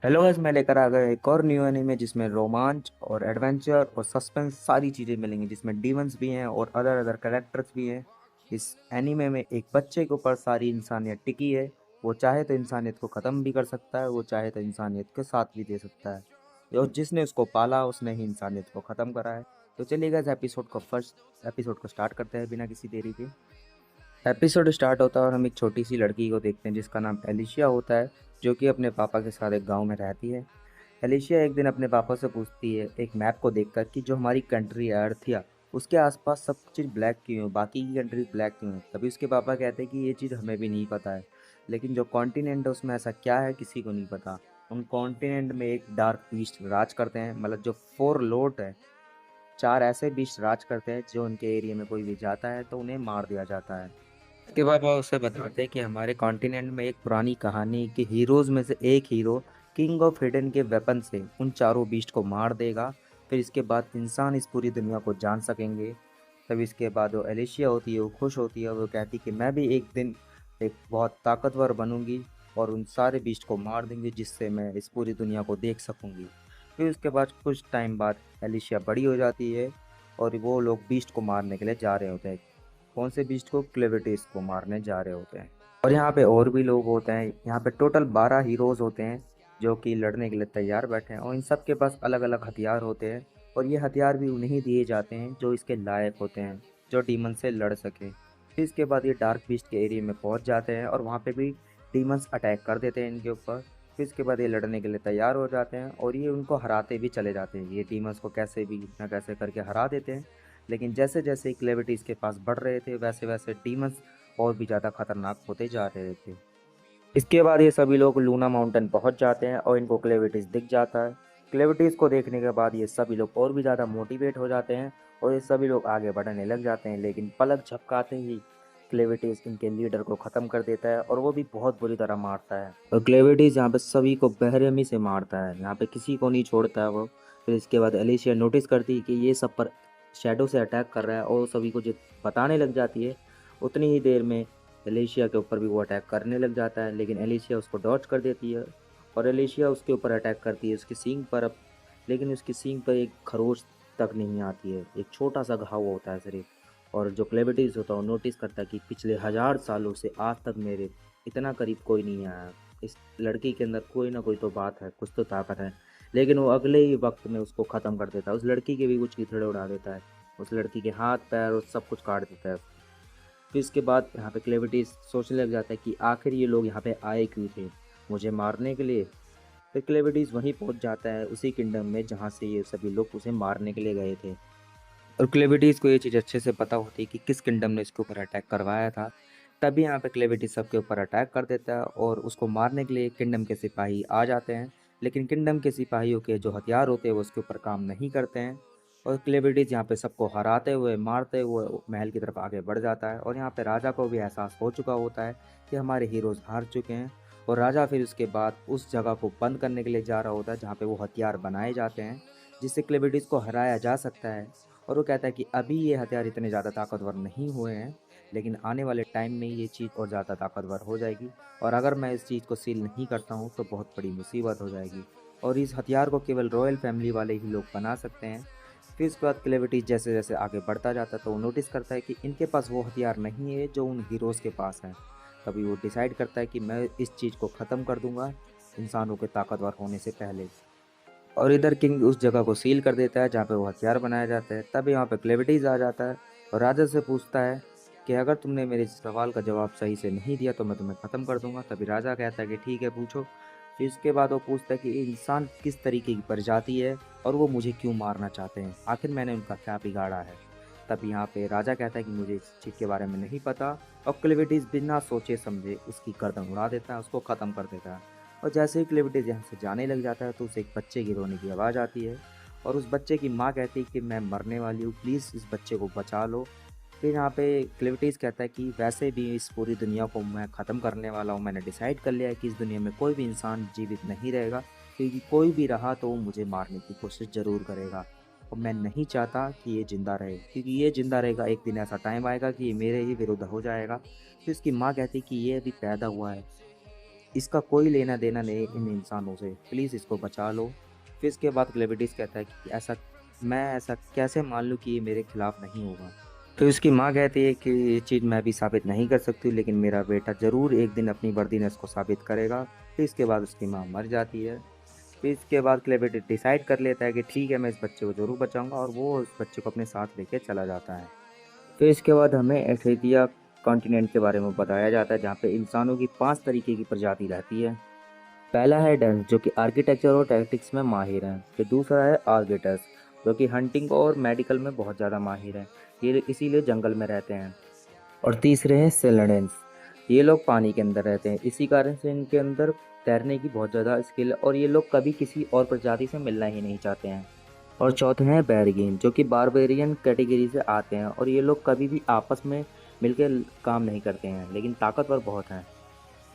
Hello guys, मैं लेकर आ गया एक और न्यू एनीमे जिसमें रोमांच और एडवेंचर और सस्पेंस सारी चीज़ें मिलेंगी, जिसमें डीमंस भी हैं और अदर अदर कैरेक्टर्स भी हैं। इस एनीमे में एक बच्चे के ऊपर सारी इंसानियत टिकी है। वो चाहे तो इंसानियत को ख़त्म भी कर सकता है, वो चाहे तो इंसानियत के साथ भी दे सकता है। और जिसने उसको पाला उसने ही इंसानियत को ख़त्म करा है। तो चलिए गाइस, फर्स्ट एपिसोड को स्टार्ट करते हैं बिना किसी देरी के। एपिसोड स्टार्ट होता है और हम एक छोटी सी लड़की को देखते हैं जिसका नाम एलिशिया होता है, जो कि अपने पापा के साथ एक गांव में रहती है। एलिशिया एक दिन अपने पापा से पूछती है एक मैप को देखकर कि जो हमारी कंट्री है अर्थिया, उसके आसपास सब चीज़ ब्लैक क्यों है, बाकी की कंट्री ब्लैक क्यों है। तभी उसके पापा कहते हैं कि ये चीज़ हमें भी नहीं पता है, लेकिन जो कॉन्टिनेंट है उसमें ऐसा क्या है किसी को नहीं पता। उन कॉन्टिनेंट में एक डार्क बीस्ट राज करते हैं, मतलब जो फोर लोट है, चार ऐसे बीस्ट राज करते हैं जो उनके एरिया में कोई भी जाता है तो उन्हें मार दिया जाता है। उसके बाद वो उसे बताते हैं कि हमारे कॉन्टिनेंट में एक पुरानी कहानी के हीरोज में से एक हीरो किंग ऑफ हिडन के वेपन से उन चारों बीस्ट को मार देगा। फिर इसके बाद इंसान इस पूरी दुनिया को जान सकेंगे। तब इसके बाद वो एलिशिया होती है, वो खुश होती है, वो कहती है कि मैं भी एक दिन एक बहुत ताकतवर बनूंगी और उन सारे बीस्ट को मार देंगे जिससे मैं इस पूरी दुनिया को देख सकूंगी। फिर उसके बाद कुछ टाइम बाद एलिशिया बड़ी हो जाती है और वो लोग बीस्ट को मारने के लिए जा रहे होते हैं। कौन से बीस्ट को? क्लेविटिस को मारने जा रहे होते हैं। और यहाँ पे और भी लोग होते हैं, यहाँ पे टोटल 12 हीरोज होते हैं जो कि लड़ने के लिए तैयार बैठे हैं, और इन सब के पास अलग अलग हथियार होते हैं। और ये हथियार भी उन्हें दिए जाते हैं जो इसके लायक होते हैं, जो डीमन से लड़ सके। फिर इसके बाद ये डार्क बीस्ट के एरिया में पहुँच जाते हैं और वहाँ पे भी डीमंस अटैक कर देते हैं इनके ऊपर। फिर इसके बाद ये लड़ने के लिए तैयार हो जाते हैं और ये उनको हराते भी चले जाते हैं, ये डीमंस को कैसे भी ना कैसे करके हरा देते हैं। लेकिन जैसे जैसे क्लेविटी इसके पास बढ़ रहे थे वैसे वैसे डीमंस और भी ज़्यादा खतरनाक होते जा रहे थे। इसके बाद ये सभी लोग लूना माउंटेन पहुंच जाते हैं और इनको क्लेविटीज दिख जाता है। क्लेविटीज को देखने के बाद ये सभी लोग और भी ज़्यादा मोटिवेट हो जाते हैं और ये सभी लोग आगे बढ़ने लग जाते हैं, लेकिन पलक झपकाते ही क्लेविटीज इनके लीडर को ख़त्म कर देता है और वो भी बहुत बुरी तरह मारता है। और क्लेविटीज यहाँ पे सभी को बेरहमी से मारता है, यहाँ पे किसी को नहीं छोड़ता है वो। फिर इसके बाद एलिशिया नोटिस करती है कि ये सब पर शैडो से अटैक कर रहा है और सभी को जो बताने लग जाती है। उतनी ही देर में एलिशिया के ऊपर भी वो अटैक करने लग जाता है, लेकिन एलिशिया उसको डॉच कर देती है और एलिशिया उसके ऊपर अटैक करती है उसकी सींग पर। अब लेकिन उसकी सींग पर एक खरोच तक नहीं आती है, एक छोटा सा घाव होता है सिर्फ। और जो क्लेविटीज होता है वो नोटिस करता है कि पिछले 1000 सालों से आज तक मेरे इतना करीब कोई नहीं आया, इस लड़की के अंदर कोई ना कोई तो बात है, कुछ तो ताकत है। लेकिन वो अगले ही वक्त में उसको ख़त्म कर देता है, उस लड़की के भी कुछ कीथड़े उड़ा देता है, उस लड़की के हाथ पैर और सब कुछ काट देता है। फिर इसके बाद यहाँ पे क्लेविटी सोचने लग जाता है कि आखिर ये लोग यहाँ पे आए क्यों थे, मुझे मारने के लिए। फिर क्लेविटीज वहीं पहुँच जाता है उसी किंगडम में जहाँ से ये सभी लोग उसे मारने के लिए गए थे। और क्लेविटीज को ये चीज़ अच्छे से पता होती है कि किस किंगडम ने इसके ऊपर अटैक करवाया था। तभी यहाँ पे क्लेविटी सबके ऊपर अटैक कर देता है और उसको मारने के लिए किंगडम के सिपाही आ जाते हैं। लेकिन किंगडम के सिपाहियों के जो हथियार होते हैं वो उसके ऊपर काम नहीं करते हैं। और क्लेविटीज यहाँ पे सबको हराते हुए मारते हुए महल की तरफ आगे बढ़ जाता है और यहाँ पे राजा को भी एहसास हो चुका होता है कि हमारे हीरोज हार चुके हैं। और राजा फिर उसके बाद उस जगह को बंद करने के लिए जा रहा होता है जहाँ पे वो हथियार बनाए जाते हैं जिससे क्लेविटीज को हराया जा सकता है। और वो कहता है कि अभी ये हथियार इतने ज़्यादा ताकतवर नहीं हुए हैं, लेकिन आने वाले टाइम में ये चीज़ और ज़्यादा ताकतवर हो जाएगी, और अगर मैं इस चीज़ को सील नहीं करता हूँ तो बहुत बड़ी मुसीबत हो जाएगी। और इस हथियार को केवल रॉयल फैमिली वाले ही लोग बना सकते हैं। फिर उसके बाद क्लेविटी जैसे जैसे आगे बढ़ता जाता है तो वो नोटिस करता है कि इनके पास वो हथियार नहीं है जो उन हीरोज़ के पास है। तभी वो डिसाइड करता है कि मैं इस चीज़ को ख़त्म कर दूंगा इंसानों के ताकतवर होने से पहले। और इधर किंग उस जगह को सील कर देता है जहाँ पे वो हथियार बनाया जाता है। तब यहाँ पे क्लेविटीज आ जाता है और राजा से पूछता है कि अगर तुमने मेरे इस सवाल का जवाब सही से नहीं दिया तो मैं तुम्हें ख़त्म कर दूंगा। तभी राजा कहता है कि ठीक है, पूछो। फिर इसके बाद वो पूछता है कि ये इंसान किस तरीके की प्रजाति है और वो मुझे क्यों मारना चाहते हैं, आखिर मैंने उनका क्या बिगाड़ा है। तब यहाँ पे राजा कहता है कि मुझे इस चीज़ के बारे में नहीं पता, और क्लेविटीज बिना सोचे समझे उसकी गर्दन उड़ा देता है, उसको ख़त्म कर देता है। और जैसे ही क्लेविटीज यहाँ से जाने लग जाता है तो उसे एक बच्चे की रोने की आवाज़ आती है और उस बच्चे की माँ कहती है कि मैं मरने वाली हूँ, प्लीज़ इस बच्चे को बचा लो। फिर यहाँ पे क्लेविटीज कहता है कि वैसे भी इस पूरी दुनिया को मैं ख़त्म करने वाला हूँ, मैंने डिसाइड कर लिया है कि इस दुनिया में कोई भी इंसान जीवित नहीं रहेगा, क्योंकि कोई भी रहा तो वो मुझे मारने की कोशिश ज़रूर करेगा। और मैं नहीं चाहता कि ये ज़िंदा रहे, क्योंकि ये ज़िंदा रहेगा एक दिन ऐसा टाइम आएगा कि ये मेरे ही विरुद्ध हो जाएगा। फिर उसकी माँ कहती कि ये अभी पैदा हुआ है, इसका कोई लेना देना नहीं इन इंसानों से, प्लीज़ इसको बचा लो। फिर इसके बाद क्लेविटिस कहता है कि ऐसा कैसे मान लूँ कि ये मेरे खिलाफ नहीं होगा। तो इसकी माँ कहती है कि ये चीज़ मैं भी साबित नहीं कर सकती, लेकिन मेरा बेटा ज़रूर एक दिन अपनी वर्दीनेस को साबित करेगा। फिर इसके बाद उसकी माँ मर जाती है। फिर इसके बाद क्लेविटिस डिसाइड कर लेता है कि ठीक है, मैं इस बच्चे को ज़रूर बचाऊंगा, और वो उस बच्चे को अपने साथ लेके चला जाता है। फिर इसके बाद हमें एथेरिया कॉन्टिनेंट के बारे में बताया जाता है, जहाँ पे इंसानों की 5 तरीके की प्रजाति रहती है। पहला है डेंस, जो कि आर्किटेक्चर और टैक्टिक्स में माहिर हैं। फिर दूसरा है आर्गेटस, जो कि हंटिंग और मेडिकल में बहुत ज़्यादा माहिर हैं, ये इसीलिए जंगल में रहते हैं। और तीसरे हैं सेलेडेंस, ये लोग पानी के अंदर रहते हैं, इसी कारण से इनके अंदर तैरने की बहुत ज़्यादा स्किल है, और ये लोग कभी किसी और प्रजाति से मिलना ही नहीं चाहते हैं। और चौथे हैं बैरगेन, जो कि बारबेरियन कैटेगरी से आते हैं, और ये लोग कभी भी आपस में मिलकर काम नहीं करते हैं, लेकिन ताकतवर बहुत हैं।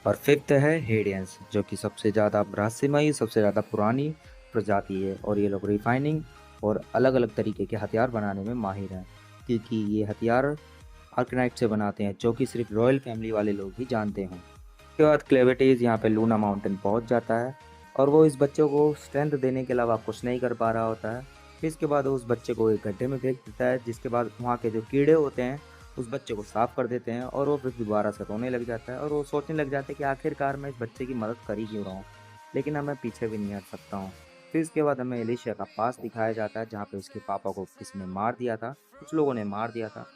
और फिफ्थ है हेडियंस, जो कि सबसे ज़्यादा रहस्यमयी, सबसे ज़्यादा पुरानी प्रजाति है, और ये लोग रिफाइनिंग और अलग अलग तरीके के हथियार बनाने में माहिर हैं, क्योंकि ये हथियार आर्कनाइट से बनाते हैं, जो कि सिर्फ रॉयल फैमिली वाले लोग ही जानते हैं। उसके बाद क्लेविटीज यहाँ पे लूना माउंटेन पहुँच जाता है, और वो इस बच्चे को स्ट्रेंथ देने के अलावा कुछ नहीं कर पा रहा होता है। फिर इसके बाद वो उस बच्चे को एक गड्ढे में फेंक देता है, जिसके बाद वहाँ के जो कीड़े होते हैं उस बच्चे को साफ कर देते हैं, और वो फिर दोबारा से रोने लग जाता है, और वो सोचने लग जाता है कि आखिरकार मैं इस बच्चे की मदद कर ही क्यों रहा हूँ, लेकिन अब मैं पीछे भी नहीं हट सकता हूँ। फिर इसके बाद हमें एलिशिया का पास दिखाया जाता है, जहाँ पे उसके पापा को किसी ने मार दिया था, कुछ लोगों ने मार दिया था।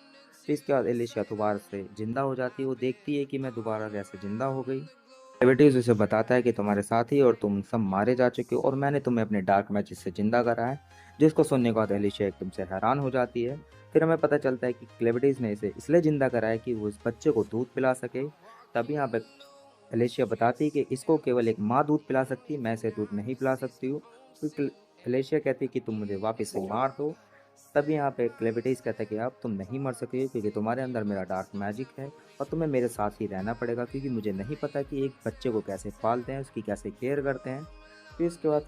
फिर इसके बाद एलिशिया दोबारा से जिंदा हो जाती है, वो देखती है कि मैं दोबारा कैसे जिंदा हो गई। ग्रेविटीज उसे बताता है कि तुम्हारे साथी और तुम सब मारे जा चुके हो, और मैंने तुम्हें अपने डार्क मैजिक से जिंदा करा है। जिसको सुनने के बाद एलिशिया एकदम से हैरान हो जाती है। फिर हमें पता चलता है कि क्लेविटीज ने इसे इसलिए जिंदा करा है कि वो इस बच्चे को दूध पिला सके। तभी यहाँ पे एलिशिया बताती है कि इसको केवल एक माँ दूध पिला सकती है, मैं इसे दूध नहीं पिला सकती हूँ। फिर एलिशिया कहती है कि तुम मुझे वापस से मार दो। तभी यहाँ पे क्लेविटीज कहता है कि अब तुम नहीं मर सकते हो, क्योंकि तुम्हारे अंदर मेरा डार्क मैजिक है, और तुम्हें मेरे साथ ही रहना पड़ेगा, क्योंकि मुझे नहीं पता कि एक बच्चे को कैसे पालते हैं, उसकी कैसे केयर करते हैं। फिर इसके बाद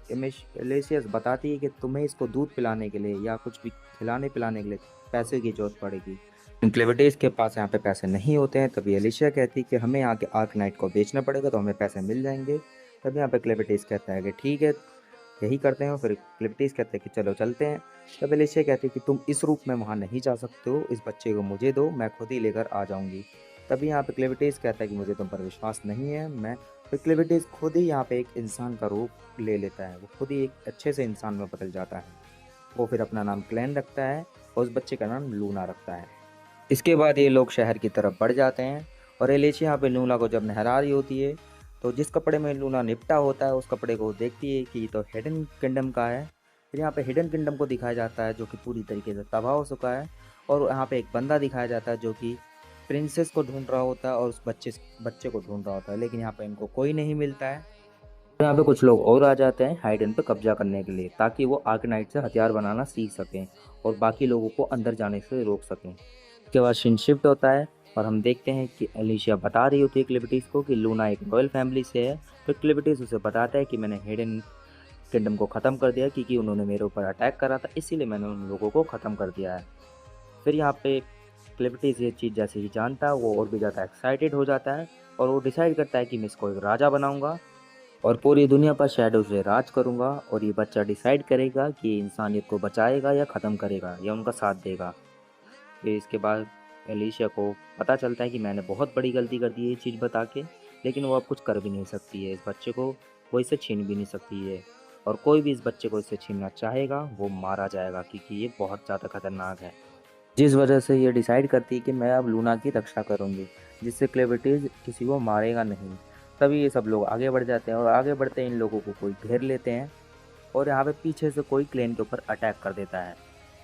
एलेसियस बताती है कि तुम्हें इसको दूध पिलाने के लिए या कुछ भी खिलाने पिलाने के लिए पैसे की जरूरत पड़ेगी। क्लेविटीज के पास यहाँ पे पैसे नहीं होते हैं। तभी एलिशिया कहती है कि हमें यहाँ के आर्कनाइट को बेचना पड़ेगा, तो हमें पैसे मिल जाएंगे। तभी यहाँ पे क्लेविटीज कहता है कि ठीक है, यही करते हैं। फिर क्लिप्टिस कहते हैं कि चलो चलते हैं। तब एलिशिया कहती है कि तुम इस रूप में वहाँ नहीं जा सकते हो, इस बच्चे को मुझे दो, मैं खुद ही लेकर आ जाऊंगी। तभी यहाँ पे क्लेविटिस कहता है कि मुझे तुम पर विश्वास नहीं है। मैं फिर क्लेविटिस खुद ही यहाँ पे एक इंसान का रूप ले लेता है, वो खुद ही एक अच्छे से इंसान में बदल जाता है। वो फिर अपना नाम क्लैन रखता है, और उस बच्चे का नाम लूना रखता है। इसके बाद ये लोग शहर की तरफ बढ़ जाते हैं, और एलिशिया यहाँ पे लूना को जब नहरा रही होती है, तो जिस कपड़े में लूना निपटा होता है उस कपड़े को देखती है कि ये तो हिडन किंगडम का है। फिर यहाँ पे हिडन किंगडम को दिखाया जाता है, जो कि पूरी तरीके से तबाह हो चुका है। और यहाँ पे एक बंदा दिखाया जाता है जो कि प्रिंसेस को ढूंढ रहा होता है, और उस बच्चे को ढूंढ रहा होता है, लेकिन यहाँ पे इनको कोई नहीं मिलता है। तो यहाँ पे कुछ लोग और आ जाते हैं हाइडन पे कब्जा करने के लिए, ताकि वो आर्कनाइट से हथियार बनाना सीख सकें और बाकी लोगों को अंदर जाने से रोक सकें। उसके बाद सीन शिफ्ट होता है, और हम देखते हैं कि एलिशिया बता रही होती है क्लिविटीज को कि लूना एक रॉयल फैमिली से है। फिर क्लिविटीज उसे बताता है कि मैंने हिडन किंगडम को ख़त्म कर दिया, क्योंकि उन्होंने मेरे ऊपर अटैक करा था, इसीलिए मैंने उन लोगों को ख़त्म कर दिया है। फिर यहाँ पे क्लिविटीज ये चीज़ जैसे ही जानता है, वो और भी ज़्यादा एक्साइटेड हो जाता है, और वो डिसाइड करता है कि मैं इसको एक राजा बनाऊंगा और पूरी दुनिया पर शैडो से राज करूंगा, और ये बच्चा डिसाइड करेगा कि इंसानियत को बचाएगा या ख़त्म करेगा या उनका साथ देगा। फिर इसके बाद एलिशिया को पता चलता है कि मैंने बहुत बड़ी गलती कर दी है ये चीज़ बता के, लेकिन वो अब कुछ कर भी नहीं सकती है, इस बच्चे को वो इसे छीन भी नहीं सकती है, और कोई भी इस बच्चे को इससे छीनना चाहेगा वो मारा जाएगा, क्योंकि ये बहुत ज़्यादा खतरनाक है। जिस वजह से ये डिसाइड करती है कि मैं अब लूना की रक्षा करूँगी, जिससे क्लेविटीज किसी को मारेगा नहीं। तभी ये सब लोग आगे बढ़ जाते हैं, और आगे बढ़ते इन लोगों को कोई घेर लेते हैं, और यहाँ पे पीछे से कोई क्लेन के ऊपर अटैक कर देता है,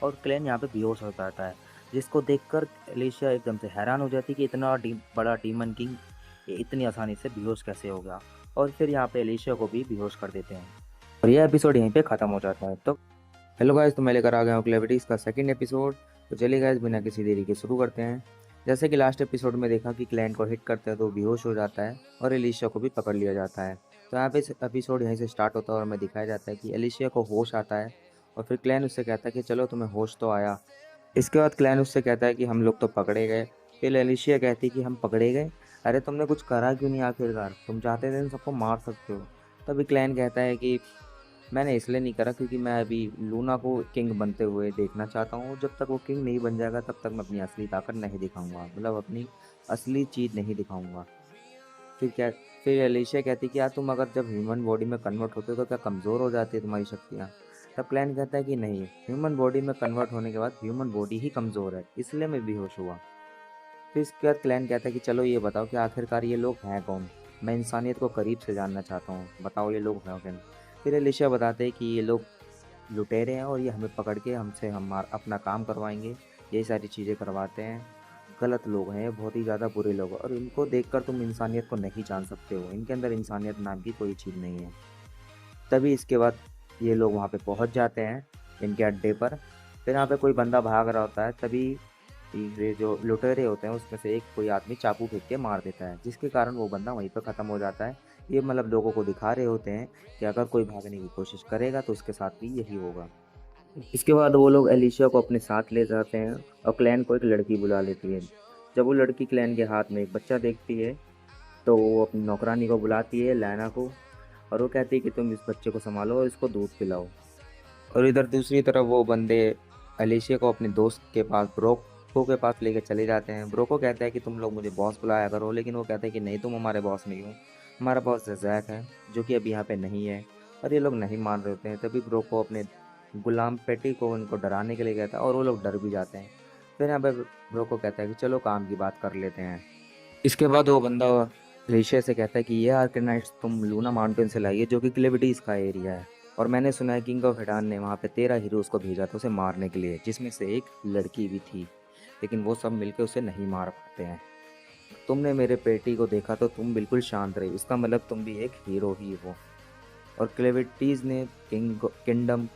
और क्लेन यहाँ पे बेहोश हो जाता है, जिसको देखकर एलिशिया एकदम से हैरान हो जाती है कि इतना बड़ा डीमन किंग ये इतनी आसानी से बेहोश कैसे हो गया। और फिर यहाँ पे एलिशिया को भी बेहोश कर देते हैं, और यह एपिसोड यहीं पे ख़त्म हो जाता है। तो हेलो गाइस, तो मैं लेकर आ गया हूँ क्लेविटीज का सेकंड एपिसोड। तो चलिए गाइस, बिना किसी देरी के शुरू करते हैं। जैसे कि लास्ट एपिसोड में देखा कि क्लैन को हिट करते हैं तो बेहोश हो जाता है, और एलिशिया को भी पकड़ लिया जाता है। तो यहाँ पे एपिसोड यहीं से स्टार्ट होता है, और हमें दिखाया जाता है कि एलिशिया को होश आता है, और फिर क्लैन उससे कहता है कि चलो तुम्हें होश तो आया। इसके बाद क्लैन उससे कहता है कि हम लोग तो पकड़े गए। फिर एलिशिया कहती है कि हम पकड़े गए, अरे तुमने कुछ करा क्यों नहीं आखिरकार, तुम चाहते थे इन सबको मार सकते हो। तभी क्लैन कहता है कि मैंने इसलिए नहीं करा क्योंकि मैं अभी लूना को किंग बनते हुए देखना चाहता हूँ। जब तक वो किंग नहीं बन जाएगा तब तक मैं अपनी असली ताकत नहीं दिखाऊंगा, मतलब अपनी असली चीज़ नहीं दिखाऊंगा। फिर क्या, फिर एलिशिया कहती कि यार तुम अगर जब ह्यूमन बॉडी में कन्वर्ट होते हो तो क्या कमज़ोर हो जाती है तुम्हारी शक्तियाँ। तब क्लैन कहता है कि नहीं, ह्यूमन बॉडी में कन्वर्ट होने के बाद ह्यूमन बॉडी ही कमज़ोर है, इसलिए मैं बेहोश हुआ। फिर इसके बाद क्लैन कहता है कि चलो ये बताओ कि आखिरकार ये लोग हैं कौन, मैं इंसानियत को करीब से जानना चाहता हूँ, बताओ ये लोग हैं कौन। फिर एलिशिया बताते हैं कि ये लोग लुटेरे हैं और ये हमें पकड़ के हमसे अपना काम करवाएंगे, यही सारी चीज़ें करवाते हैं। गलत लोग हैं ये, बहुत ही ज़्यादा बुरे लोग हैं और इनको देखकर तुम इंसानियत को नहीं जान सकते हो, इनके अंदर इंसानियत नाम की कोई चीज़ नहीं है। तभी इसके बाद ये लोग वहाँ पे पहुँच जाते हैं इनके अड्डे पर। फिर यहाँ पे कोई बंदा भाग रहा होता है, तभी ये जो लुटेरे होते हैं उसमें से एक कोई आदमी चाकू फेंक के मार देता है, जिसके कारण वो बंदा वहीं पर ख़त्म हो जाता है। ये मतलब लोगों को दिखा रहे होते हैं कि अगर कोई भागने की कोशिश करेगा तो उसके साथ भी यही होगा। इसके बाद वो लोग एलिशिया को अपने साथ ले जाते हैं और क्लैन को एक लड़की बुला लेती है। जब वो लड़की क्लैन के हाथ में एक बच्चा देखती है तो वो अपनी नौकरानी को बुलाती है, लैना को, और वो कहती है कि तुम इस बच्चे को संभालो और इसको दूध पिलाओ। और इधर दूसरी तरफ वो बंदे एलिशिया को अपने दोस्त के पास, ब्रोको के पास लेकर चले जाते हैं। ब्रोको कहता है कि तुम लोग मुझे बॉस बुलाया करो, लेकिन वो कहते हैं कि नहीं, तुम हमारे बॉस नहीं हो, हमारा बॉस जैक है जो कि अभी यहाँ पे नहीं है। और ये लोग नहीं मान रहे होते हैं। तभी ब्रोको अपने गुलाम पेटी को उनको डराने के लिए कहता है और वो लोग डर भी जाते हैं। फिर यहाँ पे ब्रोको कहता है कि चलो काम की बात कर लेते हैं। इसके बाद वो बंदा एलिशिया से कहता है कि ये आर्केनाइट्स तुम लूना माउंटेन से लाइए, जो कि क्लेविटीज का एरिया है, और मैंने सुना है किंग ऑफ हेडान ने वहाँ पे 13 हीरोज़ को भेजा था उसे मारने के लिए, जिसमें से एक लड़की भी थी, लेकिन वो सब मिलकर उसे नहीं मार पाते हैं। तुमने मेरे बेटी को देखा तो तुम बिल्कुल शांत रही, इसका मतलब तुम भी एक हीरो ही हो। और क्लेविटीज ने किंगडम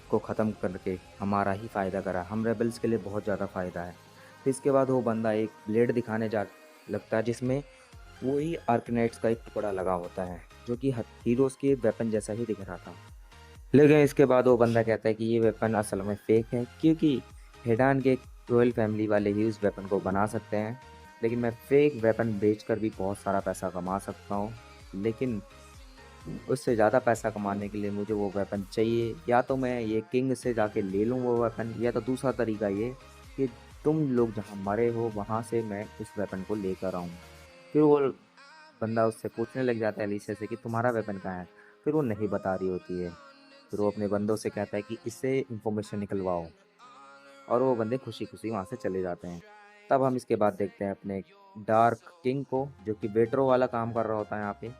को ख़त्म करके हमारा ही फ़ायदा करा, हम रेबल्स के लिए बहुत ज़्यादा फ़ायदा है। फिर इसके बाद वो बंदा एक ब्लेड दिखाने जा लगता है, जिसमें वही आर्कनाइट्स का एक टुकड़ा लगा होता है, जो कि हीरोज़ के वेपन जैसा ही दिख रहा था। लेकिन इसके बाद वो बंदा कहता है कि ये वेपन असल में फेक है, क्योंकि हेडान के रॉयल फैमिली वाले ही उस वेपन को बना सकते हैं, लेकिन मैं फेक वेपन बेचकर भी बहुत सारा पैसा कमा सकता हूँ। लेकिन उससे ज़्यादा पैसा कमाने के लिए मुझे वो वेपन चाहिए, या तो मैं ये किंग से जाके ले लूँ वो वेपन, या तो दूसरा तरीका ये कि तुम लोग जहाँ मरे हो वहाँ से मैं उस वेपन को लेकर आऊँ। फिर वो बंदा उससे पूछने लग जाता है एलिशिया से कि तुम्हारा वेपन कहाँ है। फिर वो नहीं बता रही होती है। फिर वो अपने बंदों से कहता है कि इससे इंफॉर्मेशन निकलवाओ, और वो बंदे खुशी खुशी वहाँ से चले जाते हैं। तब हम इसके बाद देखते हैं अपने डार्क किंग को, जो कि वेटरों वाला काम कर रहा होता है यहाँ पे,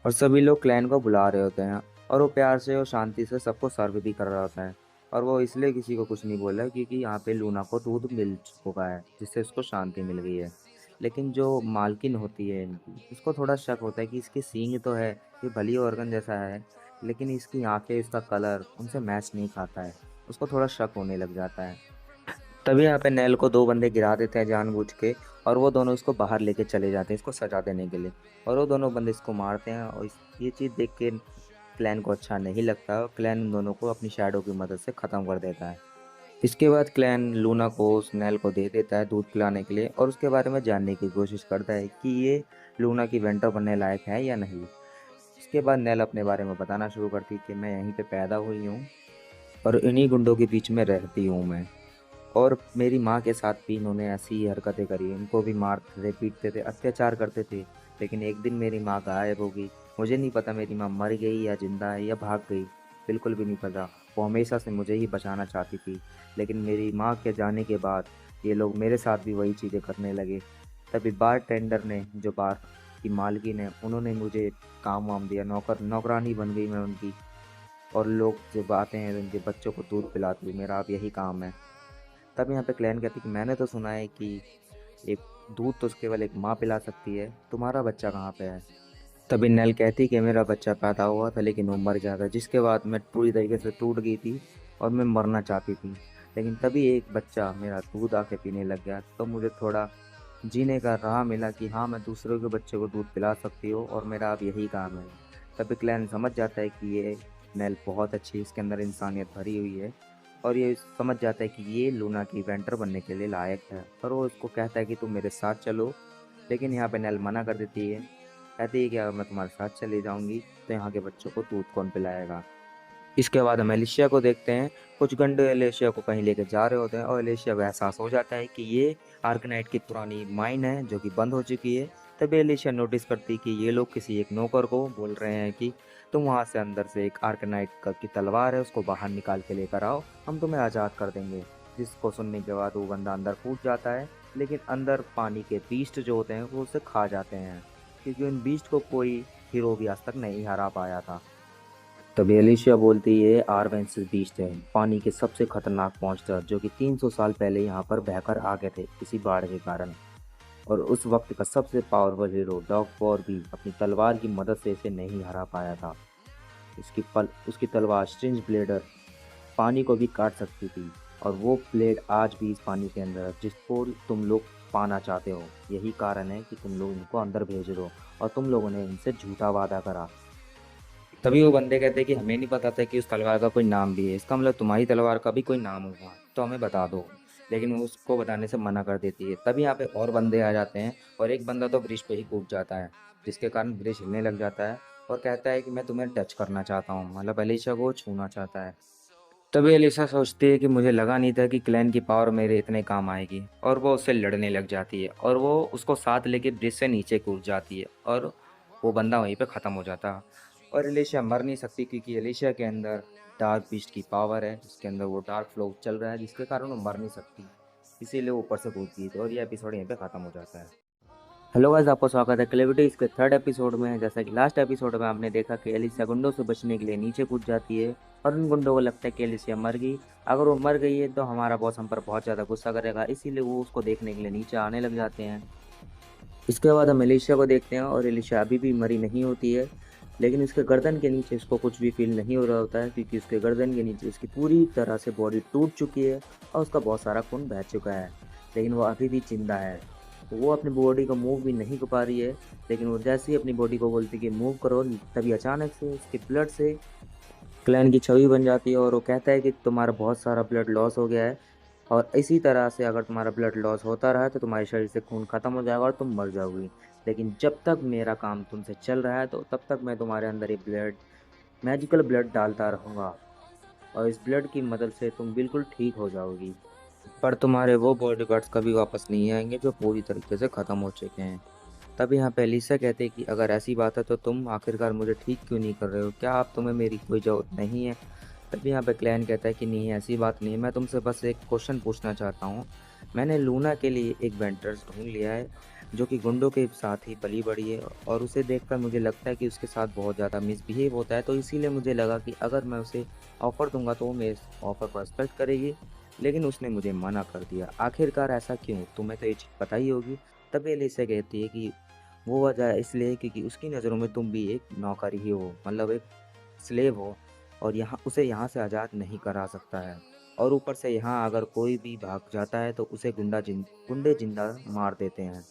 और सभी लोग क्लैन को बुला रहे होते हैं, और वो प्यार से और शांति से सबको सर्व भी कर रहा होता है। और वो इसलिए किसी को कुछ नहीं बोल रहा है क्योंकि यहाँ पे लूना को दूध मिल चुका है, जिससे उसको शांति मिल गई है। लेकिन जो मालकिन होती है इनकी, उसको थोड़ा शक होता है कि इसकी सींग तो है, ये भली ऑर्गन जैसा है, लेकिन इसकी आंखें, इसका कलर उनसे मैच नहीं खाता है। उसको थोड़ा शक होने लग जाता है। तभी यहाँ पे नैल को दो बंदे गिरा देते हैं जानबूझ के, और वो दोनों इसको बाहर लेके चले जाते हैं इसको सजा देने के लिए, और वो दोनों बंदे इसको मारते हैं। और ये चीज़ देख के क्लैन को अच्छा नहीं लगता, और क्लैन उन दोनों को अपनी शैडो की मदद से ख़त्म कर देता है। इसके बाद क्लैन लूना को उस नैल को दे देता है दूध पिलाने के लिए, और उसके बारे में जानने की कोशिश करता है कि ये लूना की वेंटर बनने लायक है या नहीं। इसके बाद नैल अपने बारे में बताना शुरू करती कि मैं यहीं पे पैदा हुई हूँ और इन्हीं गुंडों के बीच में रहती हूँ मैं, और मेरी माँ के साथ भी इन्होंने ऐसी ही हरकतें करी, इनको भी मारते थे, पीटते थे, अत्याचार करते थे। लेकिन एक दिन मेरी माँ गायब हो गई, मुझे नहीं पता मेरी माँ मर गई या जिंदा है या भाग गई, बिल्कुल भी नहीं पता। वो हमेशा से मुझे ही बचाना चाहती थी, लेकिन मेरी माँ के जाने के बाद ये लोग मेरे साथ भी वही चीज़ें करने लगे। तभी बार टेंडर ने, जो बार की मालकिन है, उन्होंने मुझे काम वाम दिया, नौकरानी बन गई मैं उनकी, और लोग जब आते हैं उनके बच्चों को दूध पिलाती हूँ, मेरा अब यही काम है। तब यहाँ पे क्लैन कहती कि मैंने तो सुना है कि एक दूध तो केवल एक माँ पिला सकती है, तुम्हारा बच्चा कहाँ पे है। तभी नल कहती कि मेरा बच्चा पैदा हुआ था लेकिन वो मर गया था, जिसके बाद मैं पूरी तरीके से टूट गई थी और मैं मरना चाहती थी। लेकिन तभी एक बच्चा मेरा दूध आके पीने लग गया, तो मुझे थोड़ा जीने का राह मिला कि हाँ, मैं दूसरों के बच्चे को दूध पिला सकती हूँ और मेरा अब यही काम है। तभी क्लैन समझ जाता है कि ये नेल बहुत अच्छी है, इसके अंदर इंसानियत भरी हुई है, और ये समझ जाता है कि ये लूना की वेंटर बनने के लिए लायक है, और वो उसको कहता है कि तुम मेरे साथ चलो लेकिन यहाँ पे नेल मना कर देती है, कहती है कि अगर मैं तुम्हारे साथ चली जाऊंगी तो यहाँ के बच्चों को दूध कौन पिलाएगा। इसके बाद हम एलिशिया को देखते हैं। कुछ गंडे एलिशिया को कहीं लेके जा रहे होते हैं और एलिशिया को एहसास हो जाता है कि ये आर्कनाइट की पुरानी माइन है जो कि बंद हो चुकी है। तभी एलिशिया नोटिस करती है कि ये लोग किसी एक नौकर को बोल रहे हैं कि तुम वहाँ से अंदर से एक आर्कनाइट की तलवार है उसको बाहर निकाल के लेकर आओ, हम तुम्हें आज़ाद कर देंगे। जिसको सुनने के बाद वो बंदा अंदर कूद जाता है, लेकिन अंदर पानी के बीस्ट जो होते हैं वो उसे खा जाते हैं, क्योंकि उन बीस्ट को कोई हीरो भी आज तक नहीं हरा पाया था। तभी एलिशिया बोलती है आरवेंसिस बीस्ट है, पानी के सबसे खतरनाक मॉन्स्टर जो कि 300 साल पहले यहाँ पर बहकर आ गए थे किसी बाढ़ के कारण। और उस वक्त का सबसे पावरफुल हीरो डॉग वॉर भी अपनी तलवार की मदद से इसे नहीं हरा पाया था। उसकी तलवार स्ट्रिंज ब्लेडर पानी को भी काट सकती थी, और वो ब्लेड आज भी इस पानी के अंदर है जिसको तुम लोग पाना चाहते हो। यही कारण है कि तुम लोग इनको अंदर भेज रहे हो और तुम लोगों ने इनसे झूठा वादा करा। तभी वो बंदे कहते हैं कि हमें नहीं पता था कि उस तलवार का कोई नाम भी है, इसका मतलब तुम्हारी तलवार का भी कोई नाम होगा, तो हमें बता दो। लेकिन वो उसको बताने से मना कर देती है। तभी यहाँ पे और बंदे आ जाते हैं और एक बंदा तो ब्रिज पे ही कूद जाता है, जिसके कारण ब्रिज हिलने लग जाता है और कहता है कि मैं तुम्हें टच करना चाहता हूँ, मतलब एलिशा को छूना चाहता है। तभी एलिशा सोचती है कि मुझे लगा नहीं था कि क्लैन की पावर मेरे इतने काम आएगी, और वो उससे लड़ने लग जाती है और वो उसको साथ लेके ब्रिज से नीचे कूद जाती है और वो बंदा वहीं पे ख़त्म हो जाता है। और एलिशा मर नहीं सकती क्योंकि एलिशा के अंदर डार्क बीस्ट की पावर है, जिसके अंदर वो डार्क फ्लो चल रहा है, जिसके कारण वो मर नहीं सकती, इसीलिए वो ऊपर से कूदती है। और ये एपिसोड यहीं पे ख़त्म हो जाता है। हेलो गाइस, आपका स्वागत है क्लेविटीज के थर्ड एपिसोड में। जैसा कि लास्ट एपिसोड में आपने देखा कि एलिसिया गुंडों से बचने के लिए नीचे कूद जाती है और उन गुंडों को लगता है कि एलिसिया मर गई। अगर वो मर गई है तो हमारा बॉस हम पर बहुत ज़्यादा गुस्सा करेगा, इसीलिए वो उसको देखने के लिए नीचे आने लग जाते हैं। इसके बाद हम एलिशिया को देखते हैं और एलिशिया अभी भी मरी नहीं होती है, लेकिन उसके गर्दन के नीचे उसको कुछ भी फील नहीं हो रहा होता है, क्योंकि उसके गर्दन के नीचे उसकी पूरी तरह से बॉडी टूट चुकी है और उसका बहुत सारा खून बह चुका है, लेकिन वो अभी भी जिंदा है। तो वो अपनी बॉडी को मूव भी नहीं कर पा रही है, लेकिन वो जैसे ही अपनी बॉडी को बोलती है कि मूव करो, तभी अचानक से उसके ब्लड से क्लैन की छवि बन जाती है और वो कहता है कि तुम्हारा बहुत सारा ब्लड लॉस हो गया है, और इसी तरह से अगर तुम्हारा ब्लड लॉस होता रहा तो तुम्हारे शरीर से खून खत्म हो जाएगा और तुम मर जाओगी। लेकिन जब तक मेरा काम तुमसे चल रहा है तो तब तक मैं तुम्हारे अंदर ये ब्लड, मैजिकल ब्लड डालता रहूँगा, और इस ब्लड की मदद से तुम बिल्कुल ठीक हो जाओगी। पर तुम्हारे वो बॉडी पार्ट्स कभी वापस नहीं आएंगे जो पूरी तरीके से ख़त्म हो चुके हैं। तब यहाँ पे एलिसा कहते हैं कि अगर ऐसी बात है तो तुम आखिरकार मुझे ठीक क्यों नहीं कर रहे हो, क्या आप तुम्हें मेरी कोई ज़रूरत नहीं है। तब यहाँ पे क्लैन कहता है कि नहीं, ऐसी बात नहीं है, मैं तुमसे बस एक क्वेश्चन पूछना चाहता हूँ। मैंने लूना के लिए एक वेंटर्स ढूंढ लिया है जो कि गुंडों के साथ ही पली बड़ी है, और उसे देखकर मुझे लगता है कि उसके साथ बहुत ज़्यादा मिसबिहेव होता है, तो इसीलिए मुझे लगा कि अगर मैं उसे ऑफ़र दूंगा तो वो मेरे ऑफ़र को एक्सपेक्ट करेगी। लेकिन उसने मुझे मना कर दिया, आखिरकार ऐसा क्यों, तुम्हें तो ये चीज़ पता ही होगी। तब एलिसा कहती है कि वो वजह इसलिए क्योंकि उसकी नज़रों में तुम भी एक नौकर ही हो, मतलब एक स्लेव हो, और यहाँ उसे यहाँ से आज़ाद नहीं करा सकता है। और ऊपर से यहाँ अगर कोई भी भाग जाता है तो उसे गुंडे जिंदा मार देते हैं,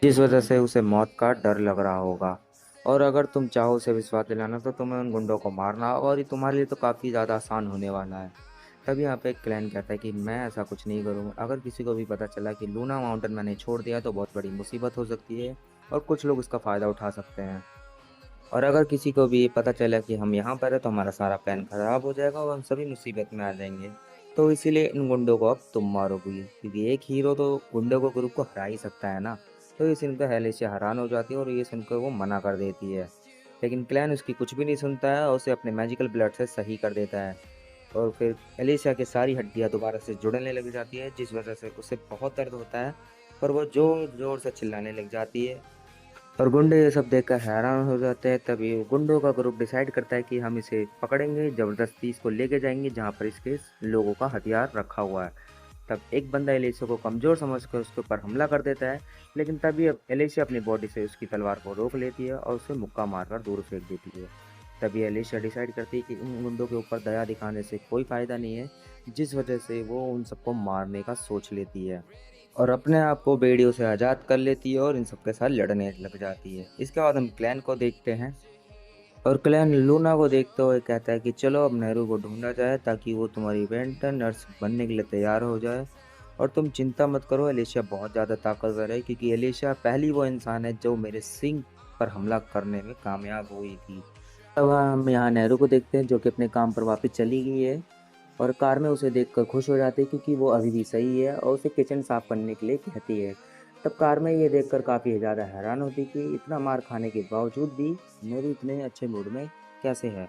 जिस वजह से उसे मौत का डर लग रहा होगा। और अगर तुम चाहो उसे विश्वास दिलाना तो तुम्हें उन गुंडों को मारना होगा, और ये तुम्हारे लिए तो काफ़ी ज़्यादा आसान होने वाला है। तभी यहाँ पे क्लैन कहता है कि मैं ऐसा कुछ नहीं करूँगा, अगर किसी को भी पता चला कि लूना माउंटेन मैंने छोड़ दिया तो बहुत बड़ी मुसीबत हो सकती है और कुछ लोग इसका फ़ायदा उठा सकते हैं। और अगर किसी को भी पता चला कि हम यहाँ पर है तो हमारा सारा प्लान खराब हो जाएगा और हम सभी मुसीबत में आ जाएंगे। तो इसीलिए इन गुंडों को अब तुम मारोगी, क्योंकि एक हीरो तो गुंडों को ग्रुप को हरा ही सकता है ना। तो ये सुनकर हेलेसिया हैरान हो जाती है और ये सुनकर वो मना कर देती है, लेकिन क्लैन उसकी कुछ भी नहीं सुनता है और उसे अपने मैजिकल ब्लड से सही कर देता है। और फिर एलिशा की सारी हड्डियाँ दोबारा से जुड़ने लग जाती है, जिस वजह से उसे बहुत दर्द होता है, पर वो जोर जोर से चिल्लाने लग जाती है। और गुंडे ये सब देखकर हैरान हो जाते हैं। तभी गुंडों का ग्रुप डिसाइड करता है कि हम इसे पकड़ेंगे, ज़बरदस्ती इसको लेके जाएंगे जहाँ पर इसके लोगों का हथियार रखा हुआ है। तब एक बंदा एलिशा को कमज़ोर समझकर उसके ऊपर हमला कर देता है, लेकिन तभी अब एलिशा अपनी बॉडी से उसकी तलवार को रोक लेती है और उसे मुक्का मारकर दूर फेंक देती है। तभी एलिशा डिसाइड करती है कि उन गुंडों के ऊपर दया दिखाने से कोई फ़ायदा नहीं है, जिस वजह से वो उन सबको मारने का सोच लेती है और अपने आप को बेड़ियों से आज़ाद कर लेती है और इन सबके साथ लड़ने लग जाती है। इसके बाद हम क्लैन को देखते हैं और क्लैन लूना को देखते हुए कहता है कि चलो अब नेहरू को ढूंढा जाए ताकि वो तुम्हारी वेंटर नर्स बनने के लिए तैयार हो जाए। और तुम चिंता मत करो, एलिशा बहुत ज़्यादा ताकतवर है, क्योंकि एलिशा पहली वो इंसान है जो मेरे सिंह पर हमला करने में कामयाब हुई थी। अब हम यहाँ नेहरू को देखते हैं जो कि अपने काम पर वापस चली गई है और कार में उसे देखकर खुश हो जाती है, क्योंकि वो अभी भी सही है और उसे किचन साफ करने के लिए कहती है। तब कार में ये देखकर काफ़ी ज़्यादा हैरान होती कि इतना मार खाने के बावजूद भी नेहरू इतने अच्छे मूड में कैसे है।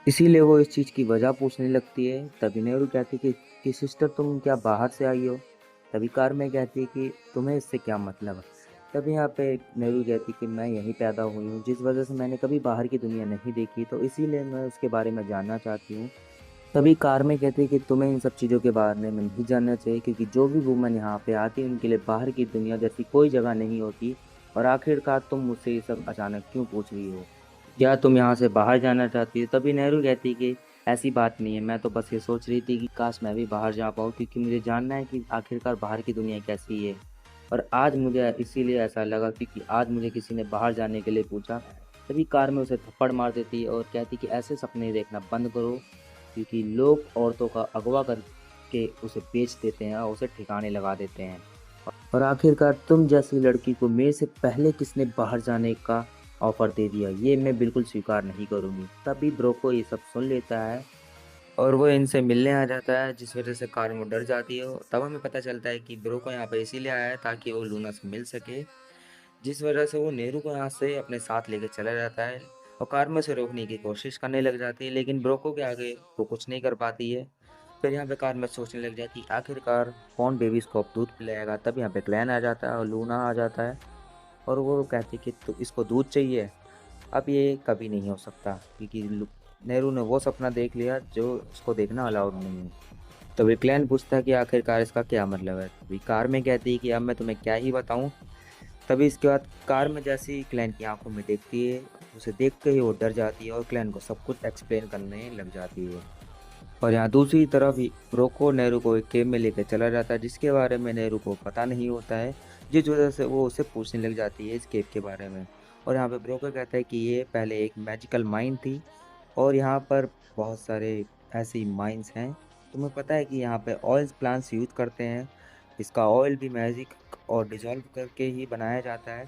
इसीलिए वो इस चीज़ की वजह पूछने लगती है। तभी नेहरू कहती कि सिस्टर तुम क्या बाहर से आई हो? तभी कार में कहती है कि तुम्हें इससे क्या मतलब है? तभी यहाँ पे नेहरू कहती कि मैं यहीं पैदा हुई हूँ, जिस वजह से मैंने कभी बाहर की दुनिया नहीं देखी, तो इसीलिए मैं उसके बारे में जानना चाहती हूँ। तभी कार में कहती है कि तुम्हें इन सब चीज़ों के बारे में नहीं जानना चाहिए, क्योंकि जो भी वुमन यहाँ पे आती है उनके लिए बाहर की दुनिया जैसी कोई जगह नहीं होती। और आखिरकार तुम मुझसे ये सब अचानक क्यों पूछ रही हो? क्या तुम यहाँ से बाहर जाना चाहती हो? तभी नेहरू कहती कि ऐसी बात नहीं है, मैं तो बस ये सोच रही थी कि काश मैं भी बाहर जा पाऊँ, क्योंकि मुझे जानना है कि आखिरकार बाहर की दुनिया कैसी है। और आज मुझे इसीलिए ऐसा लगा क्योंकि आज मुझे किसी ने बाहर जाने के लिए पूछा। तभी कार में उसे थप्पड़ मार देती और कहती कि ऐसे सपने देखना बंद करो, क्योंकि लोग औरतों का अगवा करके उसे बेच देते हैं और उसे ठिकाने लगा देते हैं। और आखिरकार तुम जैसी लड़की को मेरे से पहले किसने बाहर जाने का ऑफर दे दिया, ये मैं बिल्कुल स्वीकार नहीं करूँगी। तभी ब्रोको ये सब सुन लेता है और वो इनसे मिलने आ जाता है, जिस वजह से कार में डर जाती है। तब हमें पता चलता है कि ब्रोको यहाँ पे इसीलिए आया है ताकि वो लूना से मिल सके, जिस वजह से वो नेहरू को यहाँ से अपने साथ लेके चला जाता है और कार में उसे रोकने की कोशिश करने लग जाती है, लेकिन ब्रोको के आगे वो कुछ नहीं कर पाती है। फिर यहाँ पे कार में सोचने लग जाती है आखिरकार कौन बेबीज को अब दूध पिलाएगा। तब यहाँ पे क्लैन आ जाता है और लूना आ जाता है और वो कहती कि तो इसको दूध चाहिए। अब ये कभी नहीं हो सकता, क्योंकि नेहरू ने वो सपना देख लिया जो उसको देखना अलाउड नहीं है। तभी क्लैन पूछता है कि आखिरकार इसका क्या मतलब है। तभी कार में कहती है कि अब मैं तुम्हें क्या ही बताऊं। तभी इसके बाद कार में जैसे ही क्लैन की आंखों में देखती है, उसे देख के ही वो डर जाती है और क्लैन को सब कुछ एक्सप्लेन करने लग जाती है। और यहाँ दूसरी तरफ ही ब्रोको नेहरू को एक केव में लेकर चला जाता है, जिसके बारे में नेहरू को पता नहीं होता है, जिस वजह से वो उसे पूछने लग जाती है इस केव के बारे में। और यहाँ पे ब्रोको कहता है कि ये पहले एक मैजिकल माइन थी और यहाँ पर बहुत सारे ऐसी माइंस हैं। तुम्हें पता है कि यहाँ पे ऑयल प्लांट्स यूज़ करते हैं, इसका ऑयल भी मैजिक और डिजॉल्व करके ही बनाया जाता है,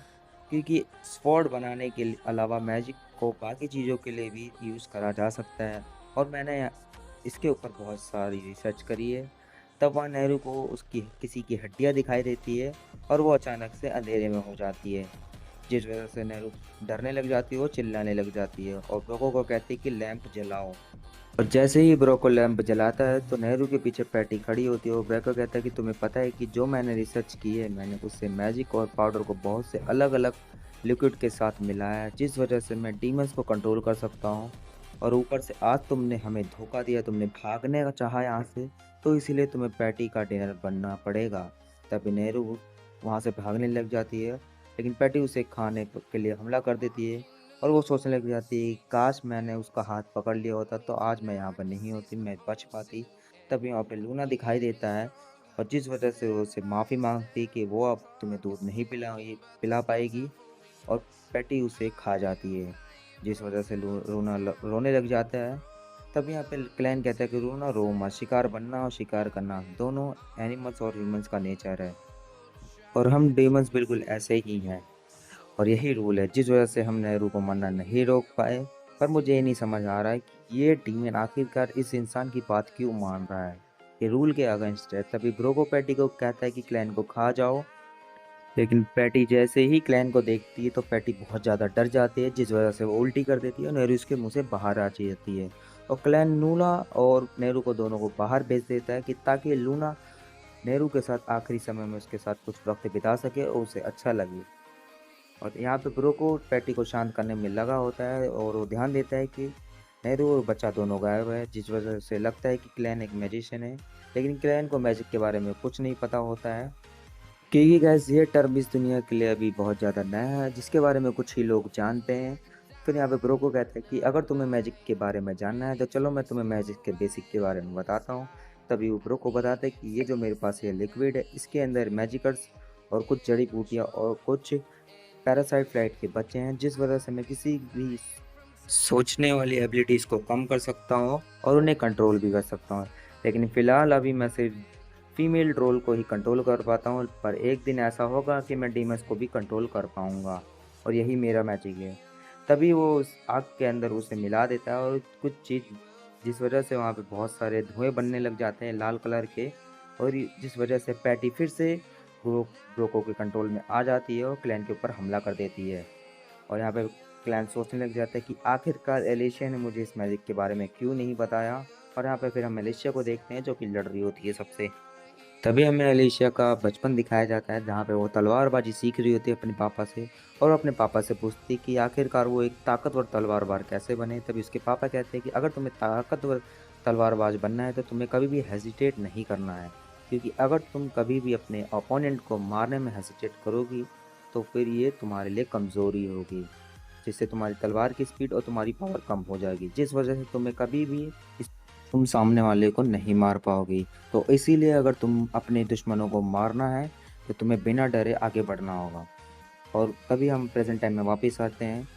क्योंकि स्वॉर्ड बनाने के अलावा मैजिक को बाकी चीज़ों के लिए भी यूज़ करा जा सकता है। और मैंने इसके ऊपर बहुत सारी रिसर्च करी है। तब वहाँ नेहरू को उसकी किसी की हड्डियाँ दिखाई देती है और वो अचानक से अंधेरे में हो जाती है, जिस वजह से नेहरू डरने लग जाती है और चिल्लाने लग जाती है और ब्रोको को कहती है कि लैंप जलाओ। और जैसे ही ब्रोको लैंप जलाता है तो नेहरू के पीछे पैटी खड़ी होती है और ब्रोको कहता है कि तुम्हें पता है कि जो मैंने रिसर्च की है, मैंने उससे मैजिक और पाउडर को बहुत से अलग अलग लिक्विड के साथ मिलाया है, जिस वजह से मैं डीमंस को कंट्रोल कर सकता हूँ। और ऊपर से आज तुमने हमें धोखा दिया, तुमने भागने का चाहा यहाँ से, तो इसीलिए तुम्हें पैटी का डिनर बनना पड़ेगा। तभी नेहरू वहाँ से भागने लग जाती है, लेकिन पैटी उसे खाने के लिए हमला कर देती है और वो सोचने लग जाती है काश मैंने उसका हाथ पकड़ लिया होता तो आज मैं यहाँ पर नहीं होती, मैं बच पाती। तभी वहाँ पे लूना दिखाई देता है और जिस वजह से वो उससे माफ़ी मांगती कि वो अब तुम्हें दूध नहीं पिला पाएगी और पैटी उसे खा जाती है, जिस वजह से रोना रोने लग जाता है। तब यहाँ पे क्लैन कहता है कि रोना रो मत, शिकार बनना और शिकार करना दोनों एनिमल्स और ह्यूमंस का नेचर है और हम डेमंस बिल्कुल ऐसे ही हैं और यही रूल है, जिस वजह से हम नेहरू को मरना नहीं रोक पाए। पर मुझे ये नहीं समझ आ रहा है कि ये डीमन आखिरकार इस इंसान की बात क्यों मान रहा है, ये रूल के अगेंस्ट है। तभी ब्रोको पैटी को कहता है कि क्लैन को खा जाओ, लेकिन पैटी जैसे ही क्लैन को देखती है तो पैटी बहुत ज़्यादा डर जाती है, जिस वजह से वो उल्टी कर देती है और नेहरू उसके मुंह से बाहर आ जाती है। और क्लैन लूना और नेहरू को दोनों को बाहर भेज देता है कि ताकि लूना नेहरू के साथ आखिरी समय में उसके साथ कुछ वक्त बिता सके और उसे अच्छा लगे। और यहाँ पे ब्रोको पैटी को शांत करने में लगा होता है और वो ध्यान देता है कि नेहरू और बच्चा दोनों गायब है, जिस वजह से लगता है कि क्लैन एक मैजिशियन है, लेकिन क्लैन को मैजिक के बारे में कुछ नहीं पता होता है, क्योंकि गैस ये टर्म इस दुनिया के लिए अभी बहुत ज़्यादा नया है, जिसके बारे में कुछ ही लोग जानते हैं। फिर यहाँ पे ब्रोको कहता है कि अगर तुम्हें मैजिक के बारे में जानना है तो चलो मैं तुम्हें मैजिक के बेसिक के बारे में बताता हूँ। तभी वो ब्रोको बताता है कि ये जो मेरे पास ये लिक्विड है, इसके अंदर मैजिकर्स और कुछ जड़ी बूटियाँ और कुछ पैरासाइट फ्लाइट के बच्चे हैं, जिस वजह से मैं किसी भी सोचने वाली एबिलिटीज़ को कम कर सकता हूँ और उन्हें कंट्रोल भी कर सकता हूँ। लेकिन फ़िलहाल अभी मैं सिर्फ फीमेल ट्रोल को ही कंट्रोल कर पाता हूँ, पर एक दिन ऐसा होगा कि मैं डीमंस को भी कंट्रोल कर पाऊँगा और यही मेरा मैजिक है। तभी वो उस आग के अंदर उसे मिला देता है और कुछ चीज़ जिस वजह से वहाँ पे बहुत सारे धुएँ बनने लग जाते हैं लाल कलर के, और जिस वजह से पैटी फिर से ब्रोको के कंट्रोल में आ जाती है और क्लैन के ऊपर हमला कर देती है। और यहाँ पे क्लैन सोचने लग जाता है कि आखिरकार एलिशिया ने मुझे इस मैजिक के बारे में क्यों नहीं बताया। और यहाँ पे फिर हम एलिशिया को देखते हैं जो कि लड़ रही होती है सबसे। तभी हमें एलिशिया का बचपन दिखाया जाता है जहाँ पे वो तलवारबाजी सीख रही होती है अपने पापा से, और अपने पापा से पूछती कि आखिरकार वो एक ताकतवर तलवारबाज कैसे बने। तभी उसके पापा कहते हैं कि अगर तुम्हें ताकतवर तलवारबाज बनना है तो तुम्हें कभी भी हेजिटेट नहीं करना है, क्योंकि अगर तुम कभी भी अपने अपोनेंट को मारने में हेजिटेट करोगी तो फिर ये तुम्हारे लिए कमज़ोरी होगी, जिससे तुम्हारी तलवार की स्पीड और तुम्हारी पावर कम हो जाएगी, जिस वजह से तुम्हें कभी भी तुम सामने वाले को नहीं मार पाओगी। तो इसीलिए अगर तुम अपने दुश्मनों को मारना है तो तुम्हें बिना डरे आगे बढ़ना होगा। और तभी हम प्रेजेंट टाइम में वापस आते हैं।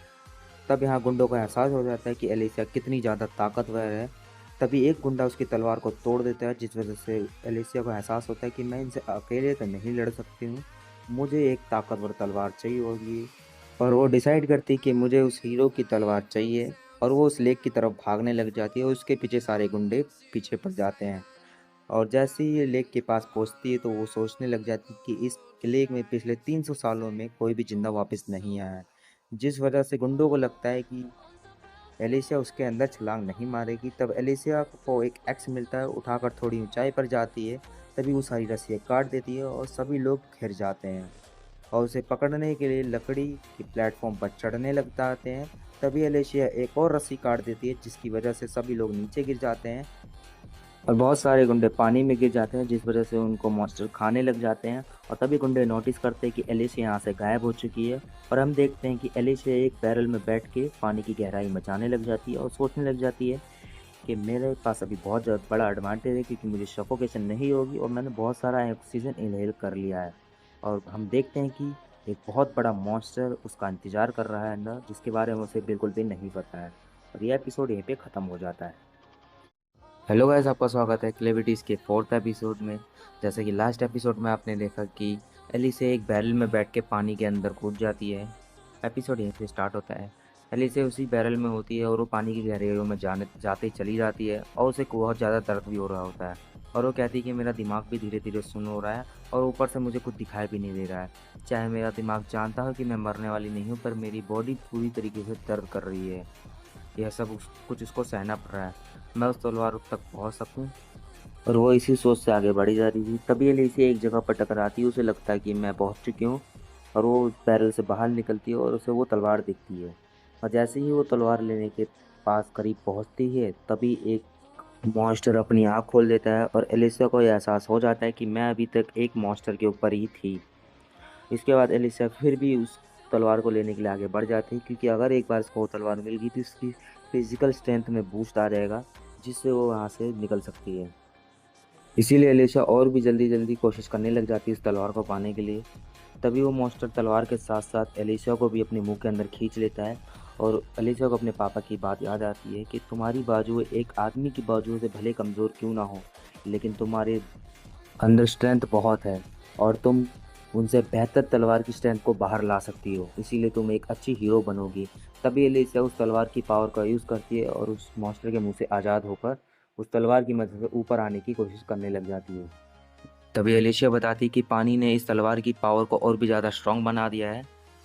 तब यहाँ गुंडों को एहसास हो जाता है कि एलिसिया कितनी ज़्यादा ताकतवर है। तभी एक गुंडा उसकी तलवार को तोड़ देता है, जिस वजह से एलिसिया को एहसास होता है कि मैं इनसे अकेले तो नहीं लड़ सकती हूँ, मुझे एक ताकतवर तलवार चाहिए होगी। और वो डिसाइड करती है कि मुझे उस हीरो की तलवार चाहिए, और वो उस लेक की तरफ भागने लग जाती है और उसके पीछे सारे गुंडे पीछे पड़ जाते हैं। और जैसे ही ये लेक के पास पहुंचती है तो वो सोचने लग जाती है कि इस लेक में पिछले 300 सालों में कोई भी जिंदा वापस नहीं आया है, जिस वजह से गुंडों को लगता है कि एलिसिया उसके अंदर छलांग नहीं मारेगी। तब एलिसिया को एक एक्स मिलता है, उठाकर थोड़ी ऊंचाई पर जाती है। तभी वो सारी रस्सियाँ काट देती है और सभी लोग घिर जाते हैं और उसे पकड़ने के लिए लकड़ी की प्लेटफॉर्म पर चढ़ने लग जाते हैं। तभी एलिशिया एक और रस्सी काट देती है, जिसकी वजह से सभी लोग नीचे गिर जाते हैं और बहुत सारे गुंडे पानी में गिर जाते हैं, जिस वजह से उनको मॉन्स्टर खाने लग जाते हैं। और तभी गुंडे नोटिस करते हैं कि एलिशिया यहाँ से गायब हो चुकी है, और हम देखते हैं कि एलिशिया एक बैरल में बैठ के पानी की गहराई में जाने लग जाती है और सोचने लग जाती है कि मेरे पास अभी बहुत ज़्यादा बड़ा एडवांटेज है, क्योंकि मुझे सफोकेशन नहीं होगी और मैंने बहुत सारा ऑक्सीजन इनहेल कर लिया है। और हम देखते हैं कि एक बहुत बड़ा मॉन्स्टर उसका इंतज़ार कर रहा है अंदर, जिसके बारे में उसे बिल्कुल भी नहीं पता है। और यह एपिसोड यहीं पे ख़त्म हो जाता है। हेलो गाइस, आपका स्वागत है क्लेविटीज़ के 4th एपिसोड में। जैसे कि लास्ट एपिसोड में आपने देखा कि एली से एक बैरल में बैठ के पानी के अंदर कूद जाती है। एपिसोड यहीं से स्टार्ट होता है। एली से उसी बैरल में होती है और वो पानी की गहराइयों में जाते ही चली जाती है, और उसे बहुत ज़्यादा दर्द भी हो रहा होता है। और वो कहती है कि मेरा दिमाग भी धीरे धीरे सुन्न हो रहा है और ऊपर से मुझे कुछ दिखाई भी नहीं दे रहा है। चाहे मेरा दिमाग जानता हो कि मैं मरने वाली नहीं हूँ, पर मेरी बॉडी पूरी तरीके से दर्द कर रही है। यह सब कुछ उसको सहना पड़ रहा है। मैं उस तलवार तक पहुंच सकूं। और वो इसी सोच से आगे बढ़ी जा रही थी। तभी एलिसी एक जगह पर टकराती है, उसे लगता है कि मैं पहुंच चुकी हूँ, और वो उस बैरल से बाहर निकलती है और उसे वो तलवार दिखती है। और जैसे ही वो तलवार लेने के पास करीब पहुंचती है, तभी एक मॉन्स्टर अपनी आँख खोल देता है और एलिसा को यह एहसास हो जाता है कि मैं अभी तक एक मॉन्स्टर के ऊपर ही थी। इसके बाद एलिसा फिर भी उस तलवार को लेने के लिए आगे बढ़ जाती है, क्योंकि अगर एक बार इसको वो तलवार मिल गई तो इसकी फिजिकल स्ट्रेंथ में बूस्ट आ जाएगा, जिससे वो वहाँ से निकल सकती है। इसीलिए एलिशा और भी जल्दी जल्दी कोशिश करने लग जाती है इस तलवार को पाने के लिए। तभी वो मॉन्स्टर तलवार के साथ साथ एलिशा को भी अपने मुंह के अंदर खींच लेता है, और एलिशा को अपने पापा की बात याद आती है कि तुम्हारी बाजुएं एक आदमी की बाजुओं से भले कमज़ोर क्यों ना हो, लेकिन तुम्हारे अंदर स्ट्रेंथ बहुत है और तुम उनसे बेहतर तलवार की स्ट्रेंथ को बाहर ला सकती हो, इसीलिए तुम एक अच्छी हीरो बनोगी। तभी एलिशा उस तलवार की पावर का यूज़ करती है और उस मॉन्स्टर के मुंह से आज़ाद होकर उस तलवार की मदद से ऊपर आने की कोशिश करने लग जाती है। तभी एलिशिया बताती कि पानी ने इस तलवार की पावर को और भी ज़्यादा स्ट्रॉन्ग बना दिया है,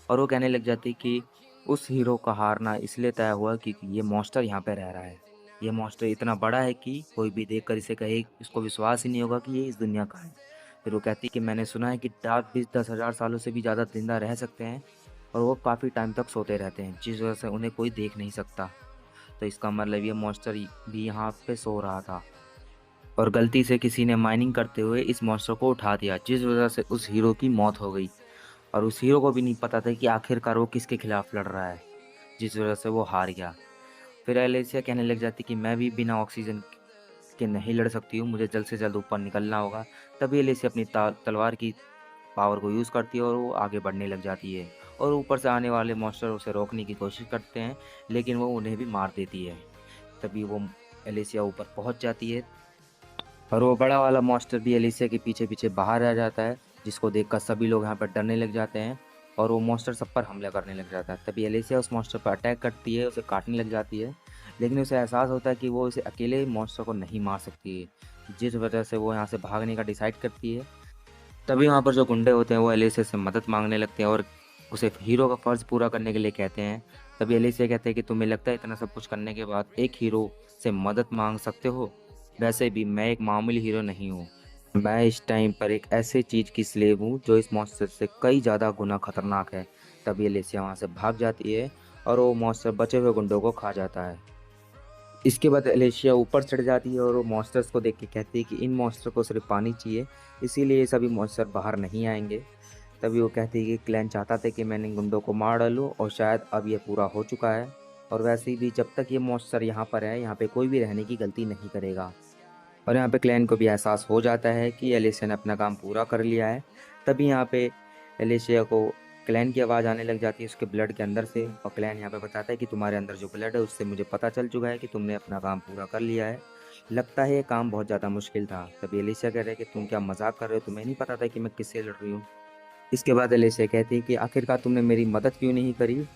और वो कहने लग जाती कि उस हीरो का हारना इसलिए तय हुआ क्योंकि ये मॉन्स्टर यहाँ पे रह रहा है। ये मॉन्स्टर इतना बड़ा है कि कोई भी देखकर इसे कहे इसको विश्वास ही नहीं होगा कि ये इस दुनिया का है। फिर वो कहती कि मैंने सुना है कि डार्क बीस्ट 10,000 सालों से भी ज़्यादा जिंदा रह सकते हैं, और वो काफ़ी टाइम तक सोते रहते हैं, जिस वजह से उन्हें कोई देख नहीं सकता। तो इसका मतलब ये मॉन्स्टर भी यहाँ पे सो रहा था, और गलती से किसी ने माइनिंग करते हुए इस मॉन्स्टर को उठा दिया, जिस वजह से उस हीरो की मौत हो गई। और उस हीरो को भी नहीं पता था कि आखिरकार वो किसके खिलाफ लड़ रहा है, जिस वजह से वो हार गया। फिर एलेसिया कहने लग जाती कि मैं भी बिना ऑक्सीजन के नहीं लड़ सकती हूँ, मुझे जल्द से जल्द ऊपर निकलना होगा। तभी एलेसिया अपनी तलवार की पावर को यूज़ करती है और वो आगे बढ़ने लग जाती है, और ऊपर से आने वाले मॉन्स्टर उसे रोकने की कोशिश करते हैं, लेकिन वो उन्हें भी मार देती है। तभी वो एलेसिया ऊपर पहुँच जाती है। और वो बड़ा वाला मॉन्स्टर भी एलिसिया के पीछे पीछे बाहर आ जाता है, जिसको देखकर सभी लोग यहाँ पर डरने लग जाते हैं और वो मॉन्स्टर सब पर हमला करने लग जाता है। तभी एलिसिया उस मॉन्स्टर पर अटैक करती है, उसे काटने लग जाती है, लेकिन उसे एहसास होता है कि वो इसे अकेले मॉन्स्टर को नहीं मार सकती है, जिस वजह से वो यहाँ से भागने का डिसाइड करती है। तभी वहाँ पर जो गुंडे होते हैं वो एलिसिया से मदद मांगने लगते हैं और उसे हीरो का फ़र्ज़ पूरा करने के लिए कहते हैं। तभी एलिसिया कहते हैं कि तुम्हें लगता है इतना सब कुछ करने के बाद एक हीरो से मदद मांग सकते हो? वैसे भी मैं एक मामूली हीरो नहीं हूँ, मैं इस टाइम पर एक ऐसे चीज़ की स्लेव हूँ जो इस मॉन्स्टर से कई ज़्यादा गुना खतरनाक है। तभी एलिसिया वहाँ से भाग जाती है और वो मॉन्स्टर बचे हुए गुंडों को खा जाता है। इसके बाद एलिशिया ऊपर चढ़ जाती है और वो मॉन्स्टर्स को देख के कहती है कि इन मॉन्स्टर को सिर्फ पानी चाहिए, इसीलिए ये सभी मॉन्स्टर बाहर नहीं आएंगे। तभी वो कहती है कि क्लैन चाहता था कि मैंने इन गुंडों को मार डालूं और शायद अब ये पूरा हो चुका है, और वैसे भी जब तक ये मॉन्स्टर यहाँ पर है यहाँ पे कोई भी रहने की गलती नहीं करेगा। और यहाँ पे क्लैन को भी एहसास हो जाता है कि एलिशिया ने अपना काम पूरा कर लिया है। तभी यहाँ पे एलिशिया को क्लैन की आवाज़ आने लग जाती है उसके ब्लड के अंदर से, और क्लैन यहाँ पे बताता है कि तुम्हारे अंदर जो ब्लड है उससे मुझे पता चल चुका है कि तुमने अपना काम पूरा कर लिया है। लगता है ये काम बहुत ज़्यादा मुश्किल था। तभी एलिशिया कह रहे हैं कि तुम क्या मजाक कर रहे हो, तुम्हें नहीं पता था कि मैं किससे लड़ रही हूँ? इसके बाद एलिशिया कहती है कि आखिरकार तुमने मेरी मदद क्यों नहीं करी?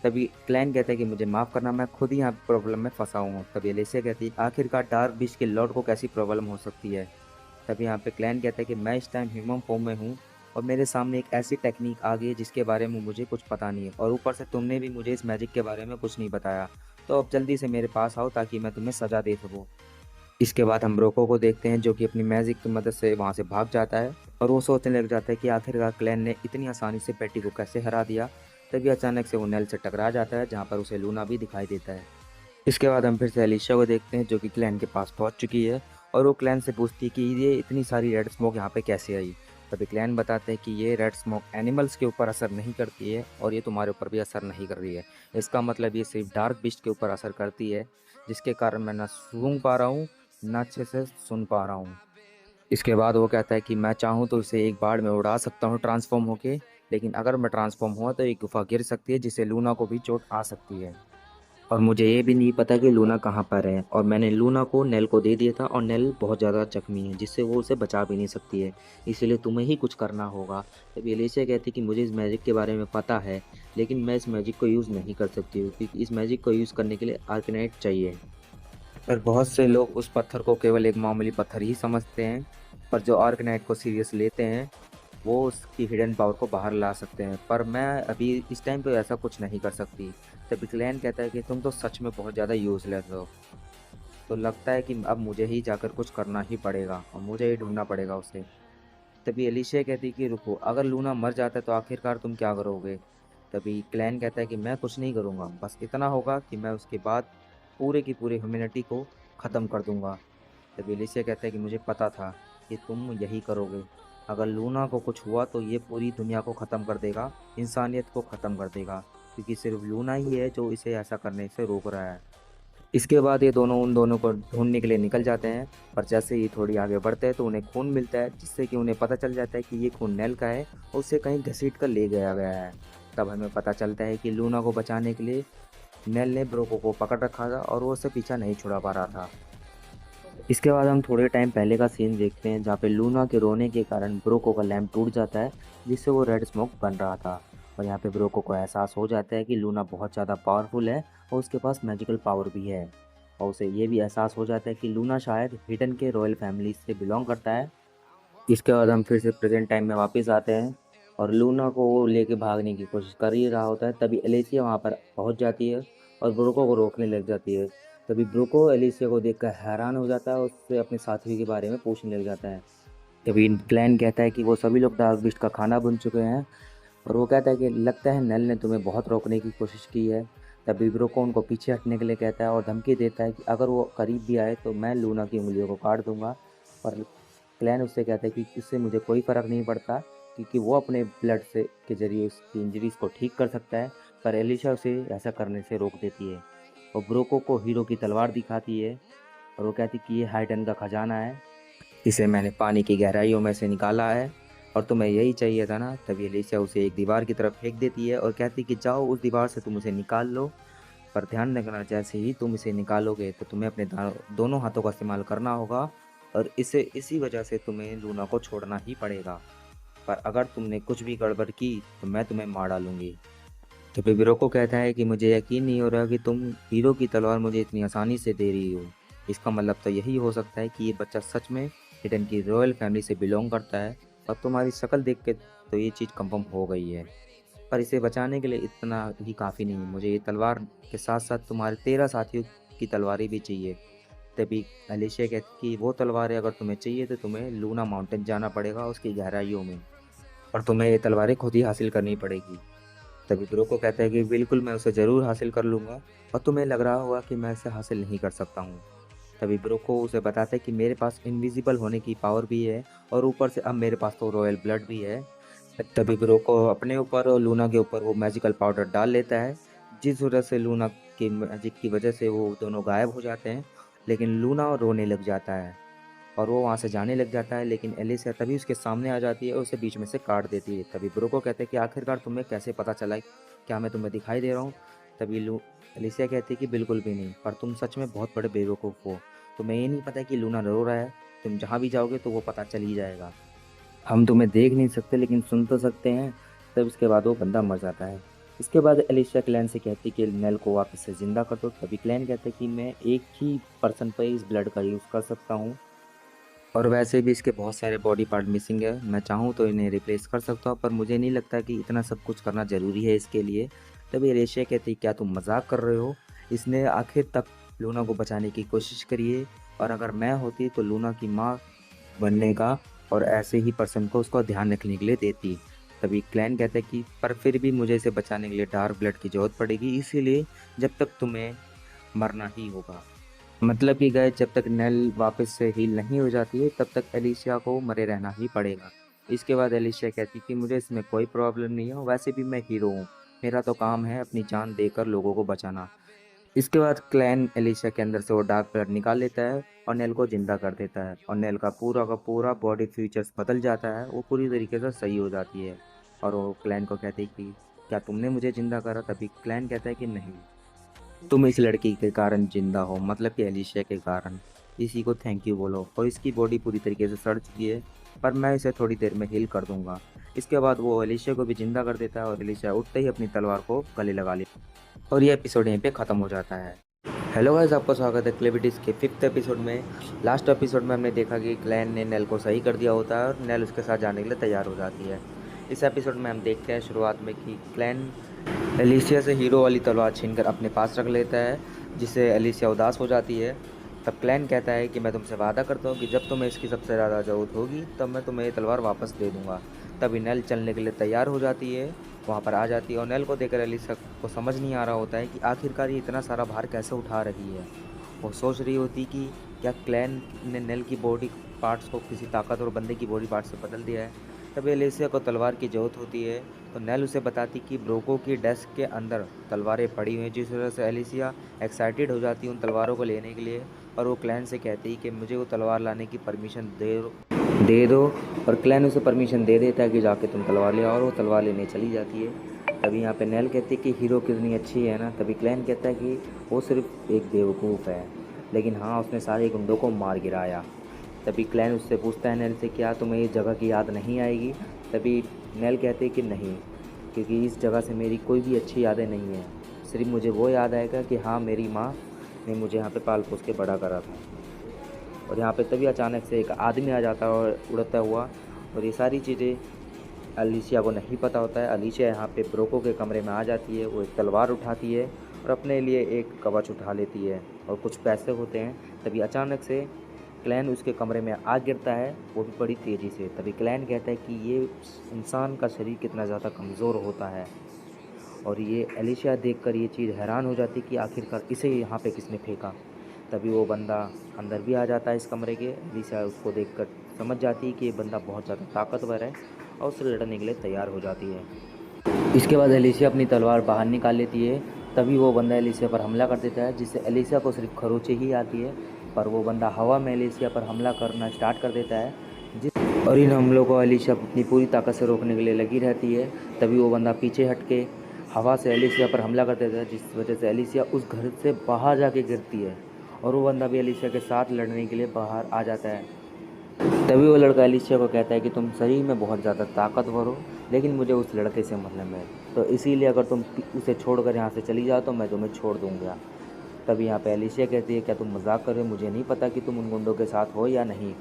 तभी क्लैन कहता है कि मुझे माफ़ करना, मैं खुद ही यहाँ प्रॉब्लम में फंसा हूँ। तभी एलिशिया कहती है आखिरकार डार्क बीस्ट के लॉर्ड को कैसी प्रॉब्लम हो सकती है? तभी यहाँ पे क्लैन कहता है कि मैं इस टाइम ह्यूमन फॉर्म में हूँ और मेरे सामने एक ऐसी टेक्निक आ गई है जिसके बारे में मुझे कुछ पता नहीं है, और ऊपर से तुमने भी मुझे इस मैजिक के बारे में कुछ नहीं बताया। तो अब जल्दी से मेरे पास आओ ताकि मैं तुम्हें सज़ा दे सकूँ। इसके बाद हम ब्रोको को देखते हैं जो कि अपनी मैजिक की मदद से वहाँ से भाग जाता है और वो सोचने लग जाता है कि आखिरकार क्लैन ने इतनी आसानी से पेटी को कैसे हरा दिया। तभी अचानक से वो नेल से टकरा जाता है जहाँ पर उसे लूना भी दिखाई देता है। इसके बाद हम फिर से एलिशा को देखते हैं जो कि क्लैन के पास पहुंच चुकी है और वो क्लैन से पूछती है कि ये इतनी सारी रेड स्मोक यहाँ पे कैसे आई। तभी क्लैन बताते हैं कि ये रेड स्मोक एनिमल्स के ऊपर असर नहीं करती है और ये तुम्हारे ऊपर भी असर नहीं कर रही है। इसका मतलब ये सिर्फ डार्क बिस्ट के ऊपर असर करती है, जिसके कारण मैं ना सूंघ पा रहा हूँ ना अच्छे से सुन पा रहा हूँ। इसके बाद वो कहता है कि मैं चाहूँ तो इसे एक बार में उड़ा सकता हूँ ट्रांसफॉर्म होके, लेकिन अगर मैं ट्रांसफॉर्म हुआ तो एक गुफा गिर सकती है जिससे लूना को भी चोट आ सकती है। और मुझे ये भी नहीं पता कि लूना कहाँ पर है, और मैंने लूना को नेल को दे दिया था और नेल बहुत ज़्यादा जख्मी है जिससे वो उसे बचा भी नहीं सकती है, इसलिए तुम्हें ही कुछ करना होगा। तब एलिशा कहती कि मुझे इस मैजिक के बारे में पता है, लेकिन मैं इस मैजिक को यूज़ नहीं कर सकती हूँ क्योंकि इस मैजिक को यूज़ करने के लिए आर्कनाइट चाहिए। पर बहुत से लोग उस पत्थर को केवल एक मामूली पत्थर ही समझते हैं, पर जो आर्कनाइट को सीरियस लेते हैं वो उसकी हिडन पावर को बाहर ला सकते हैं। पर मैं अभी इस टाइम पे ऐसा कुछ नहीं कर सकती। तब क्लैन कहता है कि तुम तो सच में बहुत ज़्यादा यूज़लेस हो, तो लगता है कि अब मुझे ही जाकर कुछ करना ही पड़ेगा और मुझे ही ढूंढना पड़ेगा उसे। तभी एलिशिया कहती कि रुको, अगर लूना मर जाता है तो आखिरकार तुम क्या करोगे? तभी क्लैन कहता है कि मैं कुछ नहीं करूँगा, बस इतना होगा कि मैं उसके बाद पूरे की पूरी ह्यूमैनिटी को ख़त्म कर दूंगा। तभी एलिशिया कहता है कि मुझे पता था कि तुम यही करोगे। अगर लूना को कुछ हुआ तो ये पूरी दुनिया को ख़त्म कर देगा, इंसानियत को ख़त्म कर देगा, क्योंकि सिर्फ लूना ही है जो इसे ऐसा करने से रोक रहा है। इसके बाद ये दोनों उन दोनों को ढूंढने के लिए निकल जाते हैं, पर जैसे ही थोड़ी आगे बढ़ते हैं तो उन्हें खून मिलता है जिससे कि उन्हें पता चल जाता है कि ये खून नेल का है और उसे कहीं घसीट कर ले गया गया है। तब हमें पता चलता है कि लूना को बचाने के लिए नेल ने ब्रोको को पकड़ रखा था और वो उसे पीछा नहीं छुड़ा पा रहा था। इसके बाद हम थोड़े टाइम पहले का सीन देखते हैं जहाँ पे लूना के रोने के कारण ब्रोको का लैंप टूट जाता है जिससे वो रेड स्मोक बन रहा था। और यहाँ पे ब्रोको को एहसास हो जाता है कि लूना बहुत ज़्यादा पावरफुल है और उसके पास मैजिकल पावर भी है, और उसे ये भी एहसास हो जाता है कि लूना शायद हिडन के रॉयल फैमिली से बिलोंग करता है। इसके बाद हम फिर से प्रेजेंट टाइम में वापस आते हैं और लूना को वो लेके भागने की कोशिश कर ही रहा होता है। तभी एलिसिया वहाँ पर पहुँच जाती है और ब्रोको को रोकने लग जाती है। तभी ब्रोको एलिसिया को देखकर हैरान हो जाता है और उससे अपने साथी के बारे में पूछने लग जाता है। तभी क्लैन कहता है कि वो सभी लोग डार्क बीस्ट का खाना बन चुके हैं, और वो कहता है कि लगता है नेल ने तुम्हें बहुत रोकने की कोशिश की है। तभी ब्रोको उनको पीछे हटने के लिए कहता है और धमकी देता है कि अगर वो करीब भी आए तो मैं लूना की उंगलियों को काट दूंगा। पर क्लैन उससे कहता है कि इससे मुझे कोई फ़र्क नहीं पड़ता क्योंकि वो अपने ब्लड से के ज़रिए उसकी इंजरीज़ को ठीक कर सकता है। पर एलिशा उसे ऐसा करने से रोक देती है और ब्रोको को हीरो की तलवार दिखाती है और वो कहती कि ये हाइडन का खजाना है, इसे मैंने पानी की गहराइयों में से निकाला है और तुम्हें यही चाहिए था ना। तभी एलिशा उसे एक दीवार की तरफ फेंक देती है और कहती कि जाओ उस दीवार से तुम उसे निकाल लो, पर ध्यान रखना जैसे ही तुम इसे निकालोगे तो तुम्हें अपने दोनों हाथों का इस्तेमाल करना होगा और इसी वजह से तुम्हें लूना को छोड़ना ही पड़ेगा। पर अगर तुमने कुछ भी गड़बड़ की तो मैं तुम्हें मार डालूंगी। तो बिब्रोको कहता है कि मुझे यकीन नहीं हो रहा कि तुम हीरो की तलवार मुझे इतनी आसानी से दे रही हो। इसका मतलब तो यही हो सकता है कि ये बच्चा सच में हिडन की रॉयल फैमिली से बिलोंग करता है। और तुम्हारी शक्ल देख के तो ये चीज़ कंफर्म हो गई है। पर इसे बचाने के लिए इतना ही काफ़ी नहीं, मुझे ये तलवार के साथ साथ तुम्हारे 13 साथियों की तलवारें भी चाहिए। तभी एलिशिया कहती कि वो तलवारें अगर तुम्हें चाहिए तो तुम्हें लूना माउंटेन जाना पड़ेगा उसकी गहराइयों में, और तुम्हें ये तलवारें खुद ही हासिल करनी पड़ेगी। तभी ब्रोको कहता है कि बिल्कुल मैं उसे ज़रूर हासिल कर लूँगा, और तुम्हें लग रहा होगा कि मैं इसे हासिल नहीं कर सकता हूँ। तभी ब्रोको उसे बताता है कि मेरे पास इनविजिबल होने की पावर भी है, और ऊपर से अब मेरे पास तो रॉयल ब्लड भी है। तभी ब्रोको अपने ऊपर और लूना के ऊपर वो मैजिकल पाउडर डाल लेता है, जिस वजह से लूना की मैजिक की वजह से वो दोनों गायब हो जाते हैं। लेकिन लूना रोने लग जाता है और वो वहाँ से जाने लग जाता है, लेकिन एलिसिया तभी उसके सामने आ जाती है और उसे बीच में से काट देती है। तभी ब्रोको कहते हैं कि आखिरकार तुम्हें कैसे पता चला, क्या मैं तुम्हें दिखाई दे रहा हूँ? तभी लू एलिसिया कहती है कि बिल्कुल भी नहीं, पर तुम सच में बहुत बड़े बेवकूफ़ हो। तुम्हें ये नहीं पता कि लूना रो रहा है। तुम जहाँ भी जाओगे तो वो पता चल ही जाएगा। हम तुम्हें देख नहीं सकते लेकिन सुन तो सकते हैं। तब उसके बाद वो बंदा मर जाता है। इसके बाद एलिशिया क्लैन से कहती कि नेल को वापस से ज़िंदा कर दो। तभी क्लैन कहते कि मैं एक ही पर्सन पर इस ब्लड का यूज़ कर सकता हूँ, और वैसे भी इसके बहुत सारे बॉडी पार्ट मिसिंग है। मैं चाहूँ तो इन्हें रिप्लेस कर सकता हूँ, पर मुझे नहीं लगता कि इतना सब कुछ करना ज़रूरी है इसके लिए। तभी एलिशिया कहती क्या तुम मजाक कर रहे हो? इसने आखिर तक लूना को बचाने की कोशिश करी है, और अगर मैं होती तो लूना की माँ बनने का और ऐसे ही पर्सन को उसका ध्यान रखने के लिए देती। तभी क्लैन कहते हैं कि पर फिर भी मुझे इसे बचाने के लिए डार्क ब्लड की ज़रूरत पड़ेगी, इसीलिए जब तक तुम्हें मरना ही होगा। मतलब कि गए जब तक नेल वापस से हील नहीं हो जाती है तब तक एलिशिया को मरे रहना ही पड़ेगा। इसके बाद एलिशिया कहती कि मुझे इसमें कोई प्रॉब्लम नहीं है, वैसे भी मैं हीरो हूँ। मेरा तो काम है अपनी जान देकर लोगों को बचाना। इसके बाद क्लैन एलिशा के अंदर से वो डार्क ब्लड निकाल लेता है और नेल को जिंदा कर देता है, और नेल का पूरा बॉडी फीचर्स बदल जाता है। वो पूरी तरीके से सही हो जाती है, और वो क्लैन को कहती है कि क्या तुमने मुझे जिंदा करा? तभी क्लैन कहता है कि नहीं, तुम इस लड़की के कारण जिंदा हो, मतलब कि एलिशिया के कारण। इसी को थैंक यू बोलो। और इसकी बॉडी पूरी तरीके से सड़ चुकी है, पर मैं इसे थोड़ी देर में हील कर दूंगा। इसके बाद वो एलिशिया को भी जिंदा कर देता है, और एलिशिया उठते ही अपनी तलवार को गले लगा लेता है, और ये एपिसोड यहीं पे ख़त्म हो जाता है। हेलो गाइस, आपका स्वागत है क्लेविटीज के 5th एपिसोड में। लास्ट एपिसोड में हमने देखा कि क्लैन ने नेल को सही कर दिया होता है और नेल उसके साथ जाने के लिए तैयार हो जाती है। इस एपिसोड में हम देखते हैं शुरुआत में कि क्लैन एलिसिया से हीरो वाली तलवार छीनकर अपने पास रख लेता है, जिससे एलिसिया उदास हो जाती है। तब क्लैन कहता है कि मैं तुमसे वादा करता हूँ कि जब तुम्हें इसकी सबसे ज़्यादा ज़रूरत होगी तब मैं तुम्हें ये तलवार वापस दे दूँगा। तभी नेल चलने के लिए तैयार हो जाती है, वहाँ पर आ जाती है, और नेल को देखकर एलिसा को समझ नहीं आ रहा होता है कि आखिरकार ये इतना सारा भार कैसे उठा रही है। वो सोच रही होती कि क्या क्लैन ने नेल की बॉडी पार्ट्स को किसी ताकतवर बंदे की बॉडी पार्ट्स से बदल दिया है। तभी एलिसिया को तलवार की ज़रूरत होती है, तो नेल उसे बताती कि ब्रोको की डेस्क के अंदर तलवारें पड़ी हुई हैं, जिस वजह से एलिसिया एक्साइटेड हो जाती है उन तलवारों को लेने के लिए, और वो क्लैन से कहती है कि मुझे वो तलवार लाने की परमिशन दे दो। और क्लैन उसे परमिशन दे देता है कि जाके तुम तलवार ले आओ, और वो तलवार लेने चली जाती है। तभी यहाँ पे नेल कहती है कि हीरो कितनी अच्छी है ना। तभी क्लैन कहता है कि वो सिर्फ एक बेवकूफ़ है, लेकिन हाँ उसने सारे गुंडों को मार गिराया। तभी क्लैन उससे पूछता है नेल से, क्या तुम्हें इस जगह की याद नहीं आएगी? तभी नेल कहते हैं कि नहीं, क्योंकि इस जगह से मेरी कोई भी अच्छी यादें नहीं हैं। सिर्फ मुझे वो याद आएगा कि हाँ मेरी माँ ने मुझे यहाँ पे पाल पोस के बड़ा करा था। और यहाँ पे तभी अचानक से एक आदमी आ जाता है और उड़ता हुआ, और ये सारी चीज़ें अलीशिया को नहीं पता होता है। अलीशिया यहाँ पे ब्रोको के कमरे में आ जाती है, वो एक तलवार उठाती है और अपने लिए एक कवच उठा लेती है और कुछ पैसे होते हैं। तभी अचानक से क्लैन उसके कमरे में आ गिरता है, वो भी बड़ी तेज़ी से। तभी क्लैन कहता है कि ये इंसान का शरीर कितना ज़्यादा कमज़ोर होता है, और ये एलिशिया देखकर ये चीज़ हैरान हो जाती कि आखिरकार इसे यहाँ पे किसने फेंका। तभी वो बंदा अंदर भी आ जाता है इस कमरे के। एलिशिया उसको देखकर समझ जाती है कि ये बंदा बहुत ज़्यादा ताकतवर है, और उससे लड़ने के लिए तैयार हो जाती है। इसके बाद एलिशिया अपनी तलवार बाहर निकाल लेती है। तभी वो बंदा एलिशिया पर हमला कर देता है, जिससे एलिशिया को सिर्फ खरोंचे ही आती है, पर वो बंदा हवा में एलिशिया पर हमला करना स्टार्ट कर देता है, और इन हमलों को एलिशिया अपनी पूरी ताकत से रोकने के लिए लगी रहती है। तभी वो बंदा पीछे हट के हवा से एलिशिया पर हमला कर देता है, जिस वजह से एलिशिया उस घर से बाहर जाके गिरती है, और वो बंदा भी एलिशिया के साथ लड़ने के लिए बाहर आ जाता है। तभी वो लड़का एलिशिया को कहता है कि तुम सही में बहुत ज़्यादा ताकतवर हो, लेकिन मुझे उस लड़के से मतलब है, तो इसीलिए अगर तुम उसे छोड़कर यहाँ से चली जाओ तो मैं तुम्हें छोड़ दूँगा। तभी यहाँ पे एलिशिया कहती है, क्या तुम मजाक कर रहे हो? मुझे नहीं पता कि तुम उन गुंडों के साथ हो या नहीं,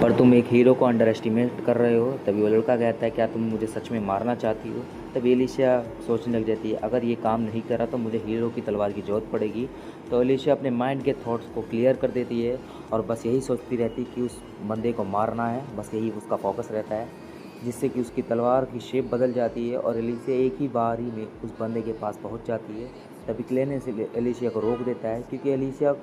पर तुम एक हीरो को अंडर एस्टिमेट कर रहे हो। तभी वो लड़का कहता है, क्या तुम मुझे सच में मारना चाहती हो? तभी एलिशिया सोचने लग जाती है, अगर ये काम नहीं करा तो मुझे हीरो की तलवार की ज़रूरत पड़ेगी। तो एलिशिया अपने माइंड के थॉट्स को क्लियर कर देती है और बस यही सोचती रहती कि उस बंदे को मारना है, बस यही उसका फोकस रहता है, जिससे कि उसकी तलवार की शेप बदल जाती है और एलिशिया एक ही बार ही में उस बंदे के पास पहुंच जाती है। तभी क्लेन एलिशिया को रोक देता है, क्योंकि एलिशिया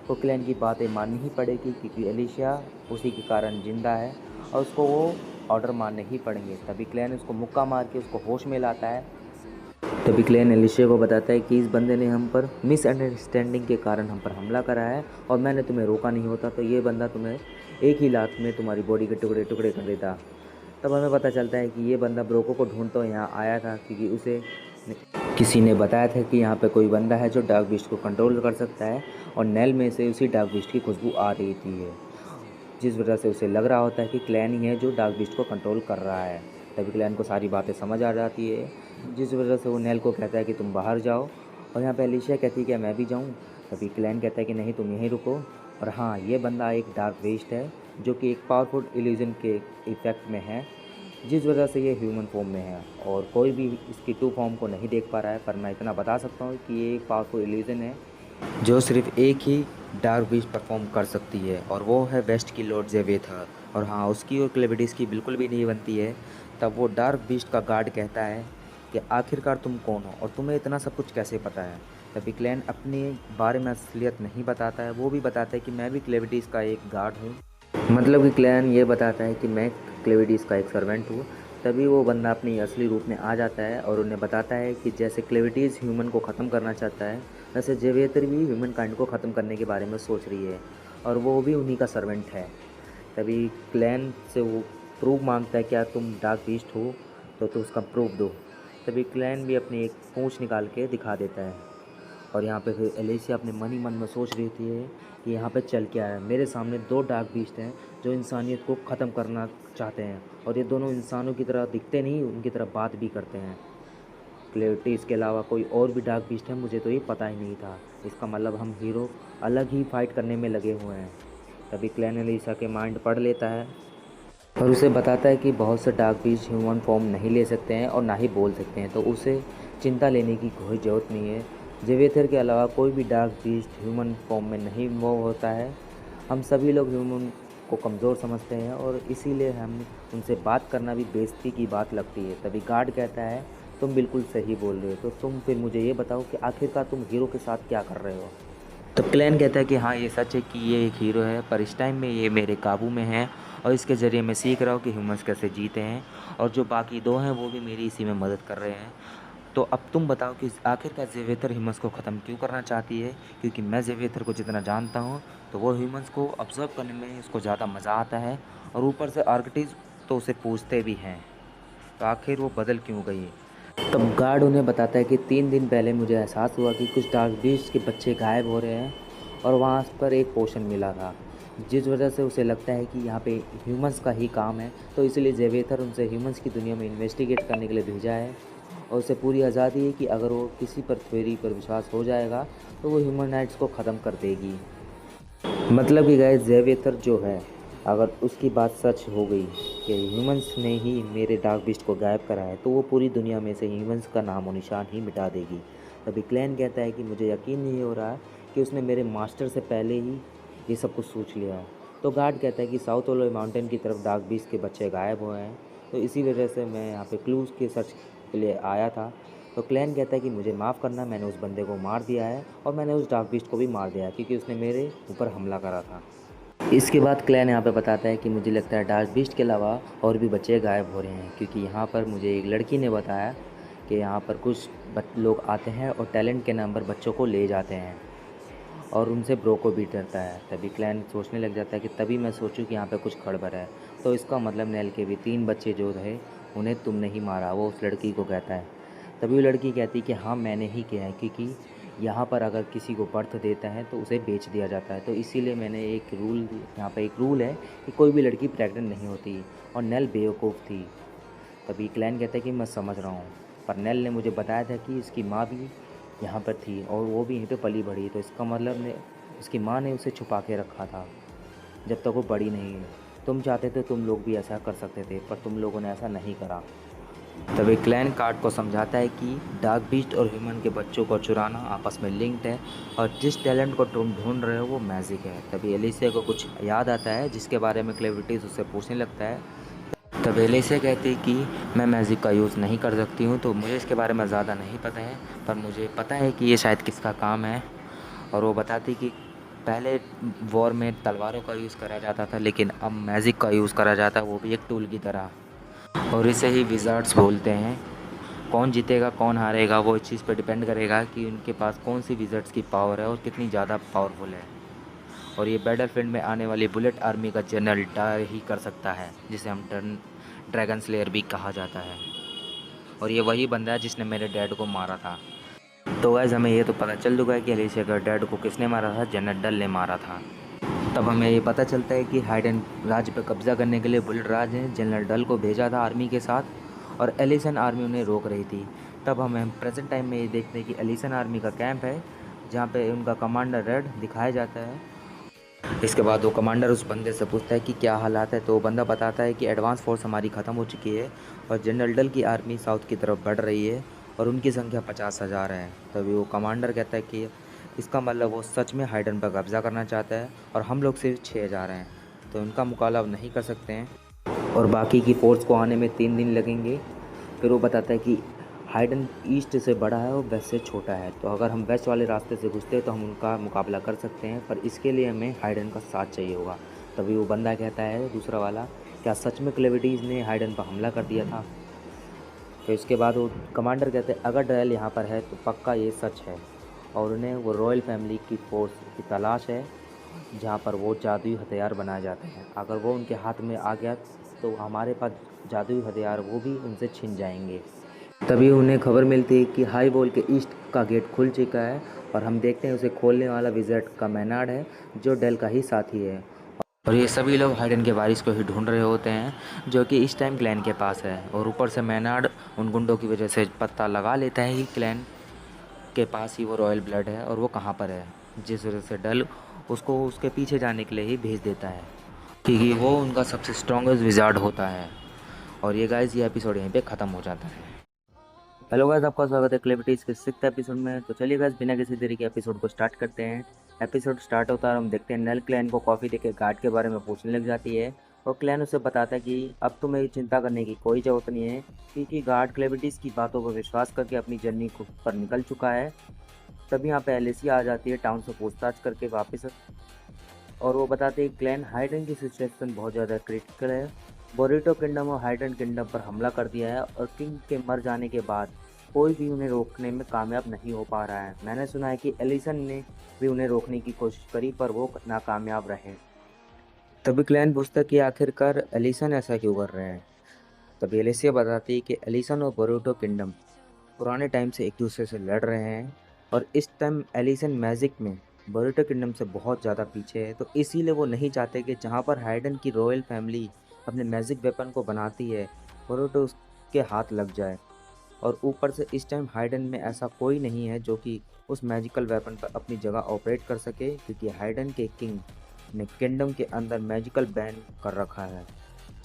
को क्लेन की बातें माननी ही पड़ेगी, क्योंकि एलिशिया उसी के कारण ज़िंदा है और उसको वो ऑर्डर मानने ही पड़ेंगे। तभी क्लेन उसको मुक्का मार के उसको होश में लाता है। तभी क्लेन एलिशिया को बताता है कि इस बंदे ने हम पर मिसअंडरस्टैंडिंग के कारण हम पर हमला करा है और मैंने तुम्हें रोका नहीं होता तो ये बंदा तुम्हें एक ही लात में तुम्हारी बॉडी के टुकड़े टुकड़े कर देता। तब हमें पता चलता है कि ये बंदा ब्रोको को ढूंढता यहाँ आया था, क्योंकि उसे किसी ने बताया था कि यहाँ पे कोई बंदा है जो डार्क बीस्ट को कंट्रोल कर सकता है, और नेल में से उसी डार्क बीस्ट की खुशबू आ रही थी है, जिस वजह से उसे लग रहा होता है कि क्लैन ही है जो डार्क बीस्ट को कंट्रोल कर रहा है। तभी क्लैन को सारी बातें समझ आ जाती है, जिस वजह से वो नेल को कहता है कि तुम बाहर जाओ, और यहाँ पे एलिशिया कहती है कि मैं भी जाऊँ। तभी क्लैन कहता है कि नहीं, तुम यहीं रुको, और हाँ, ये बंदा एक डार्क बीस्ट है जो कि एक पावरफुल इल्यूजन के इफेक्ट में है, जिस वजह से ये ह्यूमन फॉर्म में है और कोई भी इसकी टू फॉर्म को नहीं देख पा रहा है। पर मैं इतना बता सकता हूँ कि ये एक पावरफुल इल्यूजन है जो सिर्फ एक ही डार्क बीस्ट परफॉर्म कर सकती है, और वो है वेस्ट की लॉर्ड ज़ेवेथर। और हाँ, उसकी और क्लेविटिस की बिल्कुल भी नहीं बनती है। तब वो डार्क बीस्ट का गार्ड कहता है कि आखिरकार तुम कौन हो और तुम्हें इतना सब कुछ कैसे पता है। तभी क्लैन अपने बारे में असलियत नहीं बताता है, वो भी बताता है कि मैं भी क्लेविटिस का एक गार्ड हूँ। मतलब कि क्लैन ये बताता है कि मैं क्लेविटिस का एक सर्वेंट हूँ। तभी वो बंदा अपनी असली रूप में आ जाता है और उन्हें बताता है कि जैसे क्लेविटिस ह्यूमन को ख़त्म करना चाहता है, वैसे जेवियर भी ह्यूमन काइंड को ख़त्म करने के बारे में सोच रही है, और वो भी उन्हीं का सर्वेंट है। तभी क्लैन से वो प्रूफ मांगता है, क्या तुम डार्क बीस्ट हो? तो उसका प्रूफ दो। तभी क्लैन भी अपनी एक पूँछ निकाल के दिखा देता है, और यहाँ पे फिर एलिशिया अपने मन ही मन में सोच रही थी कि यहाँ पे चल क्या है। मेरे सामने दो डार्क बीस्ट हैं जो इंसानियत को ख़त्म करना चाहते हैं, और ये दोनों इंसानों की तरह दिखते नहीं, उनकी तरह बात भी करते हैं। क्लेरिटी के अलावा कोई और भी डार्क बीस्ट है, मुझे तो ये पता ही नहीं था। इसका मतलब हम हीरो अलग ही फाइट करने में लगे हुए हैं। तभी क्लैन एलिशा के माइंड पढ़ लेता है और उसे बताता है कि बहुत से डार्क बीस्ट ह्यूमन फॉर्म नहीं ले सकते हैं और ना ही बोल सकते हैं, तो उसे चिंता लेने की कोई ज़रूरत नहीं है। जेवेथर के अलावा कोई भी डार्क बीस्ट ह्यूमन फॉर्म में नहीं इन्वॉल्व होता है। हम सभी लोग ह्यूमन को कमज़ोर समझते हैं और इसीलिए हम उनसे बात करना भी बेइज्जती की बात लगती है। तभी गार्ड कहता है, तुम बिल्कुल सही बोल रहे हो, तो तुम फिर मुझे ये बताओ कि आखिरकार तुम हीरो के साथ क्या कर रहे हो। तो क्लैन कहता है कि हाँ, ये सच है कि ये एक हीरो है, पर इस टाइम में ये मेरे काबू में है और इसके ज़रिए मैं सीख रहा हूँ कि ह्यूमंस कैसे जीते हैं, और जो बाकी दो हैं वो भी मेरी इसी में मदद कर रहे हैं। तो अब तुम बताओ कि आखिरकार ज़ेवेथर ह्यूमंस को ख़त्म क्यों करना चाहती है? क्योंकि मैं ज़ेवेथर को जितना जानता हूँ तो वो ह्यूमंस को ऑब्ज़र्व करने में उसको ज़्यादा मज़ा आता है, और ऊपर से आर्किटिक्स तो उसे पूछते भी हैं, तो आखिर वो बदल क्यों गई? तब गार्ड उन्हें बताता है कि 3 दिन पहले मुझे एहसास हुआ कि कुछ डार्क बीस्ट के बच्चे गायब हो रहे हैं, और वहाँ पर एक पोशन मिला था, जिस वजह से उसे लगता है कि यहाँ पे ह्यूमंस का ही काम है। तो इसलिए जेवेथर उनसे ह्यूमंस की दुनिया में इन्वेस्टिगेट करने के लिए भेजा है, और उसे पूरी आज़ादी है कि अगर वो किसी पर थ्योरी पर विश्वास हो जाएगा तो वो ह्यूमनाइट्स को ख़त्म कर देगी। मतलब कि गाइस, जेवियर जो है, अगर उसकी बात सच हो गई कि ह्यूमंस ने ही मेरे डार्क बीस्ट को गायब करा है, तो वो पूरी दुनिया में से ह्यूमंस का नामो निशान ही मिटा देगी। तभी क्लैन कहता है कि मुझे यकीन नहीं हो रहा कि उसने मेरे मास्टर से पहले ही ये सब कुछ सोच लिया है। तो गार्ड कहता है कि साउथ ओलो माउंटेन की तरफ डार्क बीस्ट के बच्चे गायब हुए हैं, तो इसी वजह से मैं यहाँ पे क्लूज़ के सर्च के लिए आया था। तो क्लैन कहता है कि मुझे माफ़ करना, मैंने उस बंदे को मार दिया है और मैंने उस डार्क बीस्ट को भी मार दिया है, क्योंकि उसने मेरे ऊपर हमला करा था। इसके बाद क्लैन यहाँ पे बताता है कि मुझे लगता है डार्क बीस्ट के अलावा और भी बच्चे गायब हो रहे हैं, क्योंकि यहाँ पर मुझे एक लड़की ने बताया कि यहाँ पर कुछ लोग आते हैं और टैलेंट के नाम पर बच्चों को ले जाते हैं और उनसे ब्रो को भी डरता है। तभी क्लैन सोचने लग जाता है कि तभी मैं सोचूं कि यहाँ पे कुछ गड़बड़ है, तो इसका मतलब नेल के भी 3 बच्चे जो रहे उन्हें तुमने ही मारा, वो उस लड़की को कहता है। तभी वो लड़की कहती है कि हाँ, मैंने ही किया है, क्योंकि यहाँ पर अगर किसी को बर्थ देता है तो उसे बेच दिया जाता है। तो इसीलिए मैंने एक रूल, यहाँ पे एक रूल है कि कोई भी लड़की प्रेग्नेंट नहीं होती। और नेल बेवकूफ़ थी। तभी क्लैन कहता है कि मैं समझ रहा हूँ, पर नेल ने मुझे बताया था कि इसकी माँ भी यहाँ पर थी और वो भी यहीं पे पली बढ़ी। तो इसका मतलब ने उसकी माँ ने उसे छुपा के रखा था जब तक वो बड़ी नहीं हुई। तुम चाहते थे तुम लोग भी ऐसा कर सकते थे, पर तुम लोगों ने ऐसा नहीं करा। तभी क्लैन कार्ड को समझाता है कि डार्क बीस्ट और ह्यूमन के बच्चों को चुराना आपस में लिंक्ड है, और जिस टैलेंट को तुम ढूंढ रहे हो वो मैजिक है। तभी एलिसिया को कुछ याद आता है जिसके बारे में क्लेविटीज उससे पूछने लगता है। तब एलिसिया कहती है कि मैं मैजिक का यूज़ नहीं कर सकती हूँ, तो मुझे इसके बारे में ज़्यादा नहीं पता है, पर मुझे पता है कि ये शायद किसका काम है। और वो बताती कि पहले वॉर में तलवारों का यूज़ करा जाता था, लेकिन अब मैजिक का यूज़ करा जाता है, वो भी एक टूल की तरह। और इसे ही विज़ार्ड्स बोलते हैं। कौन जीतेगा कौन हारेगा वो इस चीज़ पर डिपेंड करेगा कि उनके पास कौन सी विज़ार्ड्स की पावर है और कितनी ज़्यादा पावरफुल है। और ये बैटलफील्ड में आने वाली बुलेट आर्मी का जनरल डायर ही कर सकता है, जिसे हम ड्रैगन स्लेयर भी कहा जाता है। और ये वही बंदा है जिसने मेरे डैड को मारा था। तो गाइस हमें ये तो पता चल चुका है कि एलिसिया का डैड को किसने मारा था, जनरल डल ने मारा था। तब हमें ये पता चलता है कि हाइडन राज्य पर कब्जा करने के लिए बुलेट राज ने जनरल डल को भेजा था आर्मी के साथ, और एलिसन आर्मी उन्हें रोक रही थी। तब हमें प्रेजेंट टाइम में ये देखते हैं कि एलिसन आर्मी का कैंप है, जहाँ पे उनका कमांडर रेड दिखाया जाता है। इसके बाद वो कमांडर उस बंदे से पूछता है कि क्या हालात है, तो वो बंदा बताता है कि एडवांस फोर्स हमारी ख़त्म हो चुकी है और जनरल डल की आर्मी साउथ की तरफ बढ़ रही है और उनकी संख्या 50,000 है। तभी वो कमांडर कहता है कि इसका मतलब वो सच में हाइडन पर कब्जा करना चाहता है और हम लोग सिर्फ 6,000 हैं, तो उनका मुकाबला अब नहीं कर सकते हैं और बाकी की फ़ोर्स को आने में 3 दिन लगेंगे। फिर वो बताता है कि हाइडन ईस्ट से बड़ा है और वेस्ट से छोटा है, तो अगर हम वेस्ट वाले रास्ते से घुसते हैं तो हम उनका मुकाबला कर सकते हैं, पर इसके लिए हमें हाइडन का साथ चाहिए होगा। तभी वो बंदा कहता है दूसरा वाला, क्या सच में क्लेविटीज़ ने हाइडन पर हमला कर दिया था? फिर उसके बाद वो कमांडर कहते हैं अगर डयल यहाँ पर है तो पक्का ये सच है, और उन्हें वो रॉयल फैमिली की फोर्स की तलाश है जहाँ पर वो जादुई हथियार बनाए जाते हैं। अगर वो उनके हाथ में आ गया तो हमारे पास जादुई हथियार वो भी उनसे छिन जाएंगे। तभी उन्हें खबर मिलती है कि हाई वॉल के ईस्ट का गेट खुल चुका है, और हम देखते हैं उसे खोलने वाला विज़र्ड का मैनार्ड है, जो डेल का ही साथी है। और ये सभी लोग हाइडन के वारिस को ही ढूंढ रहे होते हैं, जो कि इस टाइम क्लैन के पास है। और ऊपर से मैनार्ड उन गुंडों की वजह से पता लगा लेता है कि क्लैन के पास ही वो रॉयल ब्लड है और वो कहाँ पर है, जिस वजह से डल उसको उसके पीछे जाने के लिए ही भेज देता है, क्योंकि वो उनका सबसे स्ट्रॉन्गेस्ट विज़ार्ड होता है। और ये गाइस ये एपिसोड यहीं पे ख़त्म हो जाता है। हेलो गाइस, आपका स्वागत है क्लेविटीज के 6th एपिसोड में। तो चलिए गाइस बिना किसी देरी के एपिसोड को स्टार्ट करते हैं। एपिसोड स्टार्ट होता है, हम देखते हैं नेल क्लैन को कॉफ़ी देके गार्ड के बारे में पूछने लग जाती है, और क्लैन उसे बताता है कि अब तुम्हें चिंता करने की कोई ज़रूरत नहीं है, क्योंकि गार्ड क्लेविटीज की बातों पर विश्वास करके अपनी जर्नी को पर निकल चुका है। तभी यहाँ पे एलिसिया आ जाती है टाउन से पूछताछ करके वापस, और वो बताते हैं क्लैन हाइडन की सिचुएशन बहुत ज़्यादा क्रिटिकल है। बोरिटो किंगडम और हाइडन किंगडम पर हमला कर दिया है, और किंग के मर जाने के बाद कोई भी उन्हें रोकने में कामयाब नहीं हो पा रहा है। मैंने सुना है कि एलिसन ने भी उन्हें रोकने की कोशिश करी, पर वो नाकामयाब रहे। तभी क्लैन पूछता है कि आखिरकार एलिसन ऐसा क्यों कर रहे हैं। तभी एलिसिया बताती है कि एलिसन और बोरुटो किंगडम पुराने टाइम से एक दूसरे से लड़ रहे हैं, और इस टाइम एलिसन मैजिक में बोरुटो किंगडम से बहुत ज़्यादा पीछे है, तो इसीलिए वो नहीं चाहते कि जहाँ पर हाइडन की रॉयल फैमिली अपने मैजिक वेपन को बनाती है बोरुटो उसके हाथ लग जाए। और ऊपर से इस टाइम हाइडन में ऐसा कोई नहीं है जो कि उस मैजिकल वेपन पर अपनी जगह ऑपरेट कर सके, क्योंकि हाइडन के किंग ने किंगडम के अंदर मैजिकल बैन कर रखा है,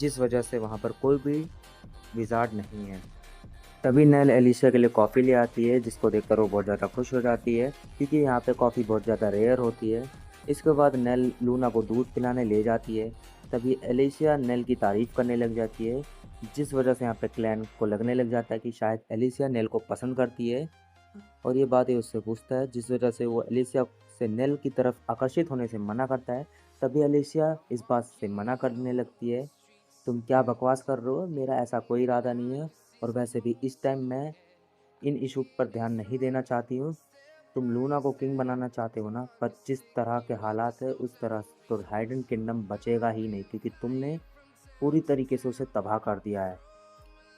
जिस वजह से वहाँ पर कोई भी विजार्ड नहीं है। तभी नेल एलिशा के लिए कॉफ़ी ले आती है, जिसको देखकर वो बहुत ज़्यादा खुश हो जाती है, क्योंकि यहाँ पे कॉफ़ी बहुत ज़्यादा रेयर होती है। इसके बाद नेल लूना को दूध पिलाने ले जाती है। तभी एलिशिया नेल की तारीफ़ करने लग जाती है, जिस वजह से यहाँ पे क्लैन को लगने लग जाता है कि शायद एलिशिया नेल को पसंद करती है, और ये बात ये उससे पूछता है, जिस वजह से वो एलिशिया से नेल की तरफ आकर्षित होने से मना करता है। तभी एलिशिया इस बात से मना करने लगती है, तुम क्या बकवास कर रहे हो, मेरा ऐसा कोई इरादा नहीं है, और वैसे भी इस टाइम मैं इन इशू पर ध्यान नहीं देना चाहती हूँ। तुम लूना को किंग बनाना चाहते हो ना, पर जिस तरह के हालात है उस तरह तो हाइडन किंगडम बचेगा ही नहीं, क्योंकि तुमने पूरी तरीके से उसे तबाह कर दिया है।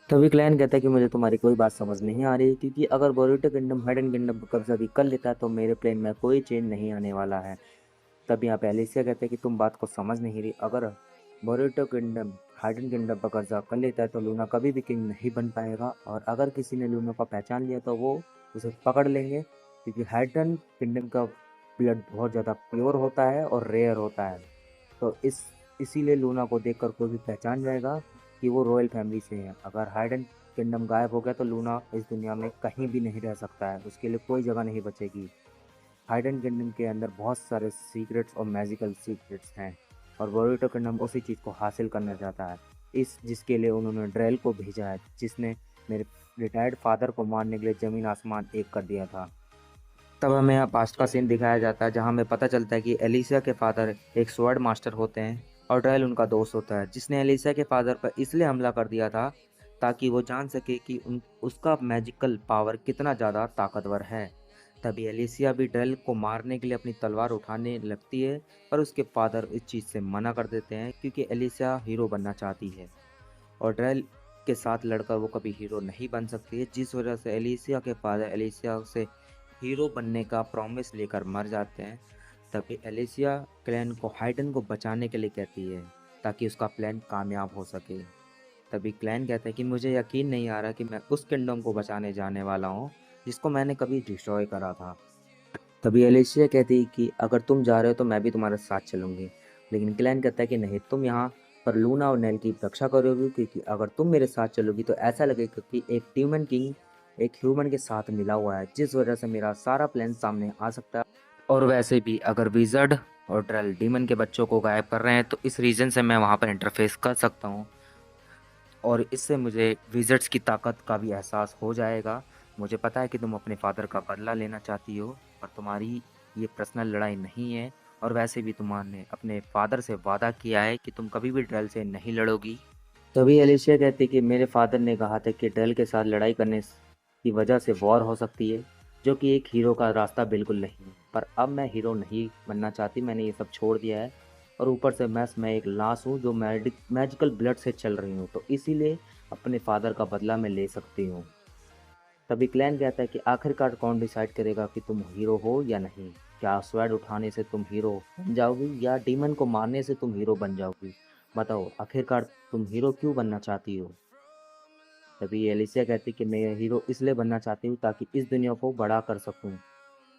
तभी क्लैन कहता है कि मुझे तुम्हारी कोई बात समझ नहीं आ रही, क्योंकि अगर बोरुतो किंगडम हाइडन किंगडम पर कब्जा भी कर लेता है तो मेरे प्लेन में कोई चेंज नहीं आने वाला है। तब यहाँ पे एलिसिया कहते हैं कि तुम बात को समझ नहीं रही। अगर बोरुतो किंगडम हाइडन किंगडम पर कब्जा कर लेता है तो लूना कभी भी किंग नहीं बन पाएगा, और अगर किसी ने लूना को पहचान लिया तो वो उसे पकड़ लेंगे, क्योंकि हाइडन किंगडम का ब्लड बहुत ज़्यादा प्योर होता है और रेयर होता है। तो इसीलिए लूना को देखकर कोई भी पहचान जाएगा कि वो रॉयल फैमिली से है। अगर हाइडन किंगडम गायब हो गया तो लूना इस दुनिया में कहीं भी नहीं रह सकता है, उसके लिए कोई जगह नहीं बचेगी। हाइडन किंगडम के अंदर बहुत सारे सीक्रेट्स और मैजिकल सीक्रेट्स हैं, और बोरुतो किंगडम उसी चीज़ को हासिल करना चाहता है। इस जिसके लिए उन्होंने ड्रेल को भेजा है, जिसने मेरे रिटायर्ड फादर को मारने के लिए ज़मीन आसमान एक कर दिया था। तब हमें यहाँ पास्ट का सीन दिखाया जाता है, जहाँ हमें पता चलता है कि एलिसिया के फादर एक स्वॉर्ड मास्टर होते हैं और ड्रेल उनका दोस्त होता है, जिसने एलिसिया के फादर पर इसलिए हमला कर दिया था ताकि वो जान सके कि उसका मैजिकल पावर कितना ज़्यादा ताकतवर है। तभी एलिसिया भी ड्रेल को मारने के लिए अपनी तलवार उठाने लगती है, पर उसके फादर इस चीज़ से मना कर देते हैं, क्योंकि एलिसिया हीरो बनना चाहती है और ड्रेल के साथ लड़कर वो कभी हीरो नहीं बन सकती है, जिस वजह से एलिसिया के फादर एलिसिया से हीरो बनने का प्रॉमिस लेकर मर जाते हैं। तभी एलिसिया क्लैन को हाइडन को बचाने के लिए कहती है, ताकि उसका प्लान कामयाब हो सके। तभी क्लैन कहता है कि मुझे यकीन नहीं आ रहा कि मैं उस किंगडम को बचाने जाने वाला हूँ जिसको मैंने कभी डिस्ट्रॉय करा था। तभी एलिसिया कहती है कि अगर तुम जा रहे हो तो मैं भी तुम्हारे साथ चलूंगी, लेकिन क्लैन कहता है कि नहीं, तुम यहाँ पर लूना और नेल की रक्षा करोगी, क्योंकि अगर तुम मेरे साथ चलोगी तो ऐसा लगेगा कि एक ड्यूमन किंग एक ह्यूमन के साथ मिला हुआ है, जिस वजह से मेरा सारा प्लान सामने आ सकता है। और वैसे भी अगर विज़र्ड और ड्रेल डीमन के बच्चों को गायब कर रहे हैं तो इस रीजन से मैं वहाँ पर इंटरफेस कर सकता हूँ, और इससे मुझे विज़र्ड्स की ताकत का भी एहसास हो जाएगा। मुझे पता है कि तुम अपने फादर का बदला लेना चाहती हो, और तुम्हारी ये पर्सनल लड़ाई नहीं है, और वैसे भी तुमने अपने फादर से वादा किया है कि तुम कभी भी ड्रेल से नहीं लड़ोगी। तभी एलिशिया कहती कि मेरे फादर ने कहा था कि ड्रेल के साथ लड़ाई करने की वजह से वॉर हो सकती है, जो कि एक हीरो का रास्ता बिल्कुल नहीं है। पर अब मैं हीरो नहीं बनना चाहती, मैंने ये सब छोड़ दिया है, और ऊपर से मैं एक लाश हूँ जो मैजिकल ब्लड से चल रही हूँ, तो इसीलिए अपने फादर का बदला मैं ले सकती हूँ। तभी क्लैन कहता है कि आखिरकार कौन डिसाइड करेगा कि तुम हीरो हो या नहीं। क्या स्वैड उठाने से तुम हीरो बन जाओगी, या डीमन को मारने से तुम हीरो बन जाओगी? बताओ आखिरकार तुम हीरो क्यों बनना चाहती हो? तभी एलिसिया कहती कि मैं हीरो इसलिए बनना चाहती हूँ ताकि इस दुनिया को बड़ा कर सकूँ।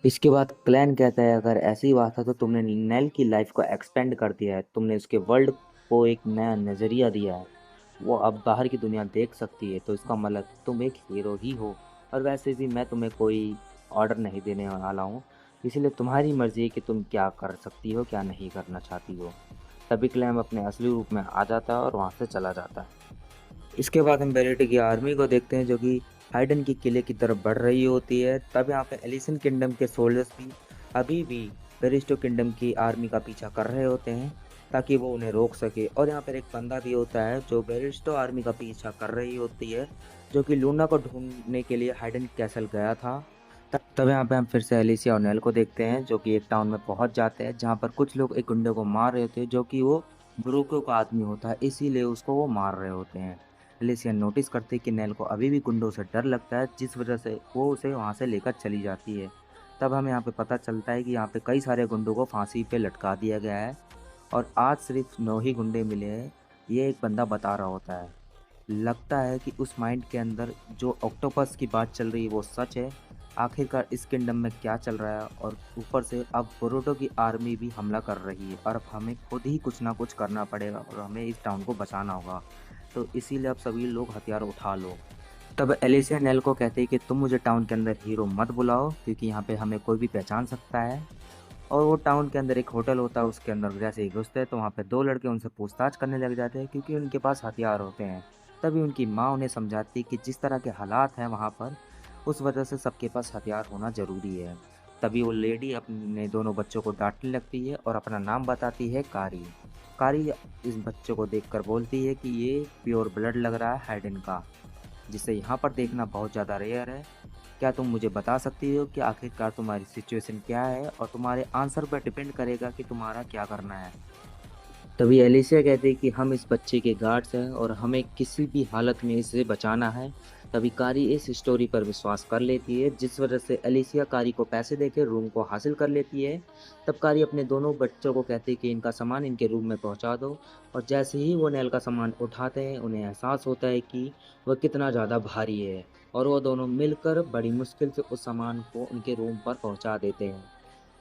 इसके बाद क्लैन कहता है अगर ऐसी बात है तो तुमने नेल की लाइफ को एक्सपेंड कर दिया है, तुमने उसके वर्ल्ड को एक नया नज़रिया दिया है, वो अब बाहर की दुनिया देख सकती है, तो इसका मतलब तुम एक हीरो ही हो। और वैसे भी मैं तुम्हें कोई ऑर्डर नहीं देने वाला हूँ, इसलिए तुम्हारी मर्जी है कि तुम क्या कर सकती हो क्या नहीं करना चाहती हो। तभी क्लैम अपने असली रूप में आ जाता है और वहाँ से चला जाता है। इसके बाद हम बेरेटो की आर्मी को देखते हैं, जो कि हाइडन की किले की तरफ बढ़ रही होती है। तब यहाँ पे एलिसन किंगडम के सोल्जर्स भी अभी भी बेरिस्टो किंगडम की आर्मी का पीछा कर रहे होते हैं, ताकि वो उन्हें रोक सके। और यहाँ पर एक बंदा भी होता है जो बेरिस्टो आर्मी का पीछा कर रही होती है, जो कि लूना को ढूंढने के लिए हाइडन कैसल गया था। तब यहाँ पे हम फिर से एलिसिया और नेल को देखते हैं, जो कि एक टाउन में पहुंच जाते हैं, जहाँ पर कुछ लोग एक गुंडे को मार रहे होते हैं, जो कि वो ब्रूको का आदमी होता है, इसीलिए उसको वो मार रहे होते हैं। एलिसिया नोटिस करती है कि नेल को अभी भी गुंडों से डर लगता है, जिस वजह से वो उसे वहाँ से लेकर चली जाती है। तब हमें यहाँ पे पता चलता है कि यहाँ पे कई सारे गुंडों को फांसी पे लटका दिया गया है, और आज सिर्फ 9 ही गुंडे मिले हैं, ये एक बंदा बता रहा होता है। लगता है कि उस माइंड के अंदर जो ऑक्टोपस की बात चल रही है वो सच है। आखिरकार इस किंगडम में क्या चल रहा है, और ऊपर से अब बोरुटो की आर्मी भी हमला कर रही है, और अब हमें खुद ही कुछ ना कुछ करना पड़ेगा और हमें इस टाउन को बचाना होगा। तो इसीलिए अब सभी लोग हथियार उठा लो। तब एलिसिया नेल को कहते हैं कि तुम मुझे टाउन के अंदर हीरो मत बुलाओ, क्योंकि यहाँ पे हमें कोई भी पहचान सकता है। और वो टाउन के अंदर एक होटल होता है, उसके अंदर जैसे ही घुसते हैं तो वहाँ पे दो लड़के उनसे पूछताछ करने लग जाते हैं, क्योंकि उनके पास हथियार होते हैं। तभी उनकी माँ उन्हें समझाती है कि जिस तरह के हालात हैं वहाँ पर, उस वजह से सबके पास हथियार होना ज़रूरी है। तभी वो लेडी अपने दोनों बच्चों को डांटने लगती है और अपना नाम बताती है कारी। कारी इस बच्चे को देखकर बोलती है कि ये प्योर ब्लड लग रहा है हाइडन का, जिसे यहाँ पर देखना बहुत ज़्यादा रेयर है। क्या तुम मुझे बता सकती हो कि आखिरकार तुम्हारी सिचुएशन क्या है, और तुम्हारे आंसर पर डिपेंड करेगा कि तुम्हारा क्या करना है। तभी एलिसिया कहती है कि हम इस बच्चे के गार्ड्स हैं और हमें किसी भी हालत में इसे बचाना है। तभी कारी इस स्टोरी पर विश्वास कर लेती है, जिस वजह से एलिसिया कारी को पैसे देकर रूम को हासिल कर लेती है। तब कारी अपने दोनों बच्चों को कहती है कि इनका सामान इनके रूम में पहुंचा दो। और जैसे ही वो नेल का सामान उठाते हैं, उन्हें एहसास होता है कि वह कितना ज़्यादा भारी है, और वो दोनों मिलकर बड़ी मुश्किल से उस सामान को उनके रूम पर पहुंचा देते हैं।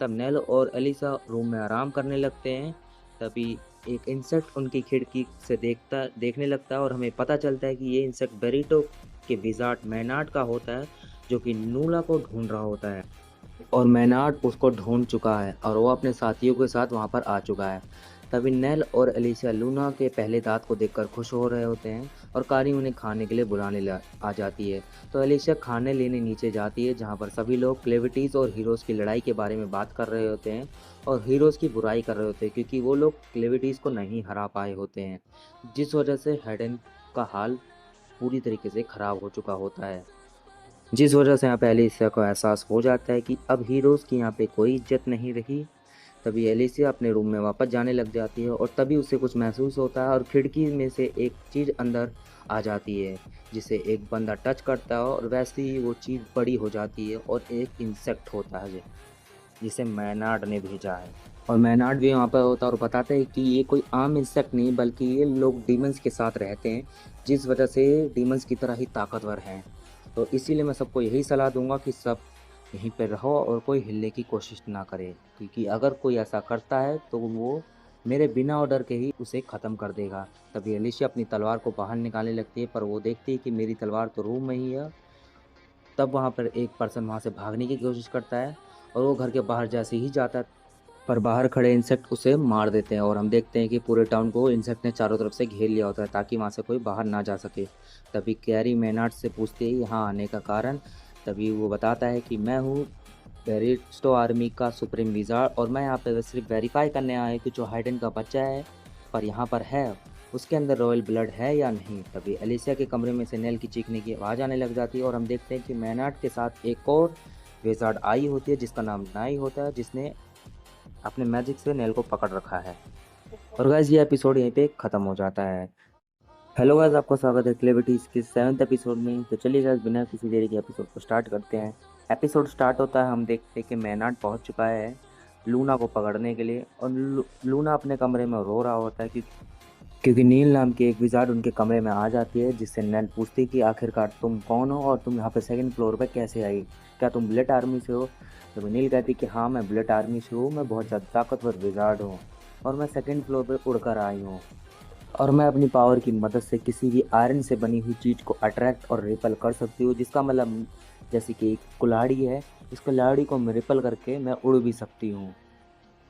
तब नेल और एलिसा रूम में आराम करने लगते हैं। तभी एक इंसेक्ट उनकी खिड़की से देखने लगता है, और हमें पता चलता है कि ये इंसेक्ट बेरिटो के विजार्ड मैनार्ड का होता है, जो कि नूला को ढूंढ रहा होता है। और मैनार्ड उसको ढूंढ चुका है और वो अपने साथियों के साथ वहाँ पर आ चुका है। तभी नेल और एलिसिया लूना के पहले दांत को देखकर खुश हो रहे होते हैं, और कारी उन्हें खाने के लिए आ जाती है। तो एलिसिया खाने लेने नीचे जाती है, जहाँ पर सभी लोग क्लेविटीज़ और हीरोज़ की लड़ाई के बारे में बात कर रहे होते हैं और हीरोज़ की बुराई कर रहे होते हैं, क्योंकि वो लोग क्लेविटीज़ को नहीं हरा पाए होते हैं, जिस वजह से हेडन का हाल पूरी तरीके से ख़राब हो चुका होता है। जिस वजह से यहाँ पे एलिसिया को एहसास हो जाता है कि अब हीरोज़ की यहाँ पे कोई इज्जत नहीं रही। तभी एलिसिया अपने रूम में वापस जाने लग जाती है, और तभी उसे कुछ महसूस होता है, और खिड़की में से एक चीज़ अंदर आ जाती है, जिसे एक बंदा टच करता है, और वैसे ही वो चीज़ बड़ी हो जाती है और एक इंसेक्ट होता है जिसे मैनार्ड ने भेजा है। और मैनार्ड भी वहाँ पर होता है और बताता है कि ये कोई आम इंसेक्ट नहीं, बल्कि ये लोग डीमंस के साथ रहते हैं, जिस वजह से डीमंस की तरह ही ताकतवर हैं। तो इसीलिए मैं सबको यही सलाह दूंगा कि सब यहीं पे रहो और कोई हिलने की कोशिश ना करे, क्योंकि अगर कोई ऐसा करता है तो वो मेरे बिना ऑर्डर के ही उसे ख़त्म कर देगा। तभी एलिशिया अपनी तलवार को बाहर निकालने लगती है, पर वो देखती है कि मेरी तलवार तो रूम में ही है। तब वहाँ पर एक पर्सन वहाँ से भागने की कोशिश करता है, और वो घर के बाहर जैसे ही जाता है, पर बाहर खड़े इंसेक्ट उसे मार देते हैं, और हम देखते हैं कि पूरे टाउन को इंसेक्ट ने चारों तरफ से घेर लिया होता है, ताकि वहाँ से कोई बाहर ना जा सके। तभी कैरी मैनार्ड से पूछती है यहाँ आने का कारण। तभी वो बताता है कि मैं हूँ बेरिस्टो आर्मी का सुप्रीम विज़ार्ड, और मैं यहाँ पे सिर्फ वेरीफाई करने आया हूँ कि जो हाइडन का बच्चा है पर यहाँ पर है, उसके अंदर रॉयल ब्लड है या नहीं। तभी एलिसिया के कमरे में से नेल की चीखने की आवाज़ आने लग जाती है, और हम देखते हैं कि मैनार्ड के साथ एक और विज़ार्ड आई होती है, जिसका नाम नाई होता है, जिसने अपने मैजिक से नेल को पकड़ रखा है। और गाइस ये एपिसोड यहीं पे ख़त्म हो जाता है। हेलो गाइस, आपका स्वागत है क्लेविटीज़ के 7th एपिसोड में। तो चलिए गाइस, बिना किसी देरी के एपिसोड को स्टार्ट करते हैं। एपिसोड स्टार्ट होता है, हम देखते हैं कि मैनार्ड पहुंच चुका है लूना को पकड़ने के लिए, और लूना अपने कमरे में रो रहा होता है क्योंकि नील नाम की एक विज़ार्ड उनके कमरे में आ जाती है, जिससे नेल पूछती है कि आखिरकार तुम कौन हो और तुम यहाँ पे 2nd फ्लोर पे कैसे आई, क्या तुम ब्लड आर्मी से हो। तो नील कहती है कि हाँ, मैं ब्लड आर्मी से हूँ, मैं बहुत ज़्यादा ताकतवर विज़ार्ड हूँ, और मैं 2nd फ्लोर पर उड़कर आई हूँ, और मैं अपनी पावर की मदद से किसी भी आयरन से बनी हुई चीज़ को अट्रैक्ट और रिपल कर सकती हूँ, जिसका मतलब जैसे कि एक कुल्हाड़ी है, इस कुल्हाड़ी को मैं रिपल करके मैं उड़ भी सकती हूँ।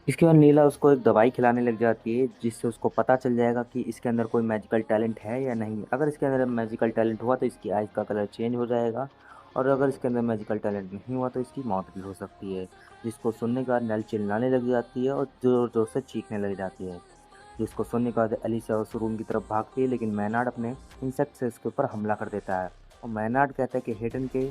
इसके बाद नीला उसको एक दवाई खिलाने लग जाती है, जिससे उसको पता चल जाएगा कि इसके अंदर कोई मैजिकल टैलेंट है या नहीं। अगर इसके अंदर मैजिकल टैलेंट हुआ तो इसकी आइज़ का कलर चेंज हो जाएगा, और अगर इसके अंदर मैजिकल टैलेंट नहीं हुआ तो इसकी मौत भी हो सकती है। जिसको सुनने के बाद नेल चिल्लाने लग जाती है और ज़ोर ज़ोर से चीखने लग जाती है। जिसको सुनने के बाद एलिसा उस रूम की तरफ भागती है, लेकिन मैनार्ड अपने इंसेक्ट से इसके ऊपर हमला कर देता है। और मैनार्ड कहता है कि हेडन के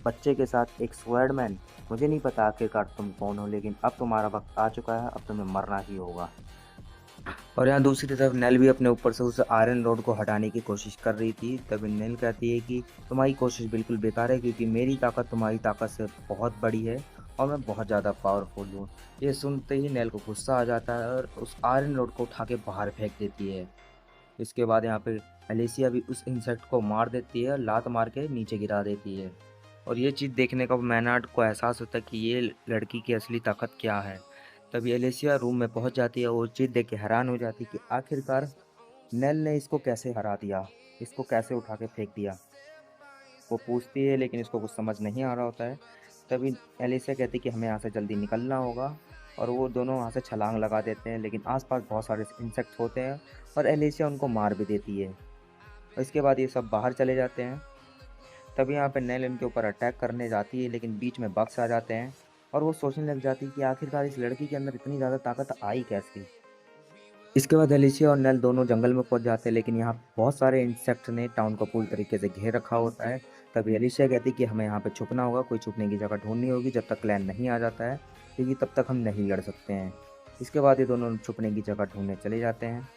बच्चे के साथ एक स्वॉर्डमैन, मुझे नहीं पता आखिरकार तुम कौन हो, लेकिन अब तुम्हारा वक्त आ चुका है, अब तुम्हें मरना ही होगा। और यहाँ दूसरी तरफ नेल भी अपने ऊपर से उस आयरन रोड को हटाने की कोशिश कर रही थी। तभी नेल कहती है कि तुम्हारी कोशिश बिल्कुल बेकार है, क्योंकि मेरी ताकत तुम्हारी ताकत से बहुत बड़ी है, और मैं बहुत ज़्यादा पावरफुल हूँ। ये सुनते ही नेल को गुस्सा आ जाता है और उस आयरन रोड को उठा के बाहर फेंक देती है। इसके बाद यहाँ पे एलिसिया भी उस इंसेक्ट को मार देती है, लात मार के नीचे गिरा देती है। और ये चीज़ देखने का मैनार्ड को एहसास होता है कि ये लड़की की असली ताकत क्या है। तभी एलिसिया रूम में पहुंच जाती है और चीज़ देख के हैरान हो जाती है कि आखिरकार नेल ने इसको कैसे हरा दिया, इसको कैसे उठा के फेंक दिया। वो पूछती है, लेकिन इसको कुछ समझ नहीं आ रहा होता है। तभी एलिसिया कहती है कि हमें यहाँ से जल्दी निकलना होगा, और वो दोनों वहाँ से छलांग लगा देते हैं, लेकिन आसपास बहुत सारे इंसेक्ट्स होते हैं और एलिसिया उनको मार भी देती है। और इसके बाद ये सब बाहर चले जाते हैं। तभी यहाँ पे नेल इनके ऊपर अटैक करने जाती है, लेकिन बीच में बग्स आ जाते हैं, और वो सोचने लग जाती है कि आखिरकार इस लड़की के अंदर इतनी ज़्यादा ताकत आई कैसे। इसके बाद एलिसिया और नेल दोनों जंगल में पहुंच जाते हैं, लेकिन यहाँ बहुत सारे इंसेक्ट ने टाउन को पूरी तरीके से घेर रखा होता है। तभी एलिसिया कहती है कि हमें यहाँ पे छुपना होगा, कोई छुपने की जगह ढूंढनी होगी जब तक क्लैन नहीं आ जाता है, क्योंकि तब तक हम नहीं लड़ सकते हैं। इसके बाद ये दोनों छुपने की जगह ढूंढने चले जाते हैं।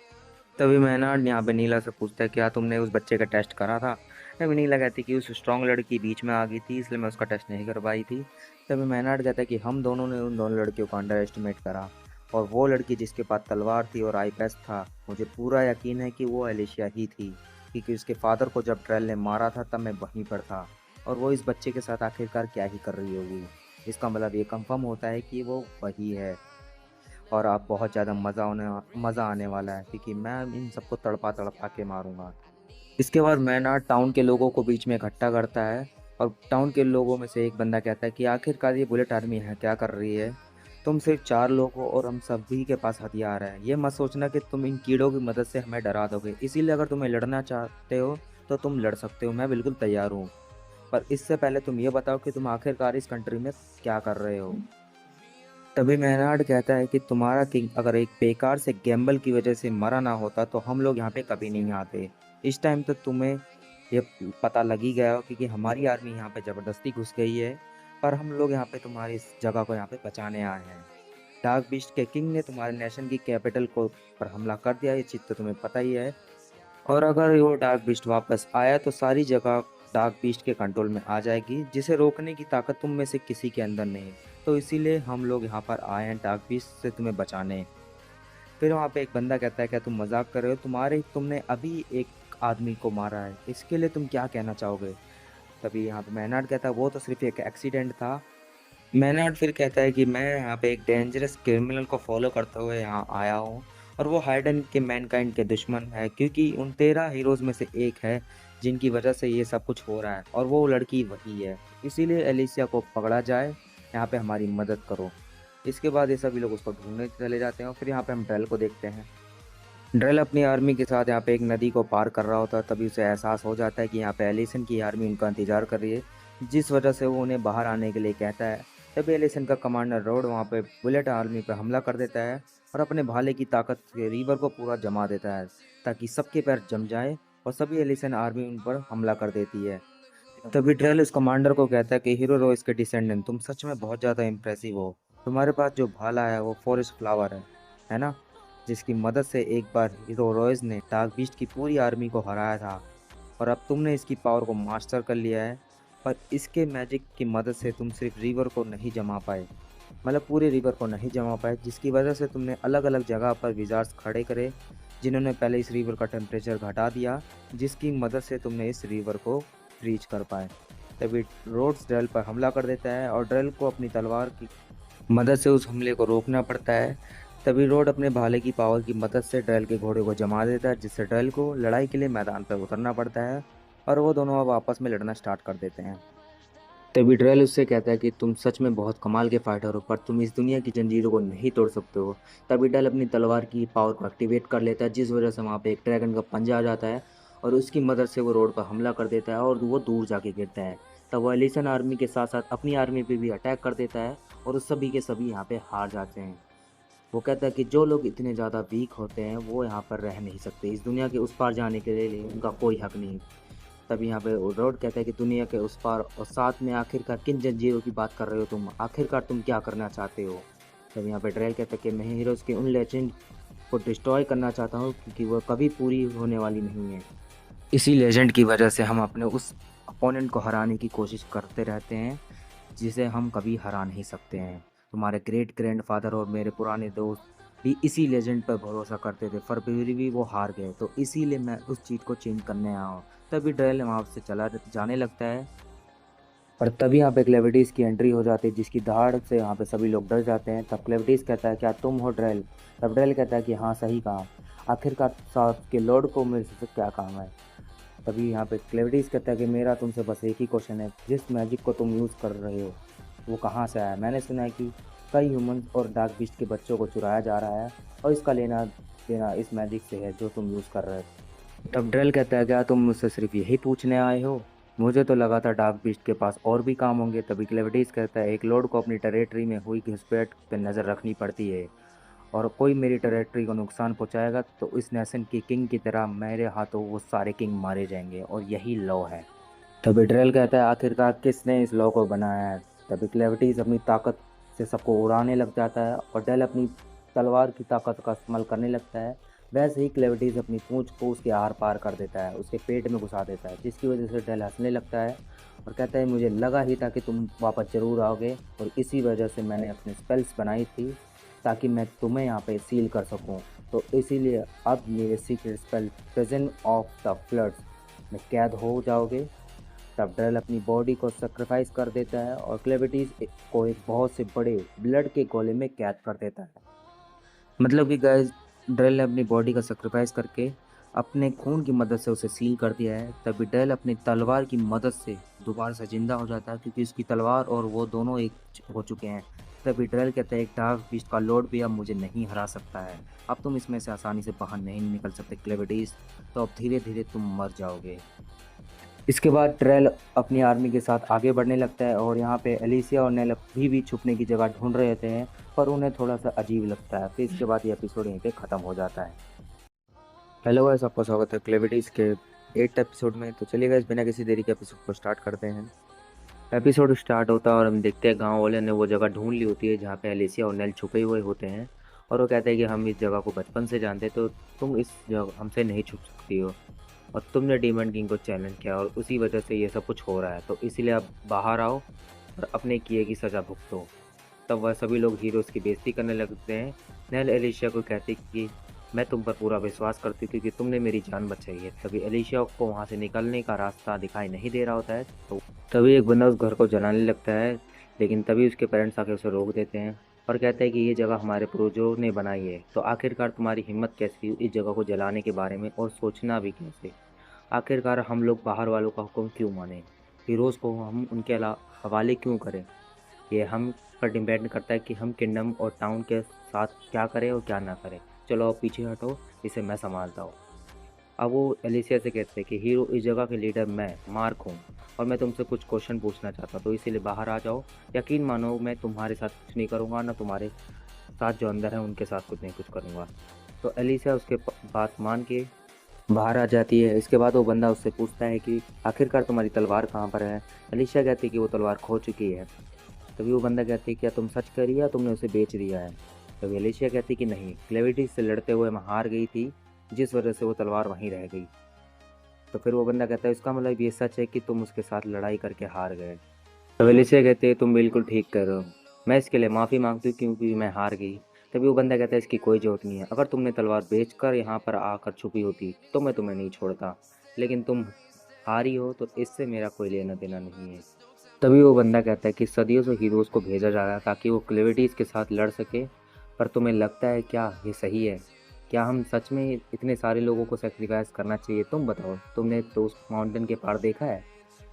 तभी मैनार्ड यहाँ पे नीला से पूछता है क्या तुमने उस बच्चे का टेस्ट करा था। तभी नीला कहती कि उस स्ट्रॉन्ग लड़की बीच में आ गई थी इसलिए मैं उसका टेस्ट नहीं कर पाई थी। तभी मैनार्ड कहता है कि हम दोनों ने उन दोनों लड़कियों को अंडर एस्टिमेट करा, और वो लड़की जिसके पास तलवार थी और आई पैच था, मुझे पूरा यकीन है कि वो एलिशिया ही थी, क्योंकि उसके फादर को जब ट्रेल ने मारा था तब मैं वहीं पर था। और वो इस बच्चे के साथ आखिरकार क्या ही कर रही होगी। इसका मतलब ये कंफर्म होता है कि वो वही है। और आप बहुत ज़्यादा मज़ा आने वाला है, क्योंकि मैं इन सबको तड़पा तड़पा के मारूंगा। इसके बाद मैनार्ड टाउन के लोगों को बीच में इकट्ठा करता है, और टाउन के लोगों में से एक बंदा कहता है कि आखिरकार ये बुलेट आर्मी है क्या कर रही है। तुम सिर्फ 4 लोग हो और हम सभी के पास हथियार है। ये मत सोचना कि तुम इन कीड़ों की मदद से हमें डरा दोगे, इसीलिए अगर तुम्हें लड़ना चाहते हो तो तुम लड़ सकते हो, मैं बिल्कुल तैयार हूँ। पर इससे पहले तुम ये बताओ कि तुम आखिरकार इस कंट्री में क्या कर रहे हो। तभी मेहनार्ड कहता है कि तुम्हारा किंग अगर एक बेकार से गैम्बल की वजह से मरा ना होता तो हम लोग यहाँ पे कभी नहीं आते। इस टाइम तक तुम्हें ये पता लग ही गया हो क्योंकि हमारी आर्मी यहाँ पे ज़बरदस्ती घुस गई है, पर हम लोग यहाँ पे तुम्हारी इस जगह को यहाँ पे बचाने आए हैं। डार्क बीस्ट के किंग ने तुम्हारे नेशन की कैपिटल को पर हमला कर दिया, ये चीज़ तो तुम्हें पता ही है। और अगर वो डार्क बीस्ट वापस आया तो सारी जगह डार्क बीस्ट के कंट्रोल में आ जाएगी, जिसे रोकने की ताकत तुम में से किसी के अंदर नहीं। तो इसीलिए हम लोग यहाँ पर आए हैं डार्क बीस्ट से तुम्हें बचाने। फिर वहाँ पे एक बंदा कहता है क्या तुम मजाक कर रहे हो, तुमने अभी एक आदमी को मारा है, इसके लिए तुम क्या कहना चाहोगे। तभी यहाँ पे मैनार्ड कहता है वो तो सिर्फ एक एक्सीडेंट था। मैनार्ड फिर कहता है कि मैं यहाँ पे एक डेंजरस क्रिमिनल को फॉलो करते हुए यहाँ आया हूँ, और वो हाइडन के मैनकाइंड के दुश्मन है, क्योंकि उन 13 हीरोज़ में से एक है जिनकी वजह से ये सब कुछ हो रहा है, और वो लड़की वही है। इसीलिए एलिसिया को पकड़ा जाए, यहाँ पे हमारी मदद करो। इसके बाद ये सभी लोग उसको ढूंढने चले जाते हैं, और फिर यहाँ पे हम ड्रेल को देखते हैं। ड्रेल अपनी आर्मी के साथ यहाँ पे एक नदी को पार कर रहा होता है, तभी उसे एहसास हो जाता है कि यहाँ पे एलिसन की आर्मी उनका इंतजार कर रही है, जिस वजह से वो उन्हें बाहर आने के लिए कहता है। तभी एलिसन का कमांडर रोड वहाँ पे बुलेट आर्मी पर हमला कर देता है, और अपने भाले की ताकत से रिवर को पूरा जमा देता है, ताकि सबके पैर जम जाए और सभी एलिसन आर्मी उन पर हमला कर देती है। तभी ड्रेल उस कमांडर को कहता है कि हीरो रोइस के डिसेंडेंट तुम सच में बहुत ज़्यादा इम्प्रेसिव हो। तुम्हारे पास जो भाला है वो फॉरेस्ट फ्लावर है ना, जिसकी मदद से एक बार हीरो रोइस ने डार्क बीस्ट की पूरी आर्मी को हराया था, और अब तुमने इसकी पावर को मास्टर कर लिया है। पर इसके मैजिक की मदद से तुम सिर्फ रिवर को नहीं जमा पाए, मतलब पूरे रिवर को नहीं जमा पाए, जिसकी वजह से तुमने अलग अलग जगह पर विजार्ड्स खड़े करे, जिन्होंने पहले इस रिवर का टेम्परेचर घटा दिया, जिसकी मदद से तुमने इस रिवर को रीच कर पाए। तभी रोड्स ड्रेल पर हमला कर देता है, और ड्रेल को अपनी तलवार की मदद से उस हमले को रोकना पड़ता है। तभी रोड अपने भाले की पावर की मदद से ड्रेल के घोड़े को जमा देता है, जिससे ड्रेल को लड़ाई के लिए मैदान पर उतरना पड़ता है, और वो दोनों अब आपस में लड़ना स्टार्ट कर देते हैं। तभी ड्रेल उससे कहता है कि तुम सच में बहुत कमाल के फाइटर हो, पर तुम इस दुनिया की जंजीरों को नहीं तोड़ सकते हो। तभी ड्रेल अपनी तलवार की पावर को एक्टिवेट कर लेता है, जिस वजह से वहाँ पे एक ड्रैगन का पंजा आ जाता है, और उसकी मदद से वो रोड पर हमला कर देता है, और वो दूर जाके गिरता है। तब वो एलिसन आर्मी के साथ साथ अपनी आर्मी पे भी अटैक कर देता है, और उस सभी के सभी यहाँ पे हार जाते हैं। वो कहता है कि जो लोग इतने ज़्यादा वीक होते हैं वो यहाँ पर रह नहीं सकते, इस दुनिया के उस पार जाने के लिए उनका कोई हक नहीं। तभी यहाँ पे रोड कहता है कि दुनिया के उस पार और साथ में आखिरकार किन जंजीरों की बात कर रहे हो तुम, आखिरकार तुम क्या करना चाहते हो। तभी यहाँ पे ड्रेल कहता है कि मैं हीरोज़ के उन लेजेंड को डिस्ट्रॉय करना चाहता हूँ, क्योंकि वो कभी पूरी होने वाली नहीं है। इसी लेजेंड की वजह से हम अपने उस अपोनेंट को हराने की कोशिश करते रहते हैं, जिसे हम कभी हरा नहीं सकते हैं। तुम्हारे ग्रेट ग्रैंडफादर और मेरे पुराने दोस्त भी इसी लेजेंड पर भरोसा करते थे, पर फिर भी वो हार गए, तो इसीलिए मैं उस चीज़ को चेंज करने आया हूँ। तभी ड्रेल वहाँ से चला जाने लगता है, और तभी यहाँ पे क्लेविटीज़ की एंट्री हो जाती है, जिसकी दहाड़ से यहाँ पे सभी लोग डर जाते हैं। तब क्लेविटीज़ कहता है क्या तुम हो ड्रेल। तब ड्रेल कहता है कि हाँ सही कहा, आखिरकार साथ के लॉर्ड को मेरे से क्या काम है। तभी यहाँ पे क्लेविटीज़ कहता है कि मेरा तुमसे बस एक ही क्वेश्चन है, जिस मैजिक को तुम यूज़ कर रहे हो वो कहाँ से आया। मैंने सुना है कि कई ह्यूमंस और डार्क बीस्ट के बच्चों को चुराया जा रहा है, और इसका लेना देना इस मैजिक से है जो तुम यूज़ कर रहे हो। तब ड्रेल कहता है क्या तुम मुझसे सिर्फ यही पूछने आए हो, मुझे तो लगा था डार्क बीस्ट के पास और भी काम होंगे। तभी क्लेविटीज़ कहता है एक लॉर्ड को अपनी टेरेटरी में हुई घुसपैठ पर नज़र रखनी पड़ती है, और कोई मेरी टेरेटरी को नुकसान पहुंचाएगा तो इस नेशन की किंग की तरह मेरे हाथों वो सारे किंग मारे जाएंगे, और यही लॉ है। तभी ड्रेल कहता है आखिरकार किसने इस लॉ को बनाया है। तभी क्लेविटीज अपनी ताकत से सबको उड़ाने लग जाता है, और ड्रेल अपनी तलवार की ताकत का इस्तेमाल करने लगता है, वैसे ही क्लेविटीज अपनी पूंछ को उसके आर पार कर देता है, उसके पेट में घुसा देता है, जिसकी वजह से ड्रेल हंसने लगता है और कहता है मुझे लगा ही था कि तुम वापस ज़रूर आओगे और इसी वजह से मैंने अपने स्पेल्स बनाई थी ताकि मैं तुम्हें यहाँ पे सील कर सकूँ। तो इसीलिए अब ये secret spell prison of the floods में कैद हो जाओगे। तब ड्रेल अपनी बॉडी को सेक्रीफाइस कर देता है और क्लेविटीज को एक बहुत से बड़े ब्लड के गोले में कैद कर देता है। मतलब कि गाइस, ड्रेल ने अपनी बॉडी का सेक्रीफाइस करके अपने खून की मदद से उसे सील कर दिया है। तभी ड्रेल अपनी तलवार की मदद से दोबारा से जिंदा हो जाता है, क्योंकि उसकी तलवार और वो दोनों एक हो चुके हैं। तभी ड्रेल कहता है एक डार्क बीस्ट का लॉर्ड भी अब मुझे नहीं हरा सकता है, अब तुम इसमें से आसानी से बाहर नहीं निकल सकते क्लेविटीज, तो अब धीरे धीरे तुम मर जाओगे। इसके बाद ट्रेल अपनी आर्मी के साथ आगे बढ़ने लगता है और यहाँ पे एलिसिया और नेल भी छुपने की जगह ढूंढ रहे होते हैं, पर उन्हें थोड़ा सा अजीब लगता है। फिर इसके बाद ये एपिसोड यहीं पे ख़त्म हो जाता है। हेलो गाइस, आपका स्वागत है क्लेविटीज के 8th एपिसोड में। तो चलिए गाइस, बिना किसी देरी के एपिसोड को स्टार्ट करते हैं। एपिसोड स्टार्ट होता है और हम देखते हैं गांव वाले ने वो जगह ढूंढ ली होती है जहाँ पे एलिसिया और नेल छुपे हुए होते हैं, और वो कहते हैं कि हम इस जगह को बचपन से जानते हैं, तो तुम इस जगह हमसे नहीं छुप सकती हो, और तुमने डीमन किंग को चैलेंज किया और उसी वजह से ये सब कुछ हो रहा है, तो इसीलिए आप बाहर आओ और अपने किए की सज़ा भुगतो। तब वह सभी लोग हीरोज़ की बेइज्जती करने लगते हैं। नेल एलिशिया को कहती कि मैं तुम पर पूरा विश्वास करती हूँ क्योंकि तुमने मेरी जान बचाई है। तभी एलिशिया को वहाँ से निकलने का रास्ता दिखाई नहीं दे रहा होता है, तो तभी एक बंदा उस घर को जलाने लगता है, लेकिन तभी उसके पेरेंट्स आके उसे रोक देते हैं और कहते हैं कि ये जगह हमारे पूर्वजों ने बनाई है, तो आखिरकार तुम्हारी हिम्मत कैसी हुई इस जगह को जलाने के बारे में, और सोचना भी कैसे। आखिरकार हम लोग बाहर वालों का हुक्म क्यों माने, हीरोज़ को हम उनके हवाले क्यों करें। ये हम पर डिपेंड करता है कि हम किंगडम और टाउन के साथ क्या करें और क्या ना करें। चलो अब पीछे हटो, इसे मैं संभालता हूँ। अब वो एलिसिया से कहते हैं कि हीरो, इस जगह के लीडर मैं मार्क हूँ और मैं तुमसे कुछ क्वेश्चन पूछना चाहता, तो इसीलिए बाहर आ जाओ। यकीन मानो मैं तुम्हारे साथ कुछ नहीं करूँगा, ना तुम्हारे साथ जो अंदर है उनके साथ कुछ नहीं कुछ करूँगा। तो एलिसिया उसके बात मान के बाहर आ जाती है। इसके बाद वो बंदा उससे पूछता है कि आखिरकार तुम्हारी तलवार कहाँ पर है। एलिशिया कहती है कि वो तलवार खो चुकी है। तभी वो बंदा कहती है क्या तुम सच कह रही है या तुमने उसे बेच दिया है। तभी एलिशिया कहती कि नहीं, क्लेविटी से लड़ते हुए मैं हार गई थी, जिस वजह से वो तलवार वहीं रह गई। तो फिर वो बंदा कहता है इसका मतलब ये सच है कि तुम उसके साथ लड़ाई करके हार गए। तो एलिशिया कहते हैं तुम बिल्कुल ठीक कर रहे हो, मैं इसके लिए माफ़ी मांगती हूँ क्योंकि मैं हार गई। तभी वो बंदा कहता है इसकी कोई ज़रूरत नहीं है, अगर तुमने तलवार बेचकर यहाँ पर आकर छुपी होती तो मैं तुम्हें नहीं छोड़ता, लेकिन तुम हारी हो तो इससे मेरा कोई लेना देना नहीं है। तभी वो बंदा कहता है कि सदियों से हीरोज़ को भेजा जा रहा है ताकि वो क्लेविटीज़ के साथ लड़ सके, पर तुम्हें लगता है क्या ये सही है? क्या हम सच में इतने सारे लोगों को सेक्रीफाइस करना चाहिए? तुम बताओ, तुमने तो उस माउंटेन के पार देखा है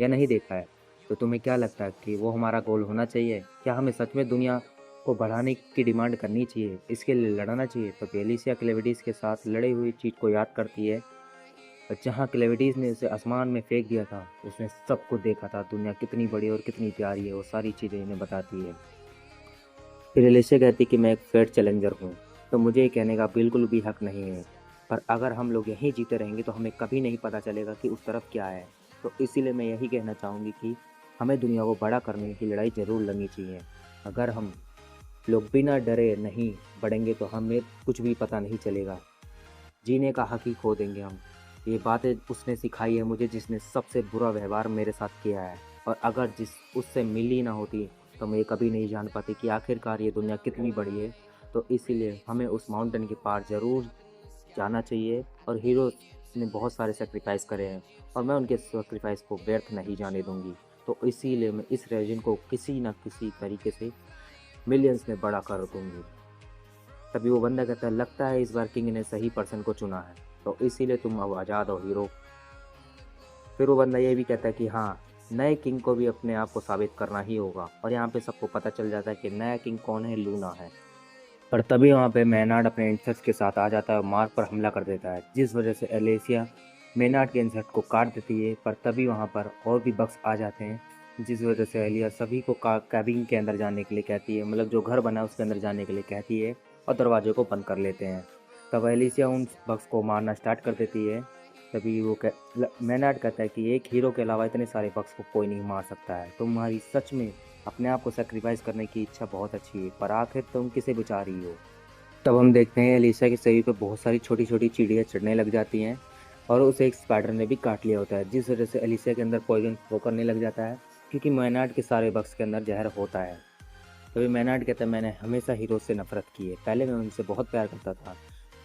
या नहीं देखा है? तो तुम्हें क्या लगता है कि वो हमारा गोल होना चाहिए? क्या हमें सच में दुनिया को बढ़ाने की डिमांड करनी चाहिए, इसके लिए लड़ना चाहिए? तो एलिसिया क्लेविटीज़ के साथ लड़ी हुई चीज़ को याद करती है, और जहाँ क्लेविटीज़ ने उसे आसमान में फेंक दिया था, उसने सब कुछ देखा था, दुनिया कितनी बड़ी और कितनी प्यारी है, वो सारी चीज़ें इन्हें बताती है। फिर एलिसिया कहती कि मैं एक फेयर चैलेंजर हूँ, तो मुझे ये कहने का बिल्कुल भी हक नहीं है, पर अगर हम लोग यहीं जीते रहेंगे तो हमें कभी नहीं पता चलेगा कि उस तरफ क्या है। तो इसीलिए मैं यही कहना चाहूँगी कि हमें दुनिया को बड़ा करने की लड़ाई ज़रूर लड़नी चाहिए। अगर हम लोग बिना डरे नहीं बढ़ेंगे तो हमें कुछ भी पता नहीं चलेगा, जीने का हक ही खो देंगे हम। ये बातें उसने सिखाई है मुझे जिसने सबसे बुरा व्यवहार मेरे साथ किया है, और अगर जिस उससे मिली ना होती तो मैं ये कभी नहीं जान पाती कि आखिरकार ये दुनिया कितनी बड़ी है। तो इसीलिए हमें उस माउंटेन के पार ज़रूर जाना चाहिए, और हीरोज़ ने बहुत सारे सेक्रीफाइस करे हैं और मैं उनके सेक्रीफाइस को व्यर्थ नहीं जाने दूंगी। तो इसीलिए मैं इस रीजन को किसी न किसी तरीके से मिलियंस में बड़ा कर दूंगी। तभी वो बंदा कहता है लगता है इस बार किंग ने सही पर्सन को चुना है, तो इसीलिए तुम अब आज़ाद हो हीरो। फिर वो बंदा ये भी कहता है कि हाँ, नए किंग को भी अपने आप को साबित करना ही होगा, और यहाँ पे सबको पता चल जाता है कि नया किंग कौन है, लूना है। पर तभी वहाँ पे मेनार्ड अपने इंसेक्ट्स के साथ आ जाता है और मार्क पर हमला कर देता है, जिस वजह से एलेसिया मेनार्ड के इंसेक्ट को काट देती है। पर तभी वहाँ पर और भी बग्स आ जाते हैं, जिस वजह से एलिया सभी को कैबिन के अंदर जाने के लिए कहती है, मतलब जो घर बना है उसके अंदर जाने के लिए कहती है, और दरवाजे को बंद कर लेते हैं। तब एलिसिया उन बग्स को मारना स्टार्ट कर देती है। तभी वो मेनार्ड कहता है कि एक हीरो के अलावा इतने सारे बग्स को कोई नहीं मार सकता है, तुम्हारी सच में अपने आप को सेक्रीफाइस करने की इच्छा बहुत अच्छी है, पर आखिर तुम किसे बचा रही हो। तब हम देखते हैं एलिसा के शरीर पे बहुत सारी छोटी छोटी चींटियाँ चढ़ने लग जाती हैं और उसे एक स्पाइडर ने भी काट लिया होता है, जिस वजह से एलिसा के अंदर पॉइजन फ्लो करने लग जाता है, क्योंकि मैनार्ड के सारे बक्स के अंदर जहर होता है। तभी मैनार्ड कहता है, मैंने हमेशा हीरो से नफरत की है, पहले मैं उनसे बहुत प्यार करता था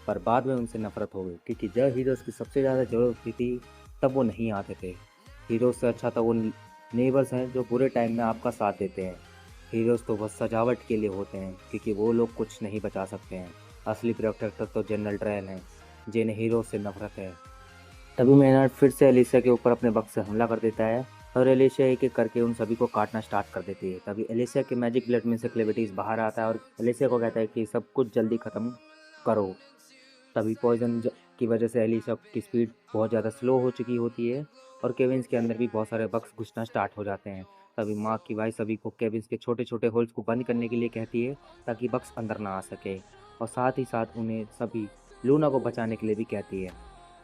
पर बाद में उनसे नफरत हो गई, क्योंकि जब हीरोज़ की सबसे ज़्यादा ज़रूरत होती थी तब वो नहीं आते थे। हीरोज़ से अच्छा तो वो नेबर्स हैं जो बुरे टाइम में आपका साथ देते हैं। हीरोज़ तो बस सजावट के लिए होते हैं, क्योंकि वो लोग कुछ नहीं बचा सकते हैं। असली प्रोटेक्टर तो जनरल ड्रेल हैं, जिन्हें हीरो से नफरत है। तभी मेनर्ड फिर से एलिसा के ऊपर अपने बक्स से हमला कर देता है और एलिसा एक एक करके उन सभी को काटना स्टार्ट कर देती है। तभी एलिसा के मैजिक ब्लड में से क्लेविटीज बाहर आता है और एलिसा को कहता है कि सब कुछ जल्दी ख़त्म करो। तभी पॉइजन की वजह से एलिसा की स्पीड बहुत ज़्यादा स्लो हो चुकी होती है और केविन्स के अंदर भी बहुत सारे बक्स घुसना स्टार्ट हो जाते हैं। तभी माँ की वाई सभी को केविन्स के छोटे छोटे होल्स को बंद करने के लिए कहती है ताकि बक्स अंदर ना आ सके, और साथ ही साथ उन्हें सभी लूना को बचाने के लिए भी कहती है।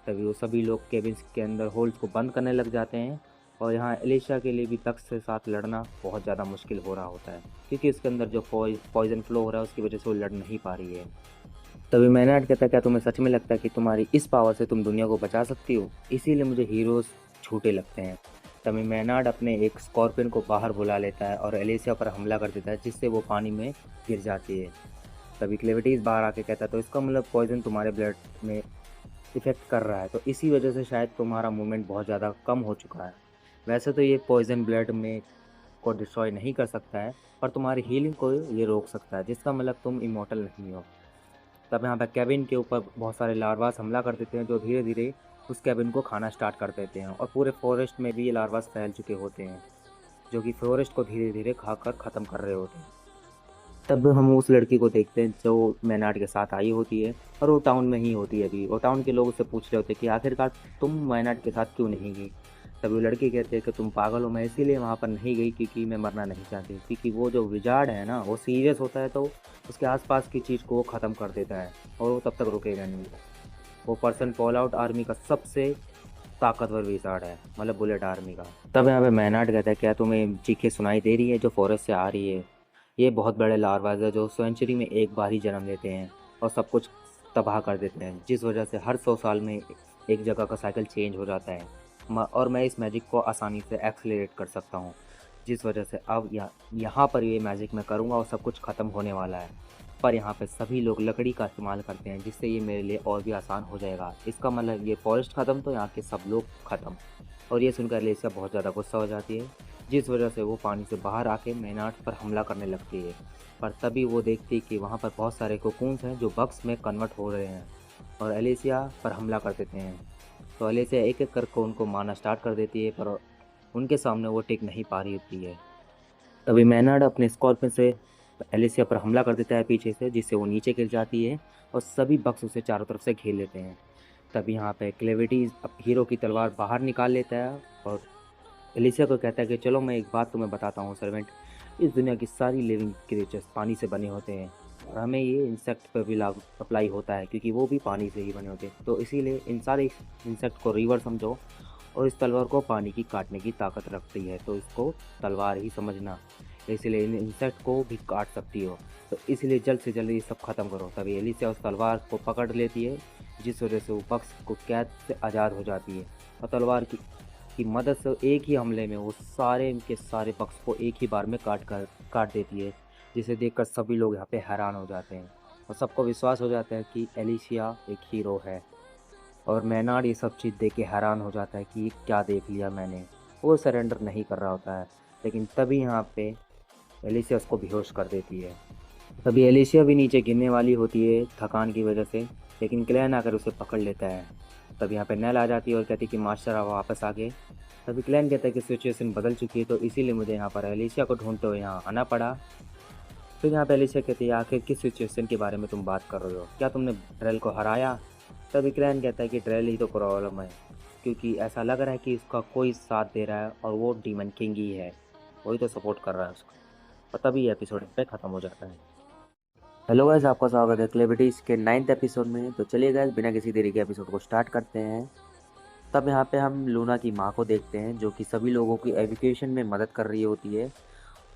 तभी वो सभी लोग केबिन्स के अंदर होल्स को बंद करने लग जाते हैं और यहाँ एलिशा के लिए भी बक्स के साथ लड़ना बहुत ज़्यादा मुश्किल हो रहा होता है, क्योंकि इसके अंदर जो पॉइजन फ्लो हो रहा है उसकी वजह से वो लड़ नहीं पा रही है। तभी मैनार्ड कहता है, क्या तुम्हें सच में लगता है कि तुम्हारी इस पावर से तुम दुनिया को बचा सकती हो? इसीलिए मुझे हीरोज़ झूठे लगते हैं। तभी मैनार्ड अपने एक स्कॉर्पियन को बाहर बुला लेता है और एलिसिया पर हमला कर देता है, जिससे वो पानी में गिर जाती है। तभी क्लेविटीज बाहर आके कहता है, तो इसका मतलब पॉइजन तुम्हारे ब्लड में इफ़ेक्ट कर रहा है, तो इसी वजह से शायद तुम्हारा मूवमेंट बहुत ज़्यादा कम हो चुका है। वैसे तो ये पॉइजन ब्लड में को डिस्ट्रॉय नहीं कर सकता है, पर तुम्हारी हीलिंग को ये रोक सकता है, जिसका मतलब तुम इमॉर्टल नहीं हो। तब यहाँ पे केबिन के ऊपर बहुत सारे लार्वास हमला कर देते हैं, जो धीरे धीरे उस केबिन को खाना स्टार्ट कर देते हैं और पूरे फॉरेस्ट में भी ये लार्वास फैल चुके होते हैं, जो कि फॉरेस्ट को धीरे धीरे खाकर ख़त्म कर रहे होते हैं। तब हम उस लड़की को देखते हैं जो मैनार्ड के साथ आई होती है और वो टाउन में ही होती है अभी, और टाउन के लोग उससे पूछ रहे होते हैं कि आखिरकार तुम मैनार्ड के साथ क्यों नहीं गई। तभी वो लड़की कहती है कि तुम पागल हो, मैं इसीलिए वहाँ पर नहीं गई क्योंकि मैं मरना नहीं चाहती, क्योंकि वो जो विजार्ड है ना वो सीरियस होता है तो उसके आसपास की चीज़ को वो ख़त्म कर देता है और वो तब तक रुकेगा नहीं। वो पर्सन फॉल आउट आर्मी का सबसे ताकतवर विजार्ड है, मतलब बुलेट आर्मी का। तब यहाँ पे मैनार्ड कहता है, क्या तुम्हें चीखें सुनाई दे रही है जो फॉरेस्ट से आ रही है? ये बहुत बड़े लार्वाज है जो सेंचुरी में एक बार ही जन्म लेते हैं और सब कुछ तबाह कर देते हैं, जिस वजह से हर 100 साल में एक जगह का साइकिल चेंज हो जाता है। और मैं इस मैजिक को आसानी से एक्सलेरेट कर सकता हूँ, जिस वजह से अब यहाँ पर ये मैजिक मैं करूँगा और सब कुछ ख़त्म होने वाला है। पर यहाँ पे सभी लोग लकड़ी का इस्तेमाल करते हैं, जिससे ये मेरे लिए और भी आसान हो जाएगा। इसका मतलब ये फॉरेस्ट ख़त्म तो यहाँ के सब लोग ख़त्म। और ये सुनकर एलिसा बहुत ज़्यादा गुस्सा हो जाती है, जिस वजह से वो पानी से बाहर आके मैनार्ड पर हमला करने लगती है। पर तभी वो देखती कि वहाँ पर बहुत सारे कोकून्स हैं जो बग्स में कन्वर्ट हो रहे हैं और एलिसिया पर हमला कर देते हैं। तो एलिसिया एक एक करके उनको मारना स्टार्ट कर देती है, पर उनके सामने वो टिक नहीं पा रही होती है। तभी मैनार्ड अपने स्कॉर्पियन से एलिसिया पर हमला कर देता है पीछे से, जिससे वो नीचे गिर जाती है और सभी बग्स उसे चारों तरफ से घेर लेते हैं। तभी यहाँ पे क्लेविटी हीरो की तलवार बाहर निकाल लेता है और एलिसिया को कहता है कि चलो मैं एक बात तुम्हें बताता हूँ सर्वेंट, इस दुनिया की सारी लिविंग क्रिएचर्स पानी से बने होते हैं और हमें ये इंसेक्ट पर भी लागू अप्लाई होता है, क्योंकि वो भी पानी से ही बने होते हैं। तो इसीलिए इन सारे इंसेक्ट को रिवर समझो और इस तलवार को पानी की काटने की ताकत रखती है, तो इसको तलवार ही समझना। इसलिए इन इंसेक्ट को भी काट सकती हो, तो इसलिए जल्द से जल्द ये सब ख़त्म करो। तभी एलिसिया उस तलवार को पकड़ लेती है, जिस वजह से वो पक्ष को कैद से आज़ाद हो जाती है और तलवार की मदद से एक ही हमले में वो सारे के सारे पक्ष को एक ही बार में काट देती है, जिसे देखकर सभी लोग यहाँ पे हैरान हो जाते हैं और सबको विश्वास हो जाता है कि एलिशिया एक हीरो है। और मैनार्ड ये सब चीज़ देख के हैरान हो जाता है कि क्या देख लिया मैंने। वो सरेंडर नहीं कर रहा होता है, लेकिन तभी यहाँ पे एलिशिया उसको बेहोश कर देती है। तभी एलिशिया भी नीचे गिरने वाली होती है थकान की वजह से, लेकिन क्लैन आकर उसे पकड़ लेता है। तब यहाँ पे नेल आ जाती है और कहती है कि मास्टर आप वापस आ गए। तभी क्लैन कहता है कि सिचुएशन बदल चुकी है, तो इसीलिए मुझे यहाँ पर एलिशिया को ढूंढते हुए यहाँ आना पड़ा। फिर यहाँ पे एलिशिया कहती है, आखिर किस सिचुएशन के बारे में तुम बात कर रहे हो? क्या तुमने ड्रेल को हराया? तभी क्लैन कहता है कि ड्रेल ही तो प्रॉब्लम है, क्योंकि ऐसा लग रहा है कि उसका कोई साथ दे रहा है और वो डीमन किंग ही है, वही तो सपोर्ट कर रहा है उसको। और तभी एपिसोड पे ख़त्म हो जाता है। हेलो गाइस, आपका स्वागत है क्लेविटीज के 9th एपिसोड में। तो चलिए गाइस, बिना किसी देरी के एपिसोड को स्टार्ट करते हैं। तब यहाँ पे हम लूना की माँ को देखते हैं, जो कि सभी लोगों की एजुकेशन में मदद कर रही होती है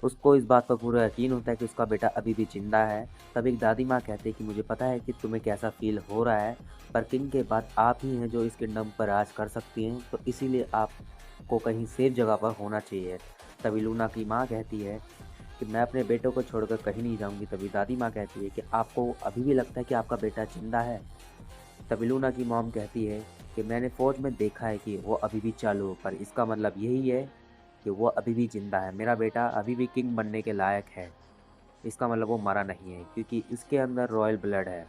उसको इस बात पर पूरा यकीन होता है कि उसका बेटा अभी भी जिंदा है। तब एक दादी माँ कहती है कि मुझे पता है कि तुम्हें कैसा फील हो रहा है, पर किंग के बाद आप ही हैं जो इस किंगडम पर राज कर सकती हैं, तो इसीलिए आपको कहीं सेफ जगह पर होना चाहिए। तभी लूना की माँ कहती है कि मैं अपने बेटों को छोड़कर कहीं नहीं जाऊंगी। तभी दादी माँ कहती है कि आपको अभी भी लगता है कि आपका बेटा जिंदा है। तभी लूना की मॉम कहती है कि मैंने फौज में देखा है कि वो अभी भी चालू है, पर इसका मतलब यही है कि वो अभी भी जिंदा है। मेरा बेटा अभी भी किंग बनने के लायक है। इसका मतलब वो मरा नहीं है, क्योंकि इसके अंदर रॉयल ब्लड है।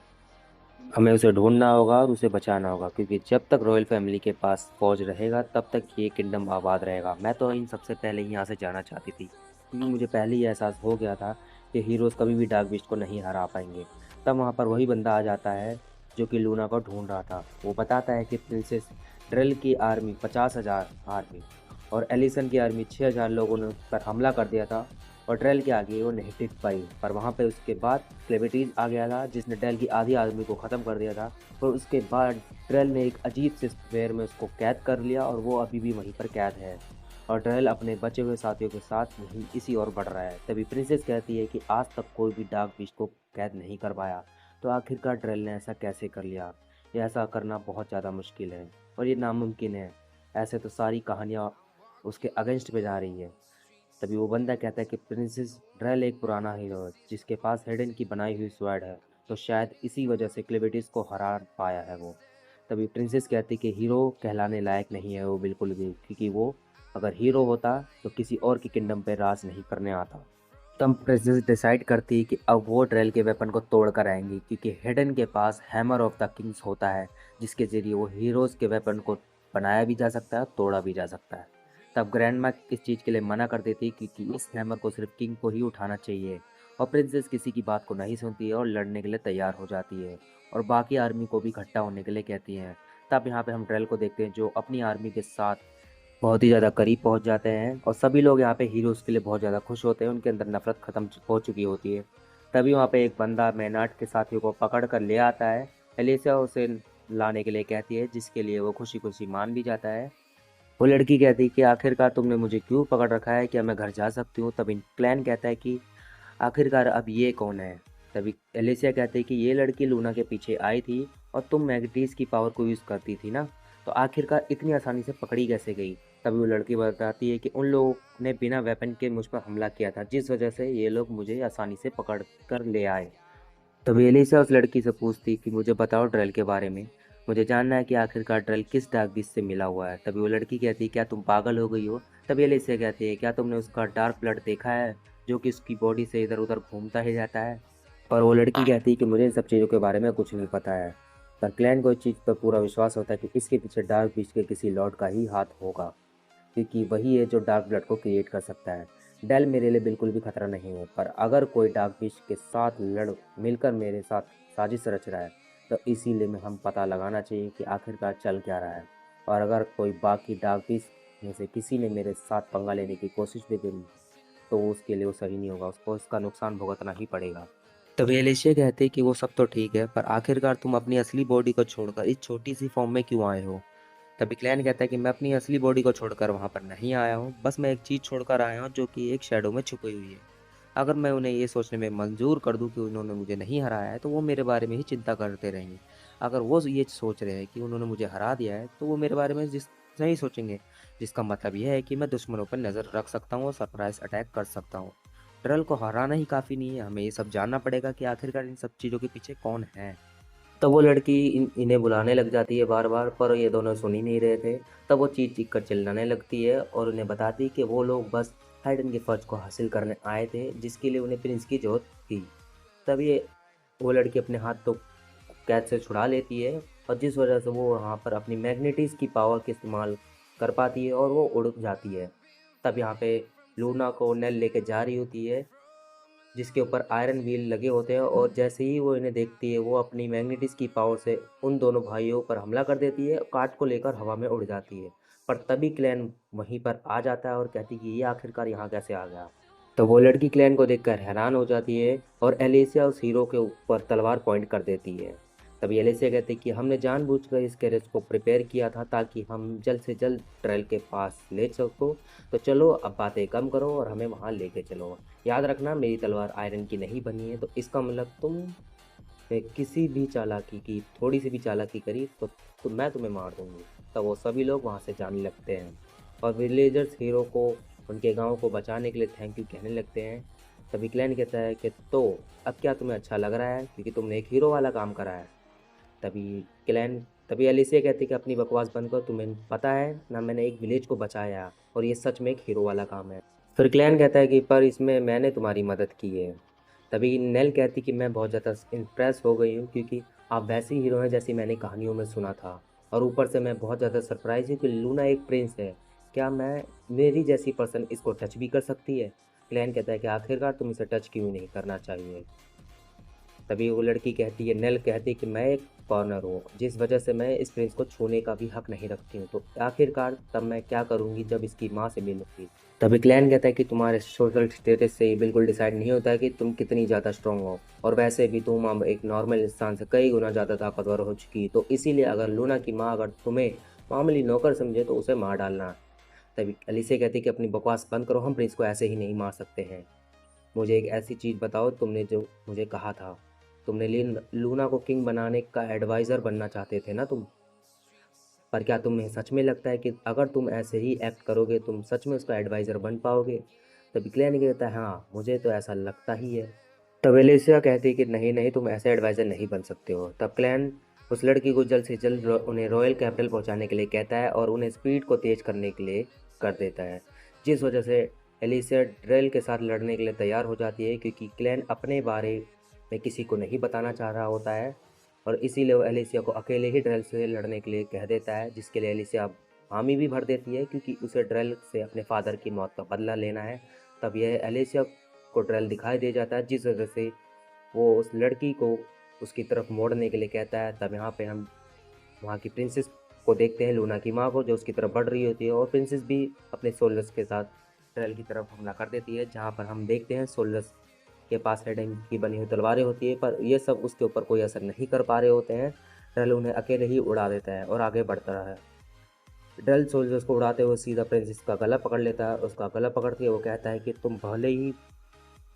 हमें उसे ढूंढना होगा और उसे बचाना होगा, क्योंकि जब तक रॉयल फैमिली के पास फौज रहेगा तब तक ये किंगडम आबाद रहेगा। मैं तो इन सबसे पहले ही यहाँ से जाना चाहती थी, क्योंकि मुझे पहले ही एहसास हो गया था कि हीरोज़ कभी भी डार्क बीस्ट को नहीं हरा पाएंगे। तब वहाँ पर वही बंदा आ जाता है जो कि लूना को ढूंढ रहा था। वो बताता है कि प्रिंसेस ड्रेल की आर्मी 50,000 आर्मी और एलिसन की आर्मी 6,000 लोगों ने उस पर हमला कर दिया था, और ड्रेल के आगे वो नहीं टिक पाई। पर वहाँ पे उसके बाद क्लेमेटीज आ गया था, जिसने ड्रेल की आधी आर्मी को ख़त्म कर दिया था। और उसके बाद ड्रेल ने एक अजीब से स्क्वेयर में उसको कैद कर लिया, और वो अभी भी वहीं पर कैद है। और ड्रेल अपने बचे हुए साथियों के साथ वहीं इसी ओर बढ़ रहा है। तभी प्रिंसेस कहती है कि आज तक कोई भी डार्क बीस्ट को कैद नहीं कर पाया, तो आखिरकार ड्रेल ने ऐसा कैसे कर लिया। ये ऐसा करना बहुत ज़्यादा मुश्किल है और ये नामुमकिन है। ऐसे तो सारी कहानियाँ उसके अगेंस्ट पे जा रही है। तभी वो बंदा कहता है कि प्रिंसेस ड्रेल एक पुराना हीरो है जिसके पास हेडन की बनाई हुई स्वॉर्ड है, तो शायद इसी वजह से क्लेविटिस को हरा पाया है वो। तभी प्रिंसेस कहती है कि हीरो कहलाने लायक नहीं है वो बिल्कुल भी, क्योंकि वो अगर हीरो होता तो किसी और की किंगडम पे राज नहीं करने आता। तब प्रिंसेस डिसाइड करती है कि अब वो ड्रेल के वेपन को तोड़ कर आएंगी, क्योंकि हेडन के पास हैमर ऑफ द किंग्स होता है, जिसके जरिए वो हीरोज़ के वेपन को बनाया भी जा सकता है, तोड़ा भी जा सकता है। तब ग्रैंड माँ इस चीज़ के लिए मना कर देती है, क्योंकि इस हैमर को सिर्फ किंग को ही उठाना चाहिए। और प्रिंसेस किसी की बात को नहीं सुनती है और लड़ने के लिए तैयार हो जाती है, और बाकी आर्मी को भी इकट्ठा होने के लिए कहती है। तब यहाँ पे हम ड्रेल को देखते हैं जो अपनी आर्मी के साथ बहुत ही ज़्यादा करीब पहुंच जाते हैं, और सभी लोग यहाँ पे हीरोज़ के लिए बहुत ज़्यादा खुश होते हैं। उनके अंदर नफरत ख़त्म हो चुकी होती है। तभी वहाँ पे एक बंदा मैनार्ड के साथियों को पकड़ कर ले आता है। एलिसा उसे लाने के लिए कहती है, जिसके लिए वो खुशी खुशी मान भी जाता है। वो लड़की कहती है कि आखिरकार तुमने मुझे क्यों पकड़ रखा है, क्या मैं घर जा सकती हूँ। तभी क्लैन कहता है कि आखिरकार अब ये कौन है। तभी एलिसिया कहते हैं कि ये लड़की लूना के पीछे आई थी, और तुम मैग्नेटिस की पावर को यूज़ करती थी ना, तो आखिरकार इतनी आसानी से पकड़ी कैसे गई। तभी वो लड़की बताती है कि उन लोगों ने बिना वेपन के मुझ पर हमला किया था, जिस वजह से ये लोग मुझे आसानी से पकड़ कर ले आए। तभी एलिसा उस लड़की से पूछती कि मुझे बताओ ड्रेल के बारे में, मुझे जानना है कि आखिरकार ड्रेल किस डार्क बीस्ट से मिला हुआ है। तभी वो लड़की कहती है क्या तुम पागल हो गई हो। तभी एलिसा कहती है क्या तुमने उसका डार्क ब्लड देखा है, जो कि उसकी बॉडी से इधर उधर घूमता ही जाता है। पर वो लड़की कहती है कि मुझे इन सब चीज़ों के बारे में कुछ नहीं पता है। पर क्लैन को इस चीज़ पर पूरा विश्वास होता है कि इसके पीछे डार्क बीस्ट के किसी लॉर्ड का ही हाथ होगा, क्योंकि वही है जो डार्क ब्लड को क्रिएट कर सकता है। डेल मेरे लिए बिल्कुल भी खतरा नहीं है, पर अगर कोई डार्क बीस्ट के साथ लड़ मिलकर मेरे साथ साजिश रच रहा है, तो इसीलिए में हम पता लगाना चाहिए कि आखिरकार चल क्या रहा है। और अगर कोई बाकी डार्क बीस्ट में से किसी ने मेरे साथ पंगा लेने की कोशिश भी करी, तो उसके लिए वो सही नहीं होगा, उसको इसका नुकसान भुगतना ही पड़ेगा। तभी एलिशिया कहते कि वो सब तो ठीक है, पर आखिरकार तुम अपनी असली बॉडी को छोड़कर इस छोटी सी फॉर्म में क्यों आए हो। तभी क्लैन कहता है कि मैं अपनी असली बॉडी को छोड़कर वहाँ पर नहीं आया हूँ, बस मैं एक चीज़ छोड़कर आया हूँ जो कि एक शैडो में छुपी हुई है। अगर मैं उन्हें ये सोचने में मंजूर कर दूँ कि उन्होंने मुझे नहीं हराया है, तो वो मेरे बारे में ही चिंता करते रहेंगे। अगर वो ये सोच रहे हैं कि उन्होंने मुझे हरा दिया है, तो वो मेरे बारे में नहीं सोचेंगे, जिसका मतलब यह है कि मैं दुश्मनों पर नज़र रख सकता हूँ और सरप्राइज अटैक कर सकता हूँ। ड्रल को हराना ही काफ़ी नहीं है, हमें ये सब जानना पड़ेगा कि आखिरकार इन सब चीज़ों के पीछे कौन है। तब वो लड़की इन्हें बुलाने लग जाती है बार बार, पर ये दोनों सुन ही नहीं रहे थे। तब वो चीख चीख कर चिल्लाने लगती है और उन्हें बताती है कि वो लोग बस हाइडन के फर्ज को हासिल करने आए थे, जिसके लिए उन्हें प्रिंस की जरूरत थी। तब ये वो लड़की अपने हाथ तो कैद से छुड़ा लेती है, और जिस वजह से वो वहाँ पर अपनी मैग्नेटिस की पावर के इस्तेमाल कर पाती है और वो उड़ जाती है। तब यहाँ पे लूना को नेल लेके जा रही होती है, जिसके ऊपर आयरन व्हील लगे होते हैं, और जैसे ही वो इन्हें देखती है, वो अपनी मैग्नेटिस की पावर से उन दोनों भाइयों पर हमला कर देती है, कार्ड को लेकर हवा में उड़ जाती है। पर तभी क्लैन वहीं पर आ जाता है और कहती है कि ये आखिरकार यहाँ कैसे आ गया। तो वो लड़की क्लैन को देखकर हैरान हो जाती है, और एलिसिया उस हीरो के ऊपर तलवार पॉइंट कर देती है। तभी एलिसिया कहती कि हमने जानबूझकर इस गैरेज को प्रिपेयर किया था ताकि हम जल्द से जल्द ट्रेल के पास ले सको। तो चलो अब बातें कम करो और हमें वहाँ लेके चलो। याद रखना मेरी तलवार आयरन की नहीं बनी है, तो इसका मतलब तुम में किसी भी चालाकी की थोड़ी सी भी चालाकी करी तो मैं तुम्हें मार दूंगी। तब वो सभी लोग वहाँ से जाने लगते हैं और विलेजर्स हीरो को उनके गांव को बचाने के लिए थैंक यू कहने लगते हैं। तभी क्लैन कहता है कि तो अब क्या तुम्हें अच्छा लग रहा है क्योंकि तुमने एक हीरो वाला काम करा है। तभी क्लैन तभी एलिसिया कहती है कि अपनी बकवास बंद करो, तुम्हें पता है ना मैंने एक विलेज को बचाया और ये सच में एक हीरो वाला काम है। फिर क्लैन कहता है कि पर इसमें मैंने तुम्हारी मदद की है। तभी नेल कहती कि मैं बहुत ज़्यादा इम्प्रेस हो गई हूँ क्योंकि आप वैसे ही हीरो हैं जैसी मैंने कहानियों में सुना था, और ऊपर से मैं बहुत ज़्यादा सरप्राइज हूँ कि लूना एक प्रिंस है। क्या मैं मेरी जैसी पर्सन इसको टच भी कर सकती है? क्लैन कहता है कि आखिरकार तुम इसे टच क्यों नहीं करना चाहिए। तभी वो लड़की कहती है नेल कहती है कि मैं एक कॉर्नर हूँ जिस वजह से मैं इस प्रिंस को छूने का भी हक नहीं रखती हूँ, तो आखिरकार तब मैं क्या करूँगी जब इसकी माँ से मिलूंगी। तभी क्लैन कहता है कि तुम्हारे सोशल स्टेटस से ये बिल्कुल डिसाइड नहीं होता है कि तुम कितनी ज़्यादा स्ट्रांग हो, और वैसे भी तुम अब एक नॉर्मल इंसान से कई गुना ज़्यादा ताकतवर हो चुकी, तो इसीलिए अगर लूना की माँ अगर तुम्हें मामूली नौकर समझे तो उसे मार डालना। तभी अलीसे कहती है कि अपनी बकवास बंद करो, हम प्रिंस को ऐसे ही नहीं मार सकते हैं। मुझे एक ऐसी चीज़ बताओ तुमने जो मुझे कहा था, तुमने लिन लूना को किंग बनाने का एडवाइज़र बनना चाहते थे ना तुम, पर क्या तुम्हें सच में लगता है कि अगर तुम ऐसे ही एक्ट करोगे तुम सच में उसका एडवाइज़र बन पाओगे? तब क्लैन कहता है हाँ मुझे तो ऐसा लगता ही है। तब एलिसिया कहती है कि नहीं नहीं तुम ऐसे एडवाइज़र नहीं बन सकते हो। तब क्लैन उस लड़की को जल्द से जल्द उन्हें रॉयल कैपिटल पहुंचाने के लिए कहता है और उन्हें स्पीड को तेज करने के लिए कर देता है, जिस वजह से एलिसिया ड्रेल के साथ लड़ने के लिए तैयार हो जाती है क्योंकि क्लैन अपने बारे में किसी को नहीं बताना चाह रहा होता है, और इसीलिए वो एलिसिया को अकेले ही ड्रेल से लड़ने के लिए कह देता है, जिसके लिए एलिसिया हामी भी भर देती है क्योंकि उसे ड्रेल से अपने फादर की मौत का बदला लेना है। तब यह एलिसिया को ड्रेल दिखाई दे जाता है, जिस वजह से वो उस लड़की को उसकी तरफ मोड़ने के लिए कहता है। तब यहाँ पे हम वहाँ की प्रिंसेस को देखते हैं, लूना की माँ को, जो उसकी तरफ बढ़ रही होती है, और प्रिंसेस भी अपने सोल्जर्स के साथ ट्रेल की तरफ हमला कर देती है, जहाँ पर हम देखते हैं सोल्जर्स के पास हेडेन की बनी हुई तलवारें होती है, पर ये सब उसके ऊपर कोई असर नहीं कर पा रहे होते हैं। ट्रेल उन्हें अकेले ही उड़ा देता है और आगे बढ़ता रहा है। ड्रेल सोल्जर्स को उड़ाते हुए सीधा प्रिंसेस का गला पकड़ लेता है। उसका गला पकड़ के वो कहता है कि तुम भले ही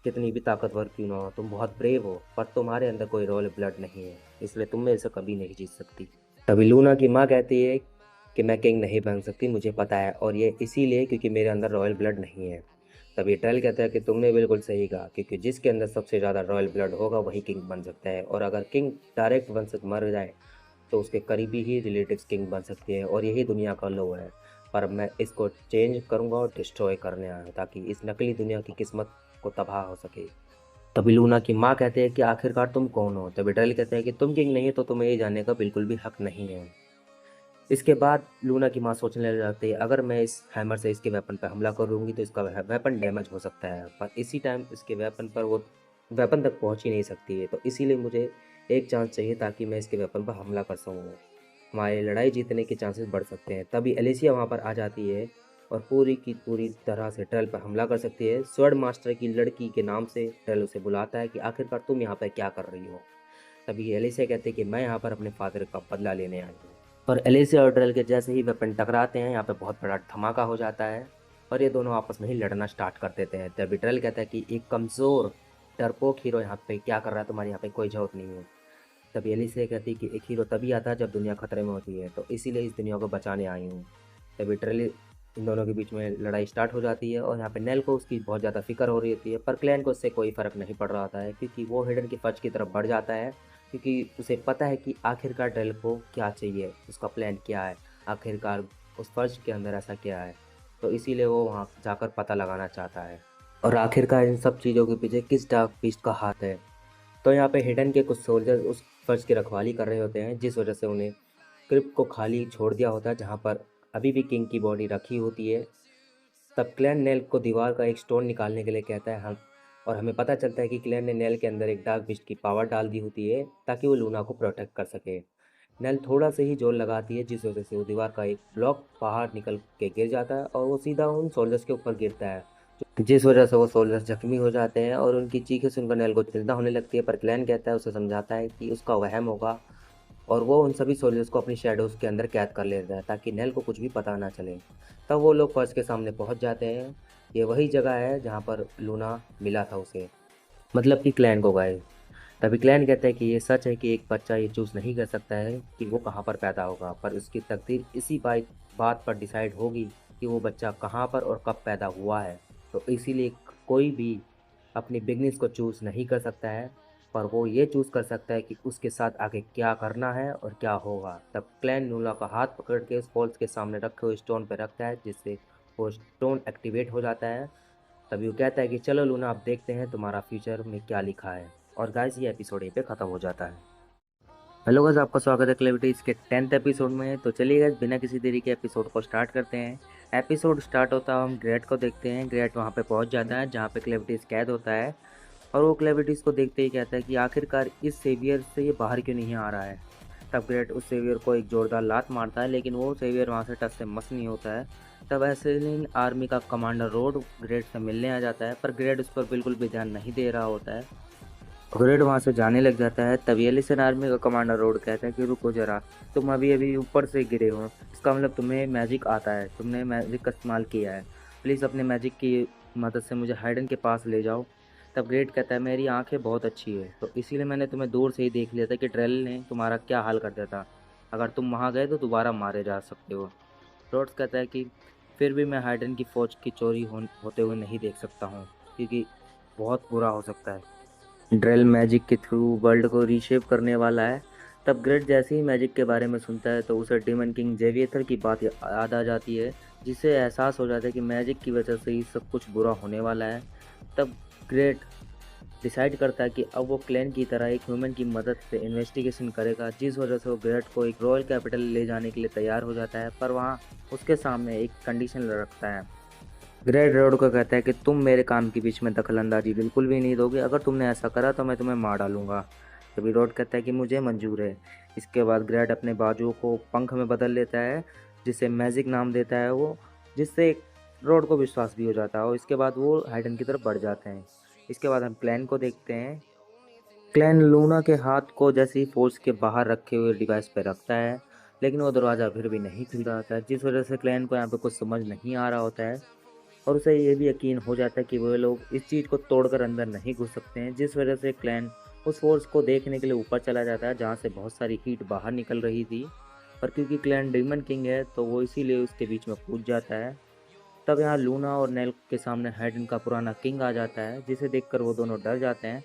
कितनी भी ताकतवर क्यों ना हो, तुम बहुत ब्रेव हो, पर तुम्हारे अंदर कोई रॉयल ब्लड नहीं है, इसलिए तुम मेरे से कभी नहीं जीत सकती। तभी लूना की माँ कहती है कि मैं किंग नहीं बन सकती, मुझे पता है, और ये इसीलिए क्योंकि मेरे अंदर रॉयल ब्लड नहीं है। तभी ट्रेल कहता है कि तुमने बिल्कुल सही कहा, क्योंकि जिसके अंदर सबसे ज़्यादा रॉयल ब्लड होगा वही किंग बन सकता है, और अगर किंग डायरेक्ट बन सक मर जाए तो उसके करीबी ही रिलेटिव्स किंग बन सकते हैं, और यही दुनिया का लॉ है। पर मैं इसको चेंज करूँगा और डिस्ट्रॉय करने आया हूँ ताकि इस नकली दुनिया की किस्मत को तबाह हो सके। तभी लूना की माँ कहते हैं कि आखिरकार तुम कौन हो? तभी ड्रेल कहते हैं कि तुम किंग नहीं हो तो तुम्हें ये जानने का बिल्कुल भी हक नहीं है। इसके बाद लूना की माँ सोचने लग जाती है अगर मैं इस हैमर से इसके वेपन पर हमला करूँगी तो इसका वेपन डैमेज हो सकता है, पर इसी टाइम इसके वेपन पर वो वेपन तक पहुँच ही नहीं सकती है, तो इसीलिए मुझे एक चांस चाहिए ताकि मैं इसके वेपन पर हमला कर सकूँ, हमारी लड़ाई जीतने के चांसेस बढ़ सकते हैं। तभी एलिसिया वहाँ पर आ जाती है और पूरी की पूरी तरह से ट्रेल पर हमला कर सकती है। स्वर्ड मास्टर की लड़की के नाम से ट्रेल उसे बुलाता है कि आखिरकार तुम यहाँ पर क्या कर रही हो। तभी एलिसिया कहते हैं कि मैं यहाँ पर अपने फादर का बदला लेने आई हूँ। पर एलिसिया और ड्रेल के जैसे ही वेपन टकराते हैं यहाँ पे बहुत बड़ा धमाका हो जाता है और ये दोनों आपस में ही लड़ना स्टार्ट कर देते हैं। तभी ड्रेल कहता है कि एक कमज़ोर डरपोक हीरो यहाँ पे क्या कर रहा है, तुम्हारे यहाँ पे कोई जरूरत नहीं है। तभी एलिसिया कहती है कि एक हीरो तभी आता है जब दुनिया खतरे में होती है, तो इसीलिए इस दुनिया को बचाने आई हूँ। तभी ड्रेल इन दोनों के बीच में लड़ाई स्टार्ट हो जाती है और यहाँ पे नेल को उसकी बहुत ज़्यादा फिक्र हो रही होती है, पर क्लैन को उससे कोई फ़र्क नहीं पड़ रहा होता है क्योंकि वो हिडन की फर्ज की तरफ बढ़ जाता है, क्योंकि उसे पता है कि आखिरकार ड्रेल को क्या चाहिए, उसका प्लान क्या है, आखिरकार उस फर्ज के अंदर ऐसा क्या है, तो इसीलिए वो वहाँ जाकर पता लगाना चाहता है और आखिरकार इन सब चीज़ों के पीछे किस डार्क बीस्ट का हाथ है। तो यहाँ पे हिडन के कुछ सोल्जर उस फर्श की रखवाली कर रहे होते हैं, जिस वजह से उन्हें क्रिप्ट को खाली छोड़ दिया होता है जहाँ पर अभी भी किंग की बॉडी रखी होती है। तब क्लैन नेल को दीवार का एक स्टोन निकालने के लिए कहता है हम, और हमें पता चलता है कि क्लैन ने नेल के अंदर एक डार्क बिस्ट की पावर डाल दी होती है ताकि वो लूना को प्रोटेक्ट कर सके। नेल थोड़ा से ही जोर लगाती है जिस वजह से वो दीवार का एक ब्लॉक बाहर निकल के गिर जाता है और वो सीधा उन सोल्जर्स के ऊपर गिरता है, जिस वजह से वो सोल्जर्स जख्मी हो जाते हैं और उनकी चीखें सुनकर नेल को चिंता होने लगती है, पर क्लैन कहता है उसे समझाता है कि उसका वहम होगा और वो उन सभी सोल्जर्स को अपनी शैडोज़ के अंदर कैद कर लेता है ताकि नेल को कुछ भी पता ना चले। तब वो लोग फर्स्ट के सामने पहुंच जाते हैं। ये वही जगह है जहाँ पर लूना मिला था उसे, मतलब कि क्लैन को गए। तभी क्लैन कहता है कि ये सच है कि एक बच्चा ये चूज़ नहीं कर सकता है कि वो कहाँ पर पैदा होगा, पर उसकी तकदीर इसी बात पर डिसाइड होगी कि वो बच्चा कहाँ पर और कब पैदा हुआ है। तो इसीलिए कोई भी अपनी बिगनिंग्स को चूज़ नहीं कर सकता है, पर वो ये चूज़ कर सकता है कि उसके साथ आगे क्या करना है और क्या होगा। तब क्लैन लूना का हाथ पकड़ के उस फॉल्स के सामने रखे हुए स्टोन पर रखता है, जिससे वो स्टोन एक्टिवेट हो जाता है। तभी वो कहता है कि चलो लूना, अब देखते हैं तुम्हारा फ्यूचर में क्या लिखा है। और गाइस, ये एपिसोड यहीं पे ख़त्म हो जाता है। हेलो गाइस, आपका स्वागत है क्लेविटीज़ के 10th एपिसोड में। तो चलिए गाइस, बिना किसी देरी के एपिसोड को स्टार्ट करते हैं। एपिसोड स्टार्ट होता है, हम ग्रेट को देखते हैं। ग्रेट वहाँ पे पहुँच जाता है जहाँ पे क्लेविटीज़ कैद होता है, और वो क्लेविटीज़ को देखते ही कहता है कि आखिरकार इस सेवियर से ये बाहर क्यों नहीं आ रहा है। तब ग्रेट उस सेवियर को एक जोरदार लात मारता है, लेकिन वो सेवियर वहाँ से टस से मस नहीं होता है। तब एसेलिन आर्मी का कमांडर रोड ग्रेट से मिलने आ जाता है, पर ग्रेट उस पर बिल्कुल भी ध्यान नहीं दे रहा होता है। ग्रेड वहाँ से जाने लग जाता है। तभी एलिसन आर्मी का कमांडर रोड कहता है कि रुको जरा, तुम अभी अभी ऊपर से गिरे हो, इसका मतलब तुम्हें मैजिक आता है, तुमने मैजिक का इस्तेमाल किया है। प्लीज़ अपने मैजिक की मदद से मुझे हाइडन के पास ले जाओ। तब ग्रेड कहता है मेरी आंखें बहुत अच्छी है, तो इसीलिए मैंने तुम्हें दूर से ही देख लिया था कि ड्रेल ने तुम्हारा क्या हाल कर दिया था। अगर तुम वहाँ गए तो दोबारा मारे जा सकते हो। रोड्स कहता है कि फिर भी मैं हाइडन की फ़ौज की चोरी होते हुए नहीं देख सकता हूँ, क्योंकि बहुत बुरा हो सकता है। ड्रेल मैजिक के थ्रू वर्ल्ड को रीशेप करने वाला है। तब ग्रेट जैसे ही मैजिक के बारे में सुनता है तो उसे डीमन किंग जेविएथर की बात याद आ जाती है, जिससे एहसास हो जाता है कि मैजिक की वजह से ही सब कुछ बुरा होने वाला है। तब ग्रेट डिसाइड करता है कि अब वो क्लैन की तरह एक ह्यूमन की मदद से इन्वेस्टिगेशन करेगा, जिस वजह से वो ग्रेट को एक रॉयल कैपिटल ले जाने के लिए तैयार हो जाता है, पर वहाँ उसके सामने एक कंडीशन रखता है। ग्रेट रोड को कहता है कि तुम मेरे काम के बीच में दखलंदाजी बिल्कुल भी नहीं दोगे, अगर तुमने ऐसा करा तो मैं तुम्हें मार डालूंगा। तभी रोड कहता है कि मुझे मंजूर है। इसके बाद ग्रेट अपने बाजुओं को पंख में बदल लेता है, जिसे मैजिक नाम देता है वो, जिससे रोड को विश्वास भी हो जाता है, और इसके बाद वो हाइडन की तरफ बढ़ जाते हैं। इसके बाद हम क्लैन को देखते हैं। क्लैन लूना के हाथ को जैसे ही फोर्स के बाहर रखे हुए डिवाइस पर रखता है, लेकिन वो दरवाज़ा फिर भी नहीं खुल रहा होता है, जिस वजह से क्लैन को यहाँ पे कुछ समझ नहीं आ रहा होता है, और उसे ये भी यकीन हो जाता है कि वो लोग इस चीज़ को तोड़कर अंदर नहीं घुस सकते हैं, जिस वजह से क्लैन उस फोर्स को देखने के लिए ऊपर चला जाता है जहाँ से बहुत सारी हीट बाहर निकल रही थी। पर क्योंकि क्लैन डीमन किंग है तो वो इसीलिए उसके बीच में कूद जाता है। तब यहाँ लूना और नेल के सामने हाइडन का पुराना किंग आ जाता है, जिसे देखकर वो दोनों डर जाते हैं।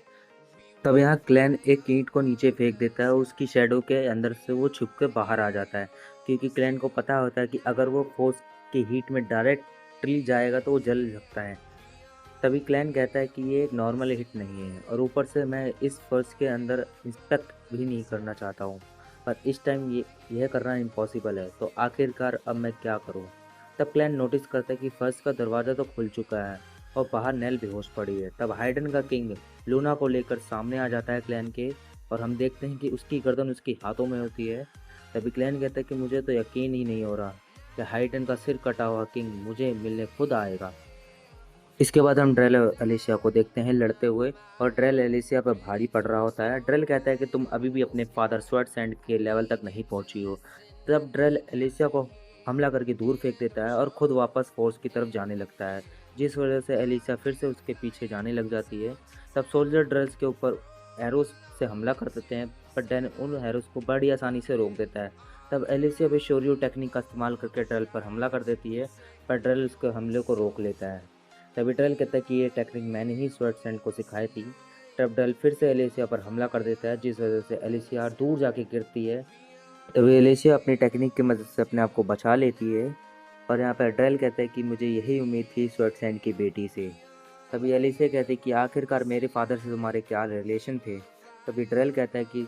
तब यहाँ क्लैन एक ईंट को नीचे फेंक देता है, उसकी शैडो के अंदर से वो छुप के बाहर आ जाता है, क्योंकि क्लैन को पता होता है कि अगर वो फोर्स की हीट में डायरेक्टली जाएगा तो वो जल सकता है। तभी क्लैन कहता है कि ये एक नॉर्मल हिट नहीं है, और ऊपर से मैं इस फर्श के अंदर इंस्पेक्ट भी नहीं करना चाहता हूँ, पर इस टाइम यह करना इम्पॉसिबल है, तो आखिरकार अब मैं क्या करूँ। तब क्लैन नोटिस करता है कि फर्श का दरवाज़ा तो खुल चुका है और बाहर नेल बेहोश पड़ी है। तब हाइडन का किंग लूना को लेकर सामने आ जाता है क्लैन के, और हम देखते हैं कि उसकी गर्दन उसके हाथों में होती है। तभी क्लैन कहता है कि मुझे तो यकीन ही नहीं हो रहा कि हाइडन का सिर कटा हुआ किंग मुझे मिलने खुद आएगा। इसके बाद हम ड्रेल और एलिसिया को देखते हैं लड़ते हुए, और ड्रेल एलिसिया पर भारी पड़ रहा होता है। ड्रेल कहता है कि तुम अभी भी अपने फादर स्वर्ड सैंड के लेवल तक नहीं पहुंची हो। तब ड्रेल एलिसिया को हमला करके दूर फेंक देता है और खुद वापस फोर्स की तरफ जाने लगता है, जिस वजह से एलिसिया फिर से उसके पीछे जाने लग जाती है। तब सोल्जर ड्रेल्स के ऊपर एरोस से हमला कर देते हैं, पर डैन उन एरोस को बड़ी आसानी से रोक देता है। तब एलिसिया भी शोरियो टेक्निक का इस्तेमाल करके ड्रेल पर हमला कर देती है, पर ड्रेल उसके हमले को रोक लेता है। तभी ड्रेल कहता है कि ये टेक्निक मैंने ही स्वर्ड सैंड को सिखाई थी। तब ड्रेल फिर से एलिसिया पर हमला कर देता है, जिस वजह से एलिसिया दूर जाके गिरती है। तभी एलिसिया अपनी टेक्निक की मदद से अपने आप को बचा लेती है, और यहाँ पर ड्रेल कहता है कि मुझे यही उम्मीद थी स्वर्ड सैंड की बेटी से। तभी एलिसिया कहती है कि आखिरकार मेरे फादर से तुम्हारे क्या रिलेशन थे। तभी ड्रेल कहता है कि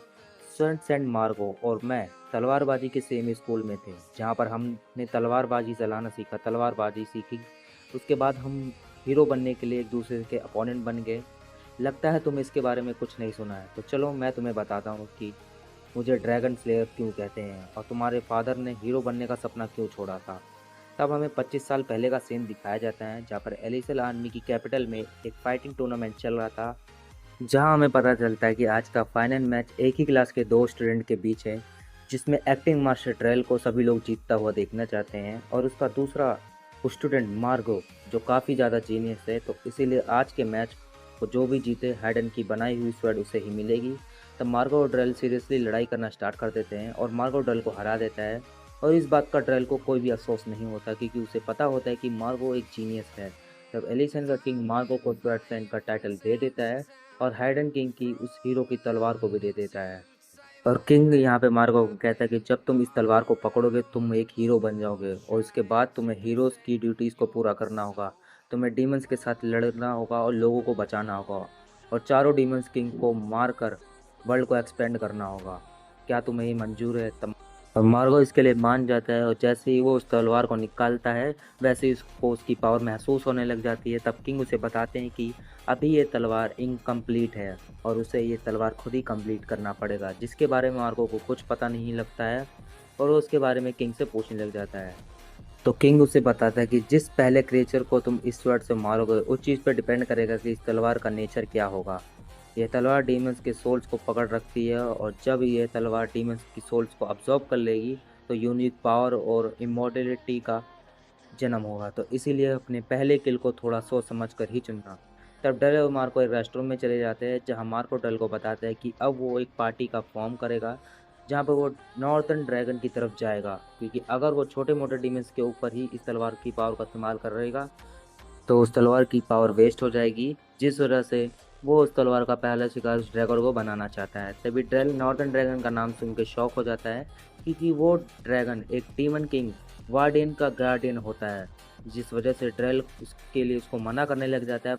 स्वर्ड सैंड मार्गो और मैं तलवारबाजी के सेम स्कूल में थे, जहाँ पर हमने तलवारबाजी चलाना सीखा, तलवारबाजी सीखी। उसके बाद हम हीरो बनने के लिए एक दूसरे के अपोनेंट बन गए। लगता है तुम इसके बारे में कुछ नहीं सुना है, तो चलो मैं तुम्हें बताता हूँ कि मुझे ड्रैगन स्लेयर क्यों कहते हैं, और तुम्हारे फादर ने हीरो बनने का सपना क्यों छोड़ा था। तब हमें 25 साल पहले का सीन दिखाया जाता है, जहाँ पर एलिसल आर्मी की कैपिटल में एक फाइटिंग टूर्नामेंट चल रहा था, जहाँ हमें पता चलता है कि आज का फाइनल मैच एक ही क्लास के दो स्टूडेंट के बीच है, जिसमें एक्टिंग मास्टर ड्रेल को सभी लोग जीतता हुआ देखना चाहते हैं और उसका दूसरा स्टूडेंट मार्गो जो काफ़ी ज़्यादा जीनियस है, तो इसीलिए आज के मैच को जो भी जीते हाइडन की बनाई हुई स्वॉर्ड उसे ही मिलेगी। तब मार्गो और ड्रेल सीरियसली लड़ाई करना स्टार्ट कर देते हैं और मार्गो ड्रेल को हरा देता है और इस बात का ड्रेल को कोई भी अफसोस नहीं होता क्योंकि उसे पता होता है कि मार्गो एक जीनियस है। तब एलिसन का किंग मार्गो को स्वॉर्ड सैंड का टाइटल दे देता है और हाइडन किंग की उस हीरो की तलवार को भी दे देता है। और किंग यहाँ पे मार्गो को कहता है कि जब तुम इस तलवार को पकड़ोगे तुम एक हीरो बन जाओगे और इसके बाद तुम्हें हीरोज़ की ड्यूटीज़ को पूरा करना होगा। तुम्हें डीमंस के साथ लड़ना होगा और लोगों को बचाना होगा और चारों डीमंस किंग को मार कर वर्ल्ड को एक्सपेंड करना होगा। क्या तुम्हें ये मंजूर है? तब और मार्गो इसके लिए मान जाता है और जैसे ही वो उस तलवार को निकालता है वैसे ही उसको उसकी पावर महसूस होने लग जाती है। तब किंग उसे बताते हैं कि अभी ये तलवार इनकम्प्लीट है और उसे ये तलवार खुद ही कंप्लीट करना पड़ेगा, जिसके बारे में मार्गो को कुछ पता नहीं लगता है और वो उसके बारे में किंग से पूछने लग जाता है। तो किंग उसे बताता है कि जिस पहले क्रिएचर को तुम इस स्वॉर्ड से मारोगे उस चीज़ पर डिपेंड करेगा कि इस तलवार का नेचर क्या होगा। यह तलवार डीमंस के सोल्स को पकड़ रखती है और जब यह तलवार डीमंस की सोल्स को अब्जॉर्ब कर लेगी तो यूनिक पावर और इमॉर्टलिटी का जन्म होगा। तो इसीलिए अपने पहले किल को थोड़ा सोच समझ कर ही चुनना। तब डल और मार्को एक रेस्टोरेंट में चले जाते हैं जहां मार्को डल को बताता है कि अब वो एक पार्टी का फॉर्म करेगा जहां पर वो नॉर्थर्न ड्रैगन की तरफ जाएगा क्योंकि अगर वो छोटे मोटे डिमेंस के ऊपर ही इस तलवार की पावर का इस्तेमाल कर रहेगा तो उस तलवार की पावर वेस्ट हो जाएगी, जिस वजह से वो उस तलवार का पहला शिकार उस ड्रैगन को बनाना चाहता है। तभी ड्रेल नॉर्दर्न ड्रैगन का नाम सुन के शॉक हो जाता है क्योंकि वो ड्रैगन एक डीमन किंग वार्डियन का गार्डियन होता है, जिस वजह से ड्रेल उसके लिए उसको मना करने लग जाता है।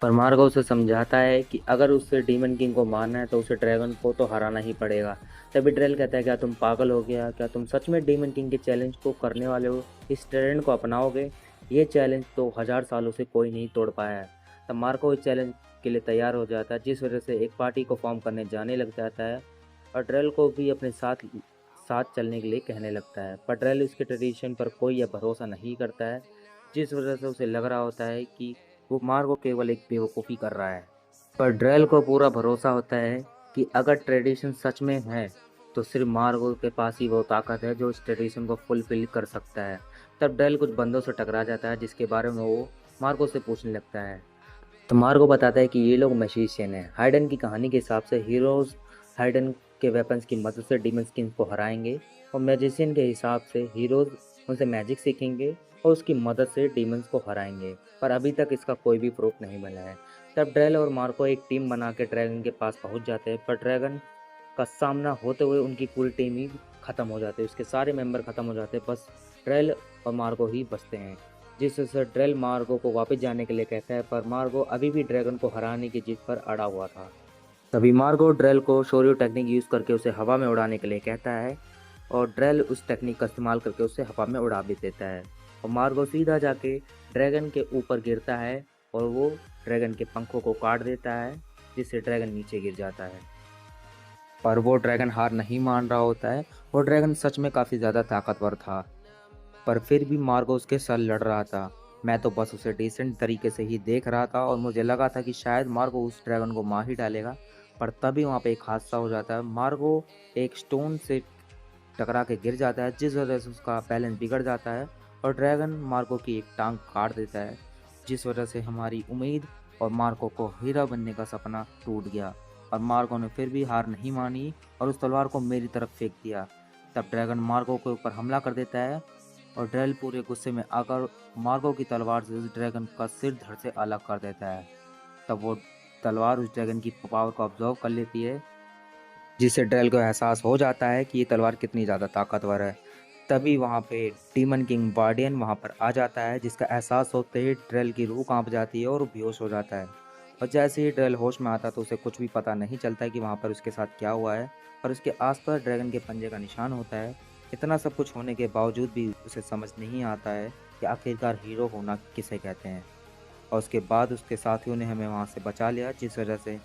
पर मार्गो उसे समझाता है कि अगर उसे डीमन किंग को मारना है तो उसे ड्रैगन को तो हराना ही पड़ेगा। तभी ड्रेल कहता है क्या तुम पागल हो गया, क्या तुम सच में डीमन किंग के चैलेंज को करने वाले हो? इस ट्रेंड को अपनाओगे? ये चैलेंज तो 1000 सालों से कोई नहीं तोड़ पाया है। तब मार्को इस चैलेंज के लिए तैयार हो जाता है, जिस वजह से एक पार्टी को फॉर्म करने जाने लग जाता है और ड्रेल को भी अपने साथ साथ चलने के लिए कहने लगता है। पर ड्रेल उसके ट्रेडिशन पर कोई यह भरोसा नहीं करता है, जिस वजह से उसे लग रहा होता है कि वो मार्को केवल एक बेवकूफ़ी कर रहा है। पर ड्रेल को पूरा भरोसा होता है कि अगर ट्रेडिशन सच में है तो सिर्फ मार्गो के पास ही वो ताकत है जो इस ट्रेडिशन को फुलफिल कर सकता है। तब ड्रेल कुछ बंदों से टकरा जाता है जिसके बारे में वो मार्गो से पूछने लगता है। तो मार्गो बताता है कि ये लोग मैजिशियन हैं। हाइडन की कहानी के हिसाब से हीरोज़ हाइडन के वेपन्स की मदद से डीमन किंग्स को हराएंगे और मैजिशियन के हिसाब से हीरोज़ उनसे मैजिक सीखेंगे और उसकी मदद से डीमंस को हराएंगे। पर अभी तक इसका कोई भी प्रूफ नहीं मिला है। तब ड्रेल और मार्को एक टीम बना के ड्रैगन के पास पहुंच जाते हैं, पर ड्रैगन का सामना होते हुए उनकी पूरी टीम ही ख़त्म हो जाती है, उसके सारे मेंबर ख़त्म हो जाते हैं, बस ड्रेल और मार्गो ही बचते हैं। जिस वजह से ड्रेल मार्गो को वापस जाने के लिए कहता है, पर मार्गो अभी भी ड्रैगन को हराने की जिद पर अड़ा हुआ था। तभी मार्गो ड्रेल को शोरियो टेक्निक यूज़ करके उसे हवा में उड़ाने के लिए कहता है और ड्रेल उस टेक्निक का इस्तेमाल करके उसे हवा में उड़ा भी देता है और मार्गो सीधा जाके ड्रैगन के ऊपर गिरता है और वो ड्रैगन के पंखों को काट देता है, जिससे ड्रैगन नीचे गिर जाता है। पर वो ड्रैगन हार नहीं मान रहा होता है। वो ड्रैगन सच में काफ़ी ज़्यादा ताकतवर था, पर फिर भी मार्गो उसके साथ लड़ रहा था। मैं तो बस उसे डिसेंट तरीके से ही देख रहा था और मुझे लगा था कि शायद मार्गो उस ड्रैगन को मार ही डालेगा, पर तभी वहाँ पे एक हादसा हो जाता है। मार्गो एक स्टोन से टकरा के गिर जाता है, जिस वजह से उसका बैलेंस बिगड़ जाता है और ड्रैगन मार्को की एक टांग काट देता है, जिस वजह से हमारी उम्मीद और मार्को को हीरा बनने का सपना टूट गया। और मार्को ने फिर भी हार नहीं मानी और उस तलवार को मेरी तरफ फेंक दिया। तब ड्रैगन मार्को के ऊपर हमला कर देता है और ड्रेल पूरे गुस्से में आकर मार्को की तलवार से उस ड्रैगन का सिर धड़ से अलग कर देता है। तब वो तलवार उस ड्रैगन की पावर को ऑब्जर्व कर लेती है, जिससे ड्रेल को एहसास हो जाता है कि ये तलवार कितनी ज़्यादा ताकतवर है। तभी वहाँ पे डीमन किंग वार्डियन वहाँ पर आ जाता है, जिसका एहसास होते ही ड्रेल की रूह कांप जाती है और वो बेहोश हो जाता है। और जैसे ही ड्रेल होश में आता है तो उसे कुछ भी पता नहीं चलता है कि वहाँ पर उसके साथ क्या हुआ है और उसके आसपास ड्रैगन के पंजे का निशान होता है। इतना सब कुछ होने के बावजूद भी उसे समझ नहीं आता है कि आखिरकार हीरो होना किसे कहते हैं। और उसके बाद उसके साथियों ने हमें वहाँ से बचा लिया, जिस वजह से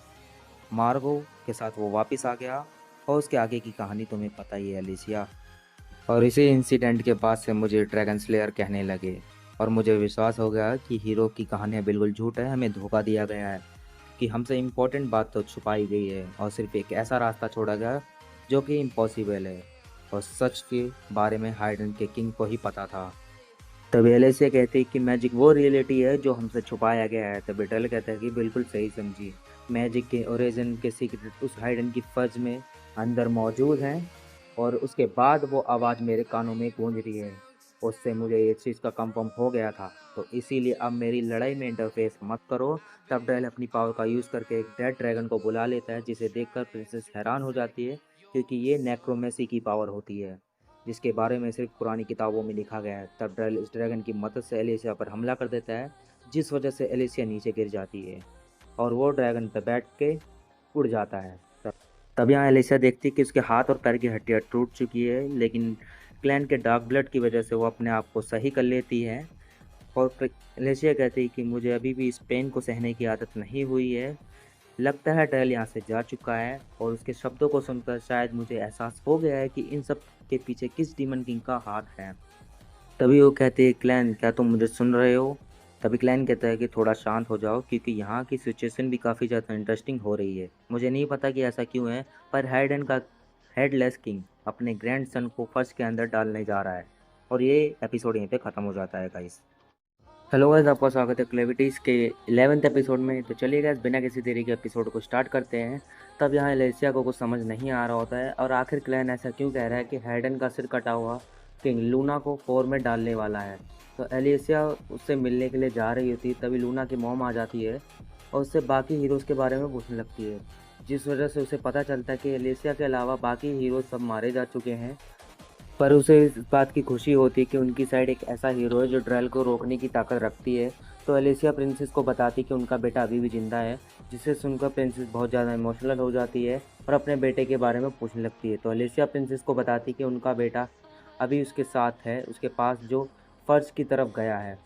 मार्गो के साथ वो वापस आ गया। और उसके आगे की कहानी तुम्हें पता ही है एलिसिया। और इसी इंसिडेंट के बाद से मुझे ड्रैगन स्लेयर कहने लगे और मुझे विश्वास हो गया कि हीरो की कहानियाँ बिल्कुल झूठ है, हमें धोखा दिया गया है कि हमसे इम्पोर्टेंट बात तो छुपाई गई है और सिर्फ एक ऐसा रास्ता छोड़ा गया जो कि इम्पॉसिबल है। और सच के बारे में हाइडन के किंग को ही पता था। तभी एलिसिया कहती है कि मैजिक वो रियलिटी है जो हमसे छुपाया गया है। तभी ड्रेल कहता है कि बिल्कुल सही समझी, मैजिक के ओरिजिन के सीक्रेट उस हाइडन की फज में अंदर मौजूद हैं। और उसके बाद वो आवाज़ मेरे कानों में गूंज रही है, उससे मुझे ये चीज़ का कंफर्म हो गया था। तो इसीलिए अब मेरी लड़ाई में इंटरफेस मत करो। तब ड्रेल अपनी पावर का यूज़ करके एक डेड ड्रैगन को बुला लेता है, जिसे देखकर प्रिंसेस हैरान हो जाती है, क्योंकि ये नेक्रोमेसी की पावर होती है जिसके बारे में सिर्फ पुरानी किताबों में लिखा गया है। तब ड्रेल इस ड्रैगन की मदद से एलिसिया पर हमला कर देता है, जिस वजह से एलिसिया नीचे गिर जाती है और वो ड्रैगन पर बैठ के उड़ जाता है। तब यहाँ एलिसिया देखती है कि उसके हाथ और पैर की हड्डियाँ टूट चुकी है, लेकिन क्लैन के डार्क ब्लड की वजह से वो अपने आप को सही कर लेती है। और एलिसिया कहती है कि मुझे अभी भी इस पेन को सहने की आदत नहीं हुई है। लगता है ड्रेल यहाँ से जा चुका है, और उसके शब्दों को सुनकर शायद मुझे एहसास हो गया है कि इन सब के पीछे किस डीमन किंग का हाथ है। तभी वो कहते हैं, क्लैन क्या तुम मुझे सुन रहे हो? तभी क्लैन कहता है कि थोड़ा शांत हो जाओ, क्योंकि यहाँ की सिचुएशन भी काफ़ी ज़्यादा इंटरेस्टिंग हो रही है। मुझे नहीं पता कि ऐसा क्यों है, पर हाइडन का हेडलेस किंग अपने ग्रैंड सन को फर्श के अंदर डालने जा रहा है। और ये एपिसोड यहीं पे ख़त्म हो जाता है गाइस। हेलो गाइस, आपका स्वागत है क्लेविटीज़ के 11th एपिसोड में। तो चलिए गाइस, बिना किसी देरी के एपिसोड को स्टार्ट करते हैं। तब यहाँ एलिसिया को कुछ समझ नहीं आ रहा होता है, और आखिर क्लैन ऐसा क्यों कह रहा है कि हाइडन का सिर कटा हुआ किंग लूना को फोर में डालने वाला है। तो एलिसिया उससे मिलने के लिए जा रही होती है, तभी लूना की मॉम आ जाती है और उससे बाकी हीरोज़ के बारे में पूछने लगती है, जिस वजह से उसे पता चलता है कि एलिसिया के अलावा बाकी हीरोज़ सब मारे जा चुके हैं। पर उसे इस बात की खुशी होती है कि उनकी साइड एक ऐसा हीरो है जो ड्रेल को रोकने की ताकत रखती है। तो एलिसिया प्रिंसेस को बताती कि उनका बेटा अभी भी जिंदा है, जिसे सुनकर प्रिंसेस बहुत ज़्यादा इमोशनल हो जाती है और अपने बेटे के बारे में पूछने लगती है। तो एलिसिया प्रिंसेस को बताती कि उनका बेटा अभी उसके साथ है, उसके पास, जो फर्श की तरफ गया है,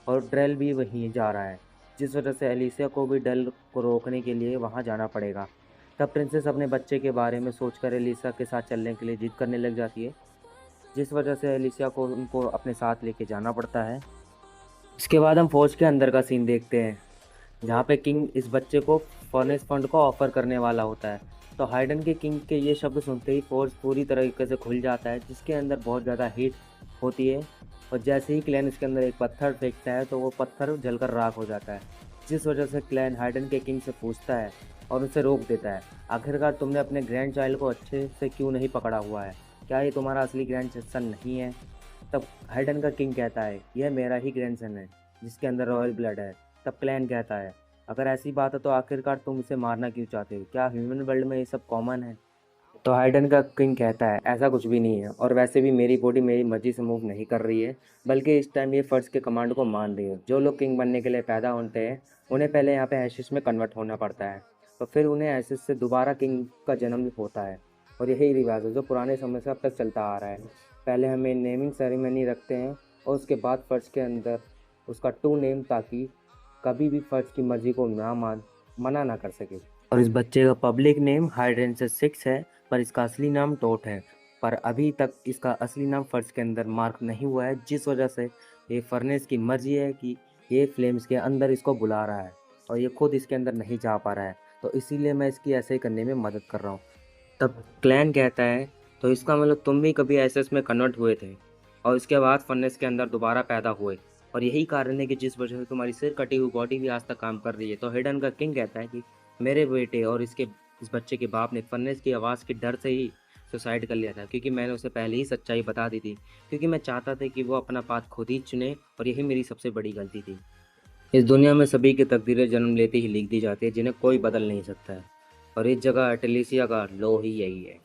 और ड्रेल भी वहीं जा रहा है, जिस वजह से एलिसिया को भी ड्रेल को रोकने के लिए वहाँ जाना पड़ेगा। तब प्रिंसेस अपने बच्चे के बारे में सोचकर एलिसिया के साथ चलने के लिए जिद करने लग जाती है, जिस वजह से एलिसिया को उनको अपने साथ लेके जाना पड़ता है। इसके बाद हम फौज के अंदर का सीन देखते हैं, जहाँ पे किंग इस बच्चे को फर्नेस फंड को ऑफर करने वाला होता है। तो हाइडन के किंग के ये शब्द सुनते ही फौज पूरी तरीके से खुल जाता है, जिसके अंदर बहुत ज़्यादा हीट होती है। और जैसे ही क्लैन इसके अंदर एक पत्थर फेंकता है, तो वो पत्थर जलकर राख हो जाता है, जिस वजह से क्लैन हाइडन के किंग से पूछता है और उसे रोक देता है, आखिरकार तुमने अपने ग्रैंड चाइल्ड को अच्छे से क्यों नहीं पकड़ा हुआ है? क्या ये तुम्हारा असली ग्रैंड सन नहीं है? तब हाइडन का किंग कहता है, यह मेरा ही ग्रैंड सन है, जिसके अंदर रॉयल ब्लड है। तब क्लैन कहता है, अगर ऐसी बात है तो आखिरकार तुम इसे मारना क्यों चाहते हो? क्या ह्यूमन वर्ल्ड में ये सब कॉमन है? तो हाइडन का किंग कहता है, ऐसा कुछ भी नहीं है, और वैसे भी मेरी बॉडी मेरी मर्जी से मूव नहीं कर रही है, बल्कि इस टाइम ये फर्स्ट के कमांड को मान रही है। जो लोग किंग बनने के लिए पैदा होते हैं, उन्हें पहले यहाँ पे एशिश में कन्वर्ट होना पड़ता है, तो फिर उन्हें एशिश से दोबारा किंग का जन्म होता है। और यही रिवाज है जो पुराने समय से अब तक चलता आ रहा है। पहले हमें नेमिंग सेरेमनी रखते हैं, और उसके बाद फर्स्ट के अंदर उसका टू नेम, ताकि कभी भी फर्स्ट की मर्जी को मना ना कर सके। और इस बच्चे का पब्लिक नेम हाइड्रेंसेस 6 है, पर इसका असली नाम टोट है। पर अभी तक इसका असली नाम फर्श के अंदर मार्क नहीं हुआ है, जिस वजह से ये फर्नेस की मर्जी है कि ये फ्लेम्स के अंदर इसको बुला रहा है, और ये खुद इसके अंदर नहीं जा पा रहा है। तो इसीलिए मैं इसकी ऐसे ही करने में मदद कर रहा हूँ। तब क्लैन कहता है, तो इसका मतलब तुम भी कभी एसएस में कन्वर्ट हुए थे, और इसके बाद फर्नेस के अंदर दोबारा पैदा हुए, और यही कारण है कि जिस वजह से तुम्हारी सिर कटी हुई बॉडी भी आज तक काम कर रही है। तो हिडन का किंग कहता है कि मेरे बेटे और इस बच्चे के बाप ने फर्नेस की आवाज़ के डर से ही सुसाइड कर लिया था, क्योंकि मैंने उसे पहले ही सच्चाई बता दी थी, क्योंकि मैं चाहता था कि वो अपना पाथ खुद ही चुने, और यही मेरी सबसे बड़ी गलती थी। इस दुनिया में सभी की तकदीरें जन्म लेते ही लिख दी जाती है, जिन्हें कोई बदल नहीं सकता है, और इस जगह एटलीसिया का लो ही यही है।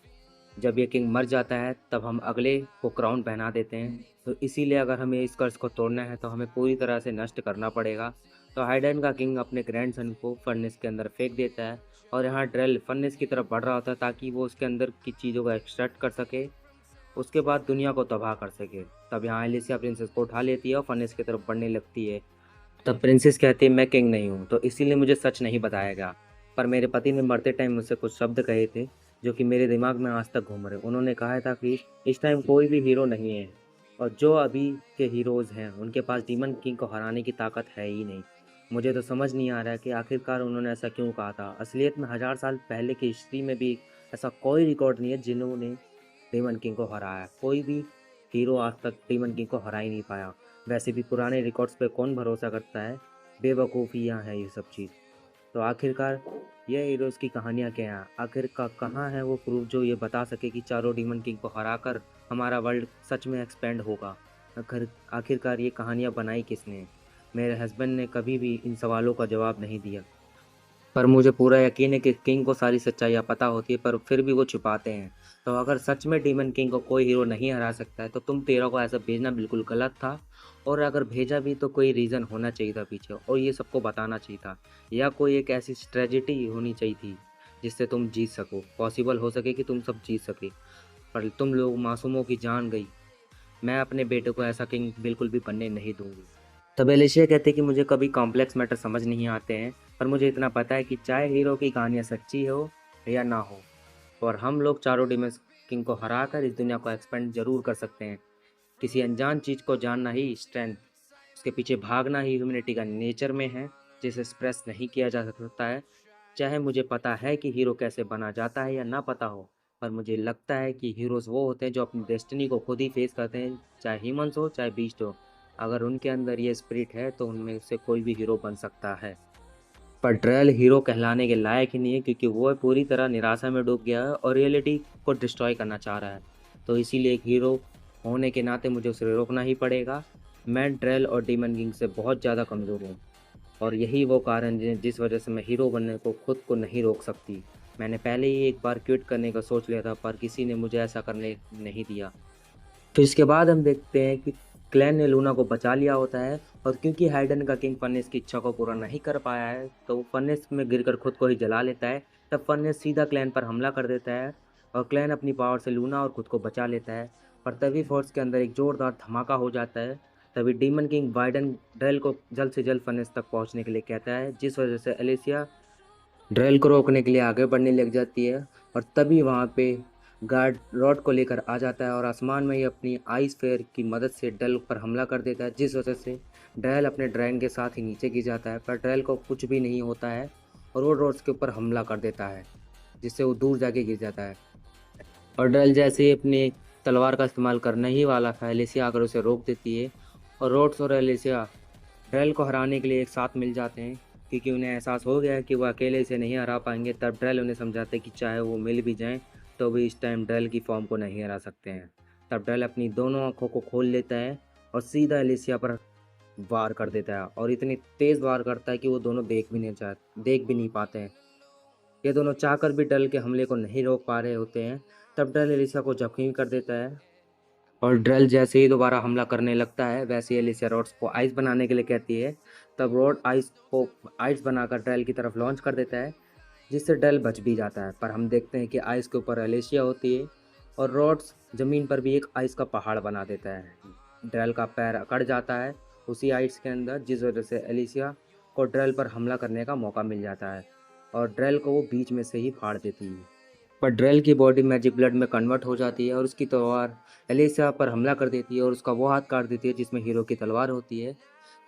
जब ये किंग मर जाता है, तब हम अगले को क्राउन पहना देते हैं। तो इसीलिए अगर हमें इस कर्ज को तोड़ना है, तो हमें पूरी तरह से नष्ट करना पड़ेगा। तो हाइडन का किंग अपने ग्रैंडसन को फर्नेस के अंदर फेंक देता है, और यहाँ ड्रेल फर्नेस की तरफ बढ़ रहा होता है, ताकि वो उसके अंदर की चीज़ों को एक्सट्रैक्ट कर सके, उसके बाद दुनिया को तबाह कर सके। तब यहाँ एलिसिया प्रिंसेस को उठा लेती है और फर्नेस की तरफ बढ़ने लगती है। तब प्रिंसेस कहती है, मैं किंग नहीं हूँ, तो इसीलिए मुझे सच नहीं बताया गया, पर मेरे पति ने मरते टाइम मुझसे कुछ शब्द कहे थे, जो कि मेरे दिमाग में आज तक घूम रहे। उन्होंने कहा था कि इस टाइम कोई भी हीरो नहीं है, और जो अभी के हीरोज़ हैं उनके पास डीमन किंग को हराने की ताकत है ही नहीं। मुझे तो समझ नहीं आ रहा है कि आखिरकार उन्होंने ऐसा क्यों कहा था। असलियत में 1000 साल पहले की हिस्ट्री में भी ऐसा कोई रिकॉर्ड नहीं है जिन्होंने डीमन किंग को हराया। कोई भी हीरो आज तक डीमन किंग को हरा ही नहीं पाया। वैसे भी पुराने रिकॉर्ड्स पे कौन भरोसा करता है, बेवकूफ़ियाँ हैं ये सब चीज़। तो आखिरकार ये हीरोज़ की कहानियाँ क्या हैं? आखिर का कहाँ है वो प्रूफ जो ये बता सके कि चारों डीमन किंग को हराकर हमारा वर्ल्ड सच में एक्सपेंड होगा? आखिरकार ये कहानियाँ बनाई किसने? मेरे हस्बैंड ने कभी भी इन सवालों का जवाब नहीं दिया। पर मुझे पूरा यकीन है कि किंग को सारी सच्चाइयाँ पता होती है, पर फिर भी वो छुपाते हैं। तो अगर सच में डीमन किंग को कोई हीरो नहीं हरा सकता है, तो तुम 13 को ऐसा भेजना बिल्कुल गलत था। और अगर भेजा भी तो कोई रीज़न होना चाहिए था पीछे, और ये सबको बताना चाहिए था, या कोई एक ऐसी स्ट्रेटजी होनी चाहिए थी जिससे तुम जीत सको, पॉसिबल हो सके कि तुम सब जीत सके। पर तुम लोग मासूमों की जान गई। मैं अपने बेटे को ऐसा किंग बिल्कुल भी बनने नहीं दूंगी। तब एलिशिया कहते कि मुझे कभी कॉम्प्लेक्स मैटर समझ नहीं आते हैं, पर मुझे इतना पता है कि चाहे हीरो की कहानियाँ सच्ची हो या ना हो, और हम लोग चारों डिमेंस किंग को हरा कर इस दुनिया को एक्सपेंड जरूर कर सकते हैं। किसी अनजान चीज़ को जानना ही स्ट्रेंथ, उसके पीछे भागना ही ह्यूमैनिटी का नेचर में है, जिसे एक्सप्रेस नहीं किया जा सकता है। चाहे मुझे पता है कि हीरो कैसे बना जाता है या ना पता हो, पर मुझे लगता है कि हीरोज़ वो होते हैं जो अपनी डेस्टिनी को खुद ही फेस करते हैं, चाहे ह्यूमंस हो चाहे बीस्ट हो। अगर उनके अंदर ये स्पिरिट है तो उनमें से कोई भी हीरो बन सकता है। पर ड्रेल हीरो कहलाने के लायक ही नहीं है, क्योंकि वो पूरी तरह निराशा में डूब गया है और रियलिटी को डिस्ट्रॉय करना चाह रहा है। तो इसीलिए एक हीरो होने के नाते मुझे उसे रोकना ही पड़ेगा। मैं ड्रेल और डीमन किंग से बहुत ज़्यादा कमज़ोर हूँ, और यही वो कारण है जिस वजह से मैं हीरो बनने को खुद को नहीं रोक सकती। मैंने पहले ही एक बार क्विट करने का सोच लिया था, पर किसी ने मुझे ऐसा करने नहीं दिया। फिर इसके बाद हम देखते हैं कि क्लैन ने लूना को बचा लिया होता है, और क्योंकि हाइडन का किंग फर्नेस की इच्छा को पूरा नहीं कर पाया है, तो वो फर्नेस में गिरकर खुद को ही जला लेता है। तब फर्नेस सीधा क्लैन पर हमला कर देता है, और क्लैन अपनी पावर से लूना और खुद को बचा लेता है। पर तभी फोर्स के अंदर एक जोरदार धमाका हो जाता है। तभी डीमन किंग वाइडन ड्रेल को जल्द से जल्द फर्नेस तक पहुंचने के लिए कहता है, जिस वजह से एलिसिया ड्रेल को रोकने के लिए आगे बढ़ने लग जाती है। और तभी वहाँ पे गार्ड रॉड को लेकर आ जाता है, और आसमान में ही अपनी आइस फेयर की मदद से ड्रेल पर हमला कर देता है, जिस वजह से ड्रेल अपने ड्रैगन के साथ ही नीचे गिर जाता है। पर ड्रेल को कुछ भी नहीं होता है, और वो रॉड्स के ऊपर हमला कर देता है, जिससे वो दूर जाके गिर जाता है। और ड्रेल जैसे ही अपनी तलवार का इस्तेमाल करने ही वाला था, एलिसिया आकर उसे रोक देती है, और रोड्स और एलिसिया ड्रेल को हराने के लिए एक साथ मिल जाते हैं, क्योंकि उन्हें एहसास हो गया है कि वो अकेले इसे नहीं हरा पाएंगे। तब ड्रेल उन्हें समझाते हैं कि चाहे वो मिल भी जाएं तो भी इस टाइम ड्रेल की फॉर्म को नहीं हरा सकते हैं। तब ड्रेल अपनी दोनों आंखों को खोल लेता है और सीधा एलिसिया पर वार कर देता है, और इतनी तेज़ वार करता है कि वो दोनों देख भी नहीं पाते हैं। ये दोनों चाहकर भी ड्रेल के हमले को नहीं रोक पा रहे होते हैं। तब ड्रेल एलिसिया को जख्मी कर देता है, और ड्रेल जैसे ही दोबारा हमला करने लगता है, वैसे ही एलिसिया रॉड्स को आइस बनाने के लिए कहती है। तब रॉड आइस बनाकर ड्रेल की तरफ लॉन्च कर देता है, जिससे ड्रेल बच भी जाता है। पर हम देखते हैं कि आइस के ऊपर एलिसिया होती है, और रॉड्स ज़मीन पर भी एक आइस का पहाड़ बना देता है। ड्रेल का पैर अकड़ जाता है उसी आइस के अंदर, जिस वजह से एलिसिया को ड्रेल पर हमला करने का मौका मिल जाता है, और ड्रेल को वो बीच में से ही फाड़ देती है। पर ड्रेल की बॉडी मैजिक ब्लड में कन्वर्ट हो जाती है, और उसकी तलवार एलिसा पर हमला कर देती है, और उसका वो हाथ काट देती है जिसमें हीरो की तलवार होती है।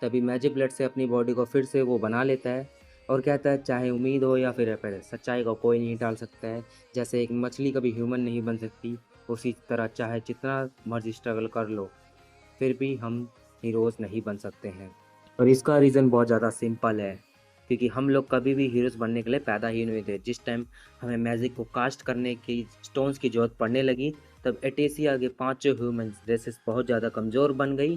तभी मैजिक ब्लड से अपनी बॉडी को फिर से वो बना लेता है, और कहता है, चाहे उम्मीद हो या फिर फिर सच्चाई को कोई नहीं टाल सकता है। जैसे एक मछली कभी ह्यूमन नहीं बन सकती, उसी तरह चाहे जितना मर्जी स्ट्रगल कर लो, फिर भी हम हीरोज़ नहीं बन सकते हैं। और इसका रीज़न बहुत ज़्यादा सिंपल है, क्योंकि हम लोग कभी भी हीरोज़ बनने के लिए पैदा ही नहीं थे। जिस टाइम हमें मैजिक को कास्ट करने की स्टोन्स की ज़रूरत पड़ने लगी, तब एटेसिया के पांचों ह्यूमन रेसेस बहुत ज़्यादा कमज़ोर बन गई।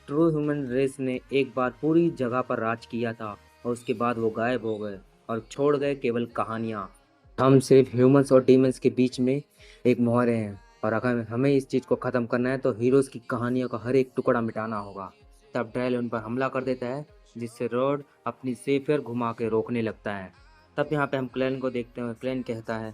ट्रू ह्यूमन रेस ने एक बार पूरी जगह पर राज किया था, और उसके बाद वो गायब हो गए और छोड़ गए केवल कहानियाँ। हम सिर्फ ह्यूमंस और डीमंस के बीच में एक मोहरे हैं, और अगर हमें इस चीज़ को ख़त्म करना है तो हीरोज़ की कहानियों का हर एक टुकड़ा मिटाना होगा। तब ड्रेल उन पर हमला कर देता है, जिससे रॉड अपनी सेफियर घुमा के रोकने लगता है। तब यहाँ पे हम क्लैन को देखते हैं। क्लैन कहता है,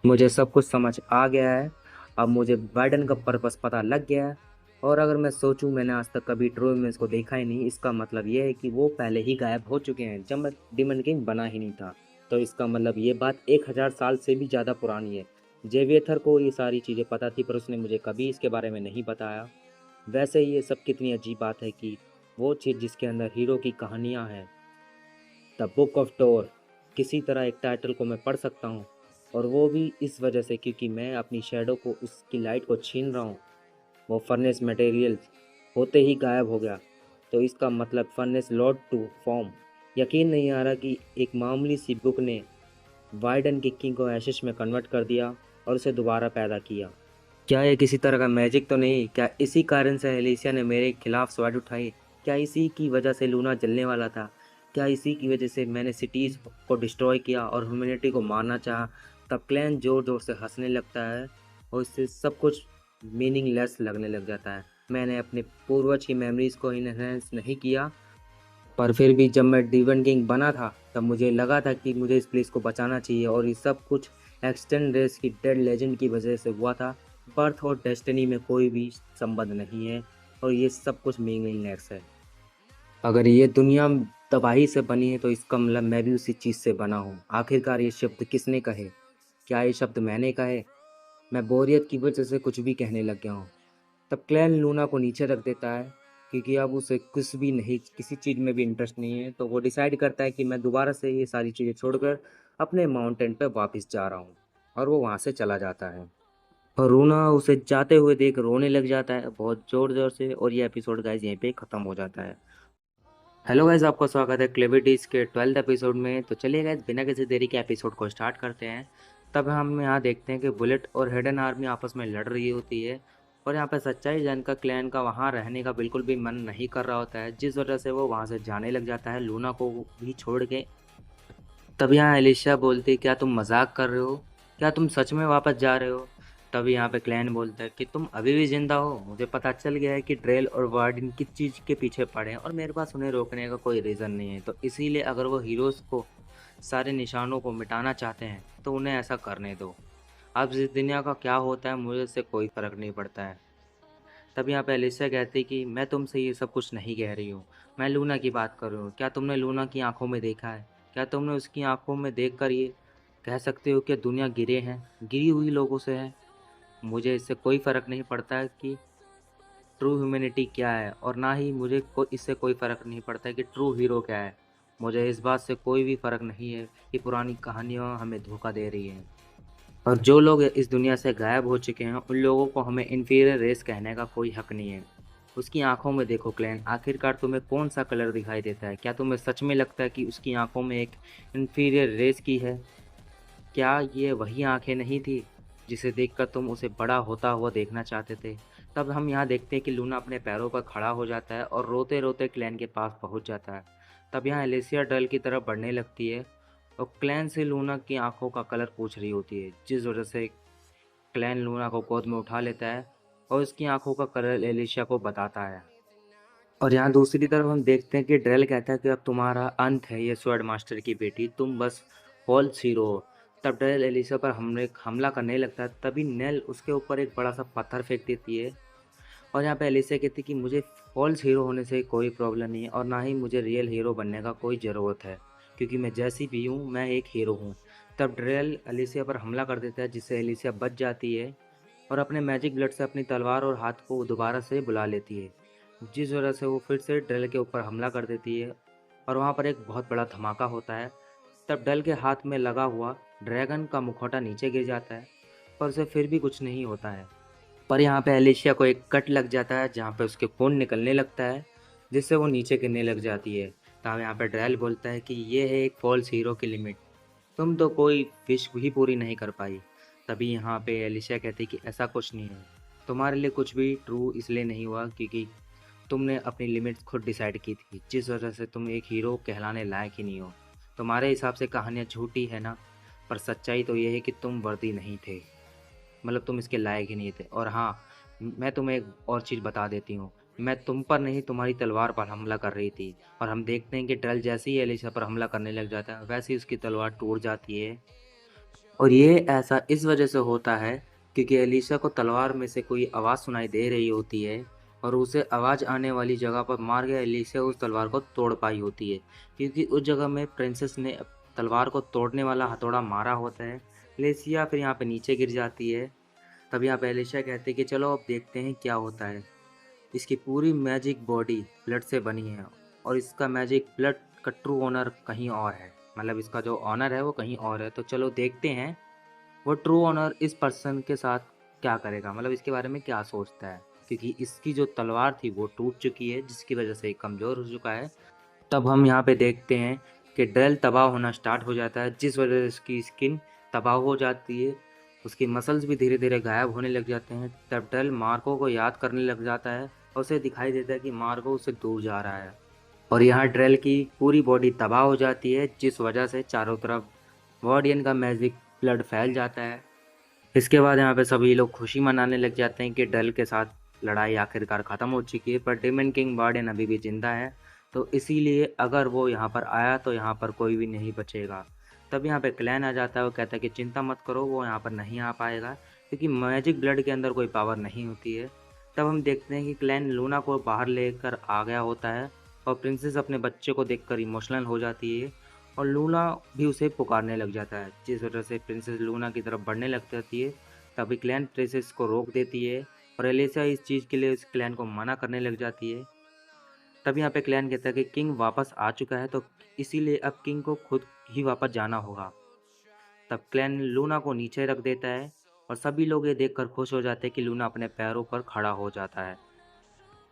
मुझे सब कुछ समझ आ गया है, अब मुझे वाइडन का पर्पस पता लग गया है। और अगर मैं सोचूं, मैंने आज तक कभी ट्रू ह्यूमंस को देखा ही नहीं, इसका मतलब ये है कि वो पहले ही गायब हो चुके हैं जब मैं डीमन किंग बना ही नहीं था। तो इसका मतलब ये बात 1000 साल से भी ज़्यादा पुरानी है। जेवियथर को ये सारी चीज़ें पता थी, पर उसने मुझे कभी इसके बारे में नहीं बताया। वैसे ही ये सब कितनी अजीब बात है कि वो चीज़ जिसके अंदर हीरो की कहानियाँ हैं, द बुक ऑफ टोर, किसी तरह एक टाइटल को मैं पढ़ सकता हूँ, और वो भी इस वजह से क्योंकि मैं अपनी शैडो को उसकी लाइट को छीन रहा हूँ। वो फर्नेस मटेरियल होते ही गायब हो गया। तो इसका मतलब फर्नेस लॉर्ड टू फॉर्म। यकीन नहीं आ रहा कि एक मामूली सी बुक ने वाइडन किकिंग को एशिश में कन्वर्ट कर दिया और उसे दोबारा पैदा किया। क्या ये किसी तरह का मैजिक तो नहीं? क्या इसी कारण से एलिसिया ने मेरे खिलाफ स्वाड उठाई? क्या इसी की वजह से लूना जलने वाला था? क्या इसी की वजह से मैंने सिटीज़ को डिस्ट्रॉय किया और ह्यूमैनिटी को मारना चाहा? तब क्लैन ज़ोर ज़ोर से हंसने लगता है और इससे सब कुछ मीनिंगलेस लगने लग जाता है। मैंने अपने पूर्वज की मेमोरीज़ को इनहेंस नहीं किया, पर फिर भी जब मैं डिवन किंग बना था तब मुझे लगा था कि मुझे इस प्लेस को बचाना चाहिए और ये सब कुछ एक्सटेंड रेस की डेड लेजेंड की वजह से हुआ था। बर्थ और डेस्टिनी में कोई भी संबंध नहीं है और ये सब कुछ मीनिंगलेस है। अगर ये दुनिया तबाही से बनी है तो इसका मतलब मैं भी उसी चीज़ से बना हूँ। आखिरकार ये शब्द किसने कहे? क्या ये शब्द मैंने कहे? मैं बोरियत की वजह से कुछ भी कहने लग गया हूँ। तब क्लैन लूना को नीचे रख देता है क्योंकि अब उसे कुछ भी नहीं, किसी चीज़ में भी इंटरेस्ट नहीं है। तो वो डिसाइड करता है कि मैं दोबारा से ये सारी चीज़ें छोड़कर अपने माउंटेन पर वापस जा रहा हूँ और वो वहाँ से चला जाता है। और रूना उसे जाते हुए देख रोने लग जाता है बहुत ज़ोर ज़ोर से और ये एपिसोड गाइज यहीं पे ख़त्म हो जाता है। हेलो गाइज, आपका स्वागत है क्लेविटीज़ के 12th एपिसोड में। तो चलिए गाइज बिना किसी देरी के एपिसोड को स्टार्ट करते हैं। तब हम यहाँ देखते हैं कि बुलेट और हिडन आर्मी आपस में लड़ रही होती है और यहाँ पे सच्चाई जानकर क्लैन का वहाँ रहने का बिल्कुल भी मन नहीं कर रहा होता है, जिस वजह से वो वहाँ से जाने लग जाता है लूना को भी छोड़ के। तब यहाँ एलिशा बोलती, क्या तुम मजाक कर रहे हो? क्या तुम सच में वापस जा रहे हो? तब यहाँ पे क्लैन बोलता है कि तुम अभी भी जिंदा हो। मुझे पता चल गया है कि ड्रेल और वार्डन किस चीज़ के पीछे पड़े हैं और मेरे पास उन्हें रोकने का कोई रीज़न नहीं है। तो इसीलिए अगर वो हीरोज़ को सारे निशानों को मिटाना चाहते हैं तो उन्हें ऐसा करने दो। अब इस दुनिया का क्या होता है मुझे इससे कोई फ़र्क नहीं पड़ता है। तब यहाँ पे एलिसा कहती कि मैं तुमसे ये सब कुछ नहीं कह रही हूँ, मैं लूना की बात कर रही हूँ। क्या तुमने लूना की आंखों में देखा है? क्या तुमने उसकी आंखों में देखकर ये कह सकते हो कि दुनिया गिरे हैं, गिरी हुई लोगों से है? मुझे इससे कोई फ़र्क नहीं पड़ता है कि ट्रू ह्यूमैनिटी क्या है और ना ही मुझे इससे कोई फ़र्क नहीं पड़ता है कि ट्रू हीरो क्या है। मुझे इस बात से कोई भी फ़र्क नहीं है कि पुरानी कहानियाँ हमें धोखा दे रही हैं और जो लोग इस दुनिया से गायब हो चुके हैं उन लोगों को हमें इन्फीरियर रेस कहने का कोई हक नहीं है। उसकी आंखों में देखो क्लैन, आखिरकार तुम्हें कौन सा कलर दिखाई देता है? क्या तुम्हें सच में लगता है कि उसकी आंखों में एक इन्फीरियर रेस की है? क्या ये वही आंखें नहीं थी जिसे देखकर तुम उसे बड़ा होता हुआ देखना चाहते थे? तब हम यहाँ देखते हैं कि लूना अपने पैरों पर खड़ा हो जाता है और रोते रोते क्लैन के पास पहुँच जाता है। तब यहाँ एलिसिया डल की तरफ बढ़ने लगती है और क्लैन से लूना की आंखों का कलर पूछ रही होती है, जिस वजह से क्लैन लूना को गोद में उठा लेता है और उसकी आंखों का कलर एलिशिया को बताता है। और यहाँ दूसरी तरफ हम देखते हैं कि ड्रेल कहता है कि अब तुम्हारा अंत है ये स्वॉर्ड मास्टर की बेटी, तुम बस फॉल्स हीरो हो। तब ड्रेल एलिसा पर हमला करने लगता है। तभी नेल उसके ऊपर एक बड़ा सा पत्थर फेंक देती है और यहाँ पे एलिसा कहती है कि मुझे फॉल्स हीरो होने से कोई प्रॉब्लम नहीं है और ना ही मुझे रियल हीरो बनने का कोई ज़रूरत है, क्योंकि मैं जैसी भी हूँ मैं एक हीरो हूँ। तब ड्रेल एलिसा पर हमला कर देता है जिससे एलिसा बच जाती है और अपने मैजिक ब्लड से अपनी तलवार और हाथ को दोबारा से बुला लेती है, जिस वजह से वो फिर से डल के ऊपर हमला कर देती है और वहाँ पर एक बहुत बड़ा धमाका होता है। तब डल के हाथ में लगा हुआ ड्रैगन का मुखौटा नीचे गिर जाता है पर उसे फिर भी कुछ नहीं होता है। पर यहाँ पे एलिशिया को एक कट लग जाता है जहाँ पे उसके खून निकलने लगता है, जिससे वो नीचे गिरने लग जाती है। तब यहाँ पे ड्रैल बोलता है कि ये है एक फॉल्स हीरो की लिमिट, तुम तो कोई विश भी पूरी नहीं कर पाई। तभी यहाँ पे एलिशिया कहती कि ऐसा कुछ नहीं है, तुम्हारे लिए कुछ भी ट्रू इसलिए नहीं हुआ क्योंकि तुमने अपनी लिमिट्स खुद डिसाइड की थी, जिस वजह से तुम एक हीरो कहलाने लायक ही नहीं हो। तुम्हारे हिसाब से कहानियाँ झूठी है ना, पर सच्चाई तो ये है कि तुम वर्दी नहीं थे, मतलब तुम इसके लायक ही नहीं थे। और हाँ, मैं तुम्हें एक और चीज़ बता देती हूँ, मैं तुम पर नहीं तुम्हारी तलवार पर हमला कर रही थी। और हम देखते हैं कि ड्रल जैसे ही एलिशा पर हमला करने लग जाता है वैसे ही उसकी तलवार टूट जाती है। और ये ऐसा इस वजह से होता है क्योंकि एलिशा को तलवार में से कोई आवाज़ सुनाई दे रही होती है और उसे आवाज़ आने वाली जगह पर मार के एलिशा उस तलवार को तोड़ पाई होती है, क्योंकि उस जगह में प्रिंसेस ने तलवार को तोड़ने वाला हथौड़ा मारा होता है। एलिशा फिर यहाँ पे नीचे गिर जाती है। तब यहाँ पे एलिशा कहते हैं कि चलो अब देखते हैं क्या होता है। इसकी पूरी मैजिक बॉडी ब्लड से बनी है और इसका मैजिक ब्लड का ट्रू ओनर कहीं और है, मतलब इसका जो ऑनर है वो कहीं और है। तो चलो देखते हैं वो ट्रू ऑनर इस पर्सन के साथ क्या करेगा, मतलब इसके बारे में क्या सोचता है, क्योंकि इसकी जो तलवार थी वो टूट चुकी है जिसकी वजह से ये कमज़ोर हो चुका है। तब हम यहाँ पे देखते हैं कि ड्रेल तबाह होना स्टार्ट हो जाता है, जिस वजह से उसकी स्किन तबाह हो जाती है, उसकी मसल्स भी धीरे धीरे गायब होने लग जाते हैं। तब ड्रेल मार्को को याद करने लग जाता है और उसे दिखाई देता है कि मार्को उससे दूर जा रहा है, और यहाँ ड्रेल की पूरी बॉडी तबाह हो जाती है, जिस वजह से चारों तरफ वार्डियन का मैजिक ब्लड फैल जाता है। इसके बाद यहाँ पे सभी लोग खुशी मनाने लग जाते हैं कि ड्रेल के साथ लड़ाई आखिरकार ख़त्म हो चुकी है, पर डेमन किंग वार्डियन अभी भी जिंदा है, तो इसीलिए अगर वो यहाँ पर आया तो यहाँ पर कोई भी नहीं बचेगा। तब यहाँ पे क्लैन आ जाता है, वो कहता है कि चिंता मत करो, वो यहाँ पर नहीं आ पाएगा क्योंकि मैजिक ब्लड के अंदर कोई पावर नहीं होती है। तब हम देखते हैं कि क्लैन लूना को बाहर लेकर आ गया होता है और प्रिंसेस अपने बच्चे को देखकर इमोशनल हो जाती है और लूना भी उसे पुकारने लग जाता है, जिस वजह से प्रिंसेस लूना की तरफ बढ़ने लग जाती है। तभी क्लैन प्रिंसेस को रोक देती है और एलिसा इस चीज़ के लिए उस क्लैन को मना करने लग जाती है। तब यहाँ पे क्लैन कहता है कि किंग वापस आ चुका है, तो इसीलिए अब किंग को खुद ही वापस जाना होगा। तब क्लैन लूना को नीचे रख देता है और सभी लोग ये देखकर खुश हो जाते हैं कि लूना अपने पैरों पर खड़ा हो जाता है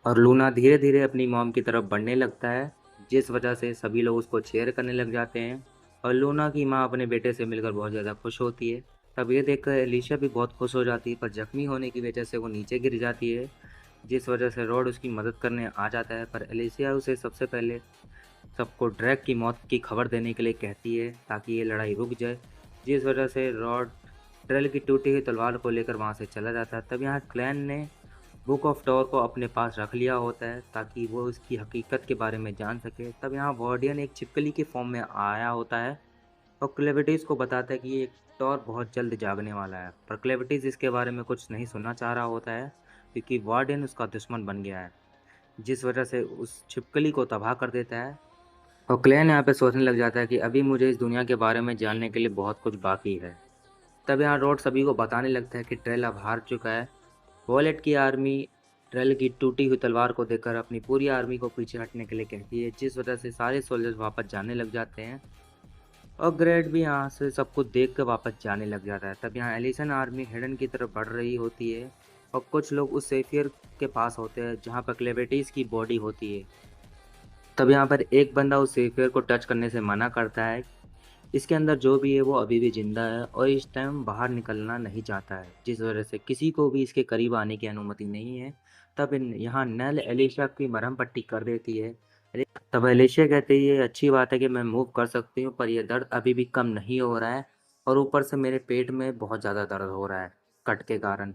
और लूना धीरे धीरे अपनी मॉम की तरफ बढ़ने लगता है, जिस वजह से सभी लोग उसको चेयर करने लग जाते हैं और लूना की माँ अपने बेटे से मिलकर बहुत ज़्यादा खुश होती है। तब ये देखकर एलिशा भी बहुत खुश हो जाती है, पर जख्मी होने की वजह से वो नीचे गिर जाती है, जिस वजह से रॉड उसकी मदद करने आ जाता है, पर एलिशा उसे सबसे पहले सबको ड्रैग की मौत की खबर देने के लिए कहती है ताकि ये लड़ाई रुक जाए, जिस वजह से रॉड ड्रेल की टूटी हुई तलवार को लेकर वहाँ से चला जाता है। तब यहाँ क्लैन ने बुक ऑफ टॉर को अपने पास रख लिया होता है ताकि वो इसकी हकीकत के बारे में जान सके। तब यहाँ वार्डियन एक छिपकली के फॉर्म में आया होता है और क्लेविटीज़ को बताता है कि ये टॉर बहुत जल्द जागने वाला है, पर क्लेविटीज़ इसके बारे में कुछ नहीं सुनना चाह रहा होता है क्योंकि वार्डियन उसका दुश्मन बन गया है, जिस वजह से उस छिपकली को तबाह कर देता है। और क्लैन यहाँ पे सोचने लग जाता है कि अभी मुझे इस दुनिया के बारे में जानने के लिए बहुत कुछ बाकी है। तब यहाँ रॉड सभी को बताने लगता है कि ट्रेल अब हार चुका है। वॉलेट की आर्मी ट्रेल की टूटी हुई तलवार को देखकर अपनी पूरी आर्मी को पीछे हटने के लिए कहती है, जिस वजह से सारे सोल्जर्स वापस जाने लग जाते हैं और ग्रेड भी यहाँ से सब कुछ देख कर वापस जाने लग जाता है। तब यहाँ एलिसन आर्मी हिडन की तरफ बढ़ रही होती है और कुछ लोग उस सेफियर के पास होते हैं जहाँ पर क्लेविटीज़ की बॉडी होती है। तब यहाँ पर एक बंदा उस सेफियर को टच करने से मना करता है, इसके अंदर जो भी है वो अभी भी ज़िंदा है और इस टाइम बाहर निकलना नहीं चाहता है, जिस वजह से किसी को भी इसके करीब आने की अनुमति नहीं है। तब यहाँ नेल एलिशा की मरहम पट्टी कर देती है। तब एलिशा कहती है अच्छी बात है कि मैं मूव कर सकती हूँ, पर यह दर्द अभी भी कम नहीं हो रहा है और ऊपर से मेरे पेट में बहुत ज़्यादा दर्द हो रहा है कट के कारण।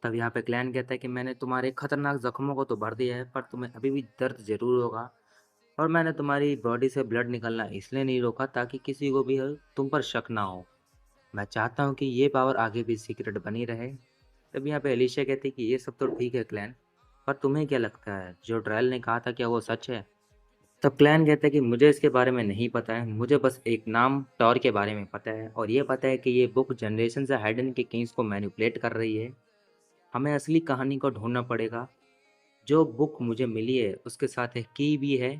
तब यहाँ पे क्लैन कहता है कि मैंने तुम्हारे खतरनाक जख्मों को तो भर दिया है, पर तुम्हें अभी भी दर्द ज़रूर होगा और मैंने तुम्हारी बॉडी से ब्लड निकलना इसलिए नहीं रोका ताकि किसी को भी तुम पर शक ना हो। मैं चाहता हूँ कि ये पावर आगे भी सीक्रेट बनी रहे। तब यहाँ पे एलिशा कहती है कि ये सब तो ठीक है क्लैन, पर तुम्हें क्या लगता है जो ट्रायल ने कहा था क्या वो सच है? तब क्लैन कहता है कि मुझे इसके बारे में नहीं पता है, मुझे बस एक नाम टॉर के बारे में पता है और ये पता है कि ये बुक जनरेशन से हाइडन के किंग्स को मैनिपुलेट कर रही है। हमें असली कहानी को ढूंढना पड़ेगा। जो बुक मुझे मिली है उसके साथ एक की भी है,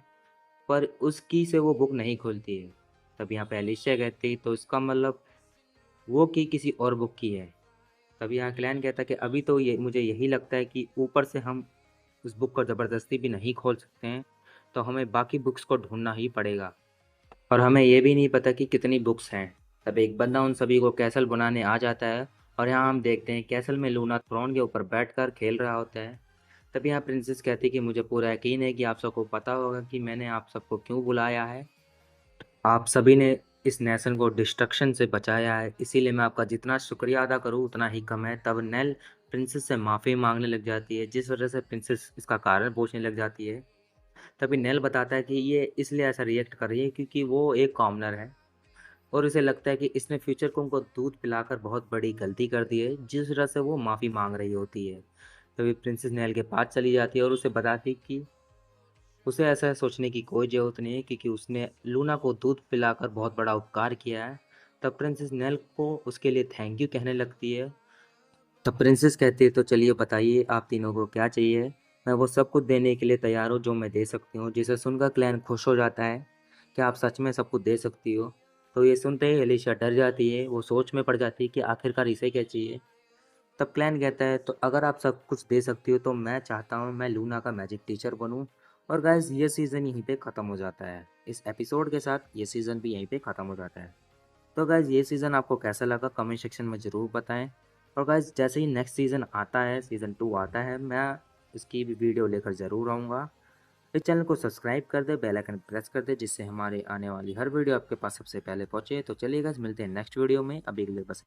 पर उस की से वो बुक नहीं खुलती है। तब यहाँ पे एलिशा कहती तो इसका मतलब वो की किसी और बुक की है। तब यहाँ क्लैन कहता कि अभी तो ये मुझे यही लगता है कि ऊपर से हम उस बुक को ज़बरदस्ती भी नहीं खोल सकते हैं, तो हमें बाकी बुक्स को ढूंढना ही पड़ेगा और हमें ये भी नहीं पता कि कितनी बुक्स हैं। तब एक बंदा उन सभी को कैसल बनाने आ जाता है और यहाँ हम देखते हैं कैसल में लूना थ्रोन के ऊपर बैठकर खेल रहा होता है। तब यहाँ प्रिंसेस कहती कि मुझे पूरा यकीन है कि आप सबको पता होगा कि मैंने आप सबको क्यों बुलाया है। आप सभी ने इस नेशन को डिस्ट्रक्शन से बचाया है, इसीलिए मैं आपका जितना शुक्रिया अदा करूँ उतना ही कम है। तब नेल प्रिंसेस से माफ़ी मांगने लग जाती है, जिस वजह से प्रिंसेस इसका कारण पूछने लग जाती है। तभी नेल बताता है कि ये इसलिए ऐसा रिएक्ट कर रही है क्योंकि वो एक कॉमनर है और उसे लगता है कि इसने फ्यूचर को उनको दूध पिलाकर बहुत बड़ी गलती कर दी है, जिस वजह से वो माफ़ी मांग रही होती है। तभी प्रिंसेस नेल के पास चली जाती है और उसे बताती कि उसे ऐसा सोचने की कोई ज़रूरत नहीं है क्योंकि उसने लूना को दूध पिलाकर बहुत बड़ा उपकार किया है। तब प्रिंसेस नेल को उसके लिए थैंक यू कहने लगती है। तब प्रिंसेस कहती है तो चलिए बताइए आप तीनों को क्या चाहिए, मैं वो सब कुछ देने के लिए तैयार हूँ जो मैं दे सकती हूँ। जिसे सुनकर क्लैन खुश हो जाता है कि आप सच में सब कुछ दे सकती हो। तो ये सुनते ही एलिशा डर जाती है, वो सोच में पड़ जाती है कि आखिरकार इसे क्या चाहिए। तब क्लैन कहता है, तो अगर आप सब कुछ दे सकती हो तो मैं चाहता हूँ मैं लूना का मैजिक टीचर बनूँ। और गाइस ये सीज़न यहीं पे ख़त्म हो जाता है। इस एपिसोड के साथ ये सीज़न भी यहीं पे ख़त्म हो जाता है। तो गाइस ये सीज़न आपको कैसा लगा कमेंट सेक्शन में ज़रूर बताएं। और गाइस जैसे ही नेक्स्ट सीज़न आता है, सीज़न 2 आता है, मैं इसकी भी वीडियो लेकर ज़रूर आऊँगा। इस चैनल को सब्सक्राइब कर दे, बेल आइकन प्रेस कर दे, जिससे हमारे आने वाली हर वीडियो आपके पास सबसे पहले पहुँचे। तो चलिए गाइस मिलते हैं नेक्स्ट वीडियो में, अभी के लिए बस।